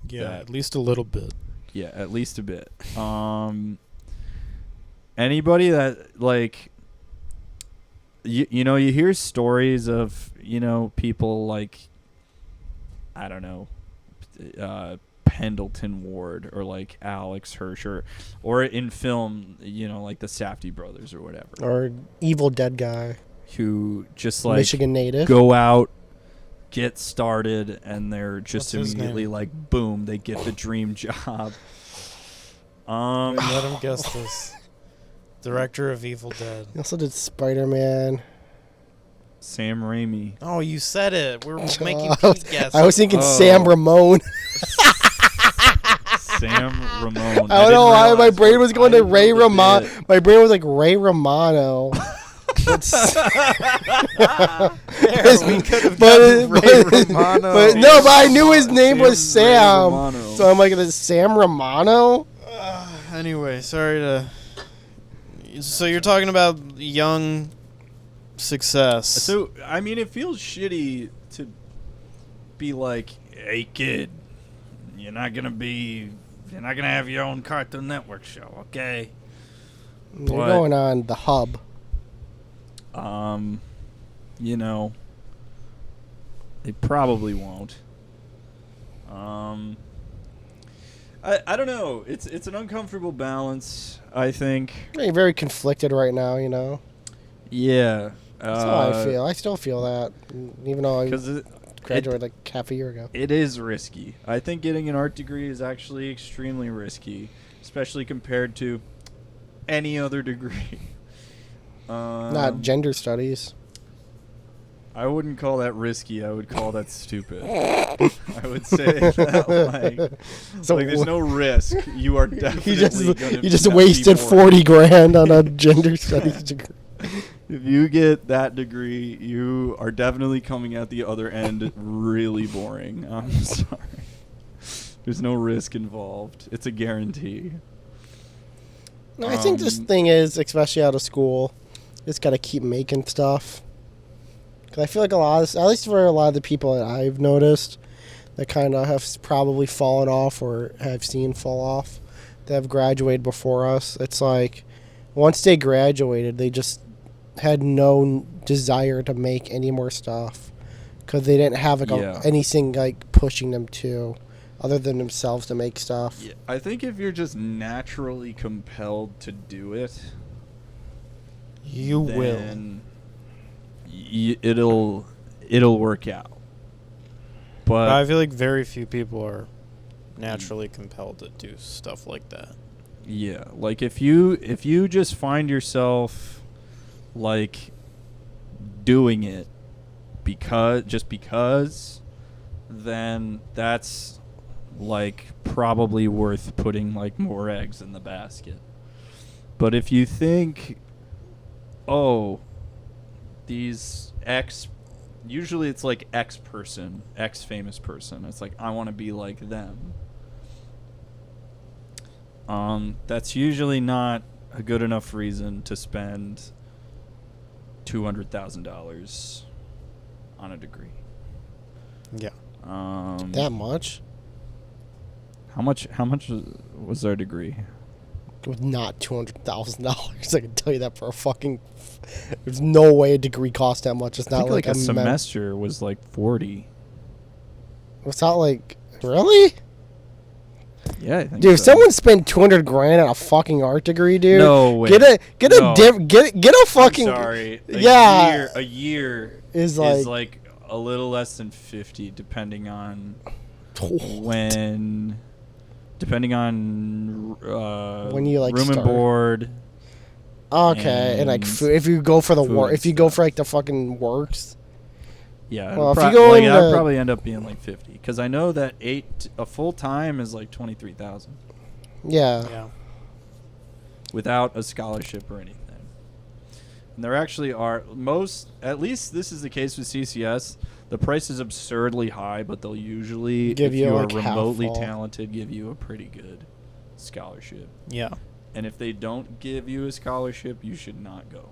S3: Yeah, at least a little bit.
S2: Yeah, at least a bit. Anybody that like you hear stories of, people like, I don't know, Pendleton Ward or like Alex Hirsch or in film, like the Safdie brothers or whatever.
S1: Or Evil Dead guy.
S2: Who just like
S1: Michigan native.
S2: Go out, get started, and they're just
S3: What's his
S2: immediately
S3: name?
S2: like, boom, they get the dream job.
S3: Wait, let him guess this. Director of Evil Dead.
S1: He also did Spider-Man.
S2: Sam Raimi.
S3: Oh, you said it. We're making Pete guess.
S1: I was thinking
S2: Oh.
S1: Sam Ramone.
S2: Sam Ramone.
S1: I don't know why my
S2: realize
S1: brain was going to
S2: I
S1: Ray
S2: know the
S1: Romano.
S2: bit.
S1: My brain was like Ray Romano. But
S3: we could have
S1: but,
S3: gotten Ray Romano.
S1: no, but I knew his name was
S2: Ray
S1: Sam.
S2: Romano.
S1: So I'm like, is it Sam Romano?
S3: Anyway, sorry to... So you're talking about young success.
S2: So, I mean, it feels shitty to be like, hey, kid, you're not going to have your own Cartoon Network show, okay?
S1: You're
S2: But-
S1: going on the hub.
S2: They probably won't. I don't know. It's an uncomfortable balance, I think.
S1: You're very conflicted right now,
S2: Yeah.
S1: That's how I feel. I still feel that, even though I
S2: Because
S1: graduated like half a year ago.
S2: it is risky. I think getting an art degree is actually extremely risky, especially compared to any other degree.
S1: Not gender studies.
S2: I wouldn't call that risky. I would call that stupid. I would say that
S1: So
S2: like there's no risk. You are definitely gonna
S1: you just
S2: not be
S1: wasted
S2: bored.
S1: $40,000 on a gender studies degree.
S2: If you get that degree, you are definitely coming out the other end really boring. I'm sorry. There's no risk involved. It's a guarantee.
S1: No, I think this thing is, especially out of school, just got to keep making stuff. Because I feel like a lot of, at least for a lot of the people that I've noticed, that kind of have probably fallen off or have seen fall off, that have graduated before us, it's like once they graduated, they just had no desire to make any more stuff. Because they didn't have like anything like pushing them to, other than themselves to make stuff.
S2: Yeah, I think if you're just naturally compelled to do it,
S3: You will.
S2: then it'll work out. But
S3: I feel like very few people are naturally compelled to do stuff like that.
S2: yeah, like if you just find yourself like doing it because, then that's like probably worth putting like more eggs in the basket. But if you think, oh, these usually it's like X person, X famous person. It's like, I want to be like them. That's usually not a good enough reason to spend $200,000 on a degree.
S3: Yeah.
S1: That much?
S2: How much was their degree?
S1: It was not $200,000. I can tell you that for a fucking. There's no way a degree costs that much. It's
S2: I
S1: not
S2: think like a
S1: mem-
S2: semester was like 40.
S1: It's not like really,
S2: Yeah, I think
S1: dude. If
S2: so.
S1: someone spent $200,000 on a fucking art degree, dude.
S2: No way.
S1: Get a
S2: No.
S1: get a fucking.
S2: I'm sorry.
S1: Yeah.
S2: A year
S1: Is
S2: is
S1: like-
S2: like a little less than 50, depending on when
S1: you, like,
S2: room and
S1: start.
S2: board.
S1: Okay, and like
S2: and
S1: if you go for the
S2: food
S1: work,
S2: and
S1: if you go
S2: stuff.
S1: for like the fucking works.
S2: Yeah,
S1: Well, if
S2: it'll
S1: you go
S2: like,
S1: in
S2: that'd
S1: the-
S2: probably end up being like 50, because I know that a full time is like 23,000
S1: Yeah.
S3: Yeah.
S2: without a scholarship or anything. And there actually are at least this is the case with CCS. The price is absurdly high, but they'll usually,
S1: Give
S2: if
S1: you,
S2: you are
S1: like, half
S2: remotely
S1: off.
S2: talented, give you a pretty good scholarship.
S3: Yeah.
S2: And if they don't give you a scholarship, you should not go.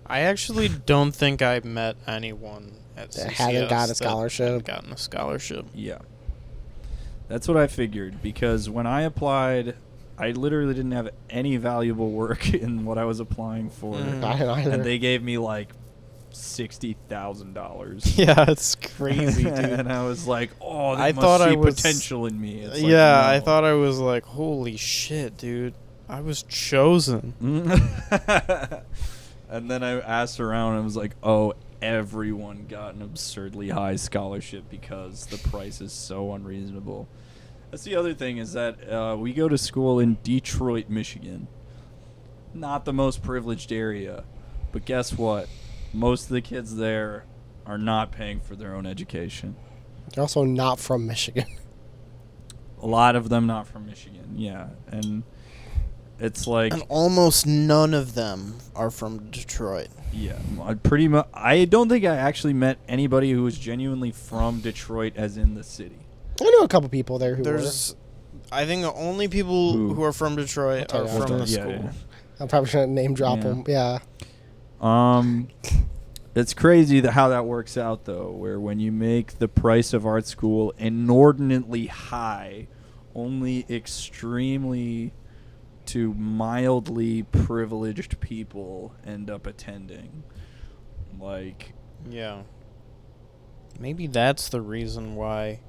S3: I actually don't think I met anyone at
S1: That
S3: CCS
S1: hadn't got a
S3: that
S1: scholarship.
S3: hadn't gotten a scholarship.
S2: Yeah. That's what I figured, because when I applied, I literally didn't have any valuable work in what I was applying for.
S3: Mhm.
S1: I didn't either.
S2: And they gave me like $60,000.
S3: Yeah, it's crazy, dude.
S2: And I was like, oh,
S3: I
S2: they
S3: thought
S2: must
S3: I
S2: see
S3: was-
S2: potential in me. It's like,
S3: Yeah, I
S2: no.
S3: thought I was like, holy shit, dude. I was chosen.
S2: And then I asked around and I was like, oh, everyone got an absurdly high scholarship because the price is so unreasonable. That's the other thing, is that we go to school in Detroit, Michigan. Not the most privileged area. But guess what? Most of the kids there are not paying for their own education.
S1: They're also not from Michigan.
S2: A lot of them not from Michigan, yeah. And it's like,
S3: And almost none of them are from Detroit.
S2: yeah, pretty much. I don't think I actually met anybody who was genuinely from Detroit, as in the city.
S1: I know a couple people there who
S3: There's, I think the only people
S2: Who?
S3: who are from Detroit
S1: I'll
S3: are
S1: tell you
S3: from
S1: after.
S3: the
S2: Yeah,
S3: school.
S2: yeah.
S1: were. I probably shouldn't name drop
S2: Yeah.
S1: them. Yeah.
S2: It's crazy how that works out, though, where when you make the price of art school inordinately high, only extremely to mildly privileged people end up attending. Like,
S3: Yeah. Maybe that's the reason why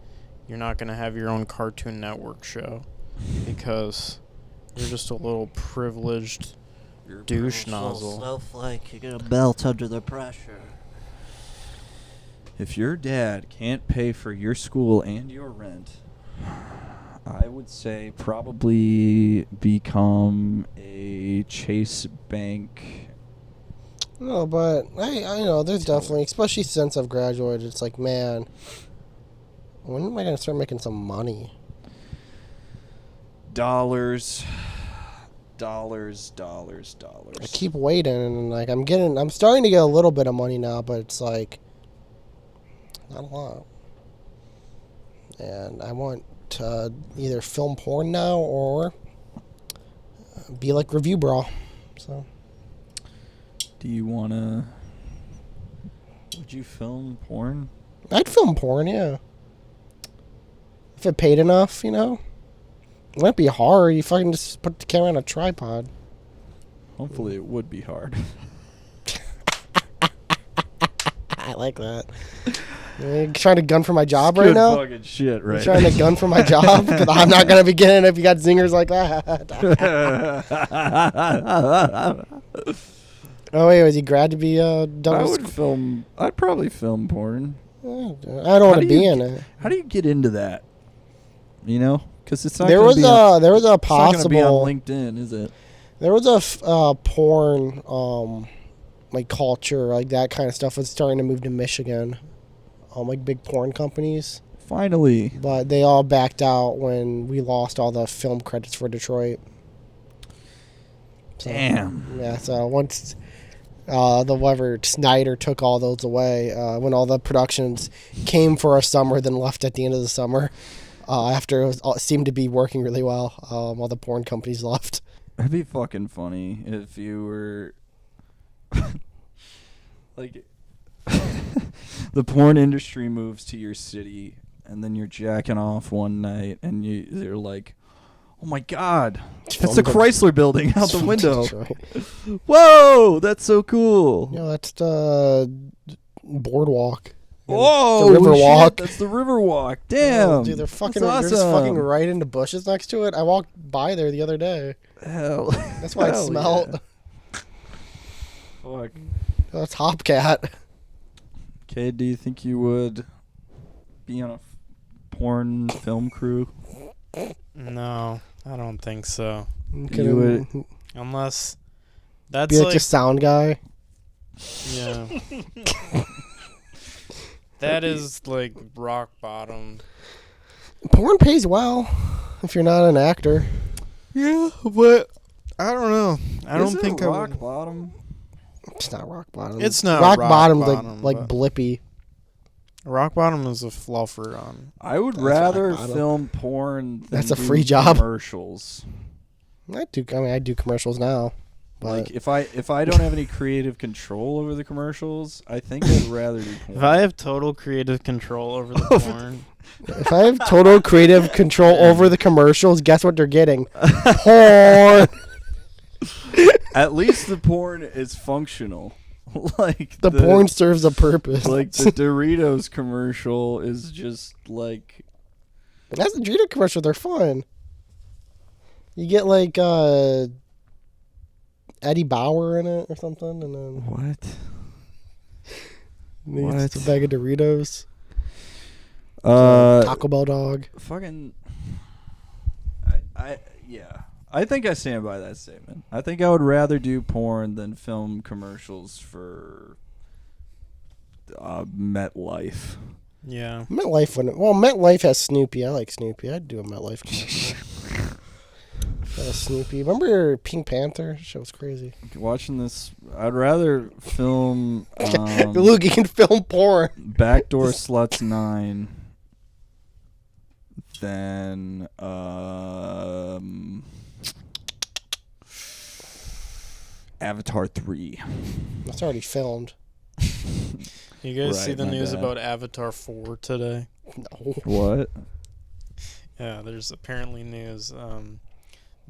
S3: you're not going to have your own Cartoon Network show. Because you're just a little privileged douche nozzle.
S6: Snowflake, you're gonna melt under the pressure.
S2: if your dad can't pay for your school and your rent, I would say probably become a Chase Bank.
S1: No, but I know there's definitely, especially since I've graduated, it's like, man, when am I gonna start making some money?
S2: Dollars.
S1: I keep waiting, and like I'm starting to get a little bit of money now, but it's like not a lot. And I want either film porn now or be like Review Bra. So.
S2: Do you wanna? Would you film porn?
S1: I'd film porn, yeah. If it paid enough, you know. It wouldn't be hard. You fucking just put the camera on a tripod.
S2: Hopefully, it would be hard.
S1: I like that. You trying to gun for my job right now?
S2: Fucking shit,
S1: You
S2: right?
S1: trying to gun for my job? Because I'm not gonna be getting it if you got zingers like that. Oh wait, was he glad to be done?
S2: I
S1: with
S2: would film. I'd probably film porn.
S1: school? I don't want to be in it.
S2: How do you get into that? You know, because it's not.
S1: There
S2: gonna
S1: was
S2: be
S1: a
S2: on,
S1: there was a
S2: it's not gonna be on
S1: possible.
S2: LinkedIn, is it?
S1: There was a porn like culture, like that kind of stuff was starting to move to Michigan. Like big porn companies.
S2: Finally.
S1: But they all backed out when we lost all the film credits for Detroit. So,
S2: Damn.
S1: Yeah, so once Snyder took all those away, when all the productions came for a summer, then left at the end of the summer, after it seemed to be working really well, all the porn companies left.
S2: That'd be fucking funny if you were like the porn industry moves to your city and then you're jacking off one night and you're like, oh my god, that's the Chrysler building out the window. Whoa, that's so cool.
S1: Yeah, that's the boardwalk.
S2: Whoa,
S1: the Riverwalk.
S2: shit, that's the Riverwalk. Damn.
S1: Dude, they're fucking
S2: that's
S1: they're just fucking
S2: awesome.
S1: right into bushes next to it. I walked by there the other day.
S2: Hell.
S1: That's why it
S2: hell
S1: smelled.
S2: yeah. Fuck.
S1: That's Hopcat.
S2: Okay, do you think you would be on a porn film crew?
S3: No, I don't think so.
S1: You
S2: would-
S3: Unless that's
S1: be like
S3: like
S1: just sound guy.
S3: yeah. That is like rock bottom.
S1: Porn pays well if you're not an actor.
S3: Yeah, but I don't know. I don't
S2: Is it
S3: think I
S2: rock
S3: would.
S2: bottom.
S1: It's not rock bottom.
S3: It's not
S1: rock,
S3: rock
S1: bottom,
S3: bottom,
S1: like
S3: but-
S1: blippy.
S3: Rock bottom is a fluffer on.
S2: I would
S1: That's
S2: rather
S1: rock bottom.
S2: film porn than
S1: That's a
S2: do
S1: free job.
S2: commercials.
S1: I do commercials now. But
S2: Like if I don't have any creative control over the commercials, I think I'd rather do porn.
S3: If I have total creative control over the porn,
S1: if I have total creative control over the commercials, guess what they're getting? Porn.
S2: At least the porn is functional. Like
S1: The porn serves a purpose.
S2: like the Doritos commercial is just like
S1: That's the Dorito commercial. They're fun. You get like Eddie Bauer in it or something, and then
S2: what?
S1: it's a bag of Doritos.
S2: Uh,
S1: Taco Bell dog.
S2: fucking. Yeah. I think I stand by that statement. I think I would rather do porn than film commercials for MetLife.
S3: yeah.
S1: MetLife wouldn't. Well, MetLife has Snoopy. I like Snoopy. I'd do a MetLife commercial. Snoopy. Remember Pink Panther? That show was crazy.
S2: Watching this, I'd rather film
S1: Look, you can film porn.
S2: Backdoor Sluts 9 than Avatar 3.
S1: That's already filmed.
S3: You guys see
S2: Right,
S3: the
S2: my
S3: news
S2: bad.
S3: about Avatar 4 today?
S1: No.
S2: What?
S3: Yeah, there's apparently news.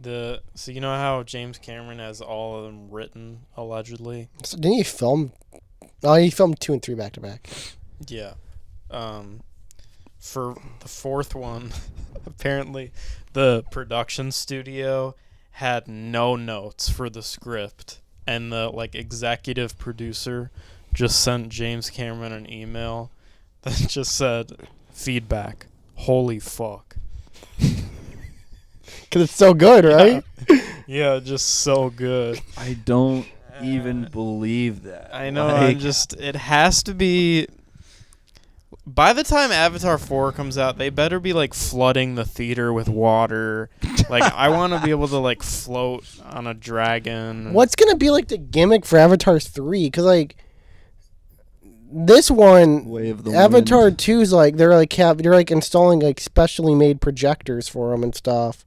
S3: So you know how James Cameron has all of them written allegedly?
S1: So didn't he film? Oh, he filmed 2 and 3 back to back.
S3: Yeah. For the fourth one, apparently the production studio had no notes for the script, and the executive producer just sent James Cameron an email that just said feedback. Holy fuck.
S1: Because it's so good, right?
S3: Yeah, just so good.
S2: I don't even believe that.
S3: I know.
S2: Like,
S3: It has to be. By the time Avatar 4 comes out, they better be flooding the theater with water. I want to be able to float on a dragon.
S1: What's gonna be the gimmick for Avatar 3? Because this one,
S2: Way of the
S1: Avatar
S2: Wind.
S1: 2 is like they're like installing like specially made projectors for them and stuff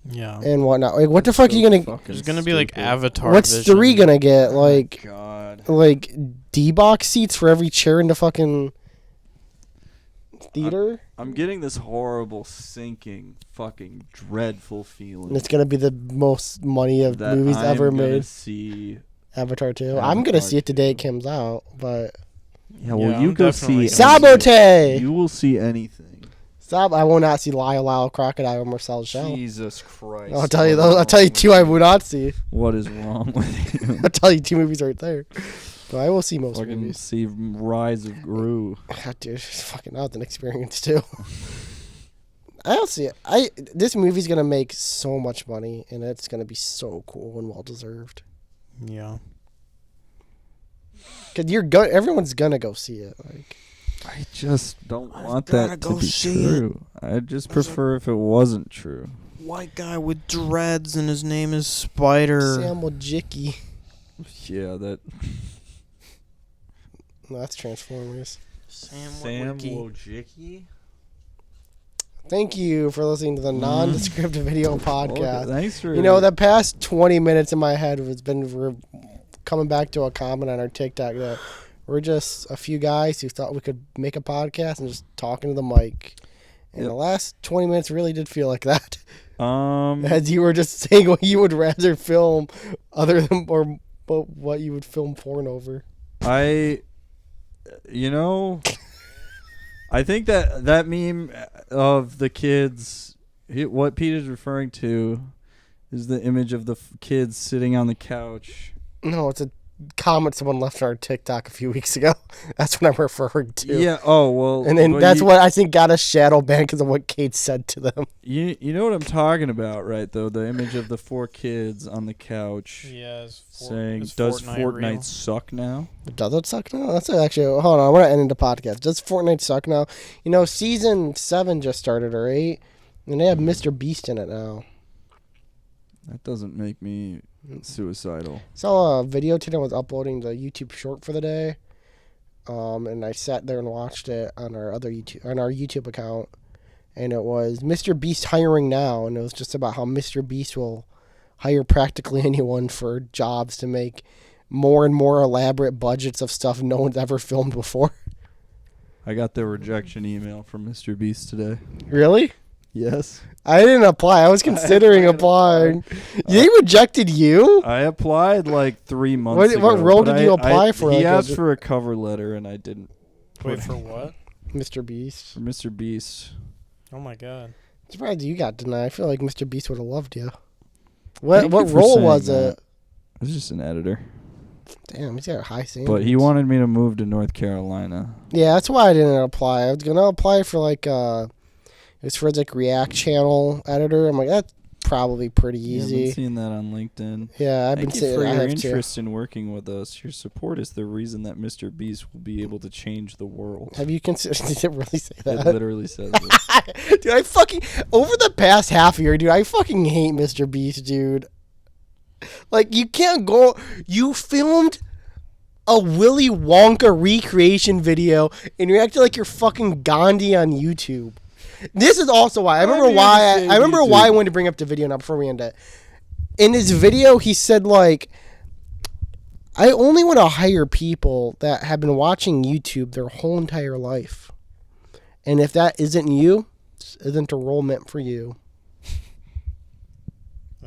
S3: Yeah.
S1: and whatnot. Like, what the fuck are you gonna?
S3: There's gonna be like Avatar.
S1: What's
S3: vision.
S1: 3 gonna get? Like
S2: God.
S1: D-box seats for every chair in the fucking theater.
S2: I'm getting this horrible, sinking, fucking dreadful feeling.
S1: And it's gonna be the most money of
S2: that
S1: movies
S2: I'm
S1: ever
S2: gonna
S1: made.
S2: See.
S1: Avatar 2. I'm gonna see it the day it comes out, but
S2: Yeah, well,
S3: Yeah,
S2: you
S3: I'm
S2: go
S3: definitely
S2: see.
S3: gonna
S1: Sabote.
S2: You will see anything.
S1: I will not see Lyle Lyle Crocodile or Marcel Shell.
S2: Jesus Christ.
S1: I'll tell you
S2: what
S1: those.
S2: is
S1: I'll tell you
S2: wrong
S1: 2
S2: with
S1: I would not see.
S2: What is wrong with you?
S1: I'll tell you 2 movies right there. But I will see most
S2: Fucking
S1: movies.
S2: see Rise of Gru.
S1: God, dude, it's fucking out an experience too. I don't see it. This movie's gonna make so much money, and it's gonna be so cool and well deserved.
S3: Yeah.
S1: Cause everyone's gonna go see it. Like,
S2: I just don't want
S3: gotta
S2: that to
S3: go
S2: be
S3: see
S2: true. I'd just prefer if it wasn't true.
S3: White guy with dreads and his name is Spider.
S1: Samuel Jicky.
S2: Yeah, that
S1: No, that's Transformers.
S3: Sam
S2: Wojcicki.
S1: Thank you for listening to the nondescript video podcast.
S2: Thanks for
S1: The past 20 minutes in my head has been coming back to a comment on our TikTok that we're just a few guys who thought we could make a podcast and just talking to the mic. And
S2: Yep.
S1: the last 20 minutes really did feel like that.
S2: Um,
S1: As you were just saying what you would rather film other than but what you would film porn over.
S2: I think that meme of the kids, what Pete is referring to, is the image of the kids sitting on the couch.
S1: No, it's a comment someone left on our TikTok a few weeks ago. That's what I'm referring to.
S2: Yeah. Oh well.
S1: And then
S2: but
S1: that's what I think got us shadow banned because of what Kate said to them.
S2: you know what I'm talking about, right? Though the image of the 4 kids on the couch saying, "Does Fortnite suck now?"
S1: Does it suck now? That's actually. Hold on, we're not ending the podcast. Does Fortnite suck now? Season 7 just started, or 8, and they have Mr. Beast in it now.
S2: That doesn't make me suicidal.
S1: Saw a video today. I was uploading the YouTube short for the day, and I sat there and watched it on our YouTube account, and it was Mr. Beast hiring now, and it was just about how Mr. Beast will hire practically anyone for jobs to make more and more elaborate budgets of stuff no one's ever filmed before.
S2: I got the rejection email from Mr. Beast today.
S1: Really?
S2: Yes.
S1: I didn't apply. I was considering applying. They rejected you?
S2: I applied like 3 months ago.
S1: What role
S2: but
S1: did you apply for?
S2: He
S1: Like,
S2: asked
S1: was it-
S2: for a cover letter, and I didn't.
S3: Wait, for what?
S1: Mr. Beast.
S2: For Mr. Beast.
S3: Oh my god.
S1: Surprised you got denied. I feel like Mr. Beast would have loved you.
S2: Thank
S1: What
S2: you for
S1: role
S2: saying
S1: was
S2: that.
S1: it?
S2: I was just an editor.
S1: Damn, he's got high standards.
S2: But he wanted me to move to North Carolina.
S1: Yeah, that's why I didn't apply. I was gonna apply for it was for React channel editor. I'm like, that's probably pretty
S2: Yeah, I've
S1: easy.
S2: been seeing that on LinkedIn.
S1: Yeah, I've been
S2: Thank you
S1: saying
S2: for
S1: I
S2: your
S1: have too.
S2: interest in working with us. Your support is the reason that Mr. Beast will be able to change the world.
S1: Have you considered? Did it really say
S2: It
S1: that?
S2: literally says it.
S1: Dude, I fucking over the past half year, dude, I fucking hate Mr. Beast, dude. Like, you can't go. You filmed a Willy Wonka recreation video and you're acting like you're fucking Gandhi on YouTube. This is also why I remember why I wanted to bring up the video now before we end it. In his video, he said I only want to hire people that have been watching YouTube their whole entire life, and if that isn't you, this isn't a role meant for you.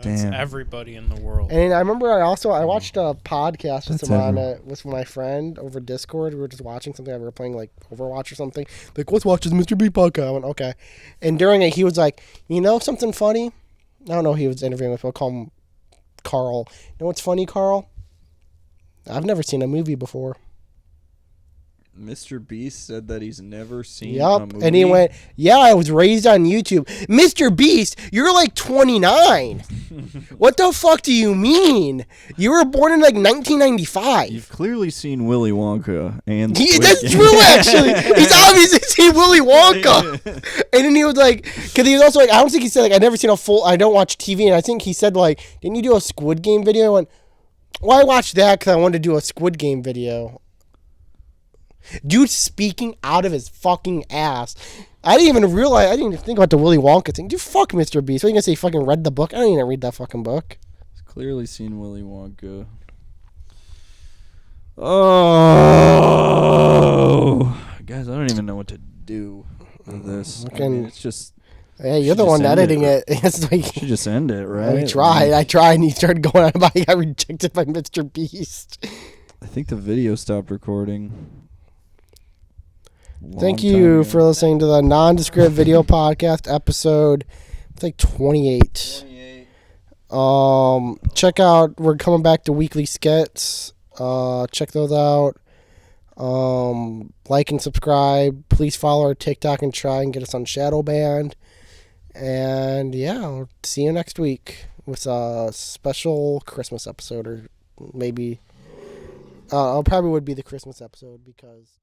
S3: That's
S2: Damn.
S3: everybody in the world.
S1: And I remember I watched a podcast with
S2: That's
S1: someone with my friend over Discord. We were just watching something. We were playing Overwatch or something. Like, let's watch this Mr. B podcast. I went, okay. And during it, he was like, something funny? I don't know who he was interviewing with. We'll call him Carl. You know what's funny, Carl? I've never seen a movie before.
S2: Mr. Beast said that he's never seen a
S1: Yup.
S2: movie.
S1: And he went, yeah, I was raised on YouTube. Mr. Beast, you're 29. What the fuck do you mean? You were born in 1995.
S2: You've clearly seen Willy Wonka and
S1: That's true, actually. He's obviously seen Willy Wonka. And then he was because he was also I don't think he said I never seen I don't watch TV. And I think he said didn't you do a Squid Game video? I went, well, I watched that because I wanted to do a Squid Game video. Dude speaking out of his fucking ass. I didn't even realize. I didn't even think about the Willy Wonka thing. Dude, fuck Mr. Beast. What are you gonna say? Fucking read the book? I didn't even read that fucking book.
S2: He's clearly seen Willy Wonka. Oh, guys, I don't even know what to do with this. I mean, it's just.
S1: Hey, you're the
S2: Should
S1: one
S2: just end
S1: editing
S2: it,
S1: it. It's like
S2: should just end it, right?
S1: I tried, and he started going on about he got rejected by Mr. Beast.
S2: I think the video stopped recording.
S1: Thank you for listening to the Nondescript Video Podcast episode. It's like 28. Check out. We're coming back to weekly skits. Check those out. Like and subscribe. Please follow our TikTok and try and get us on Shadow Band. And yeah, we'll see you next week with a special Christmas episode, or maybe it probably would be the Christmas episode because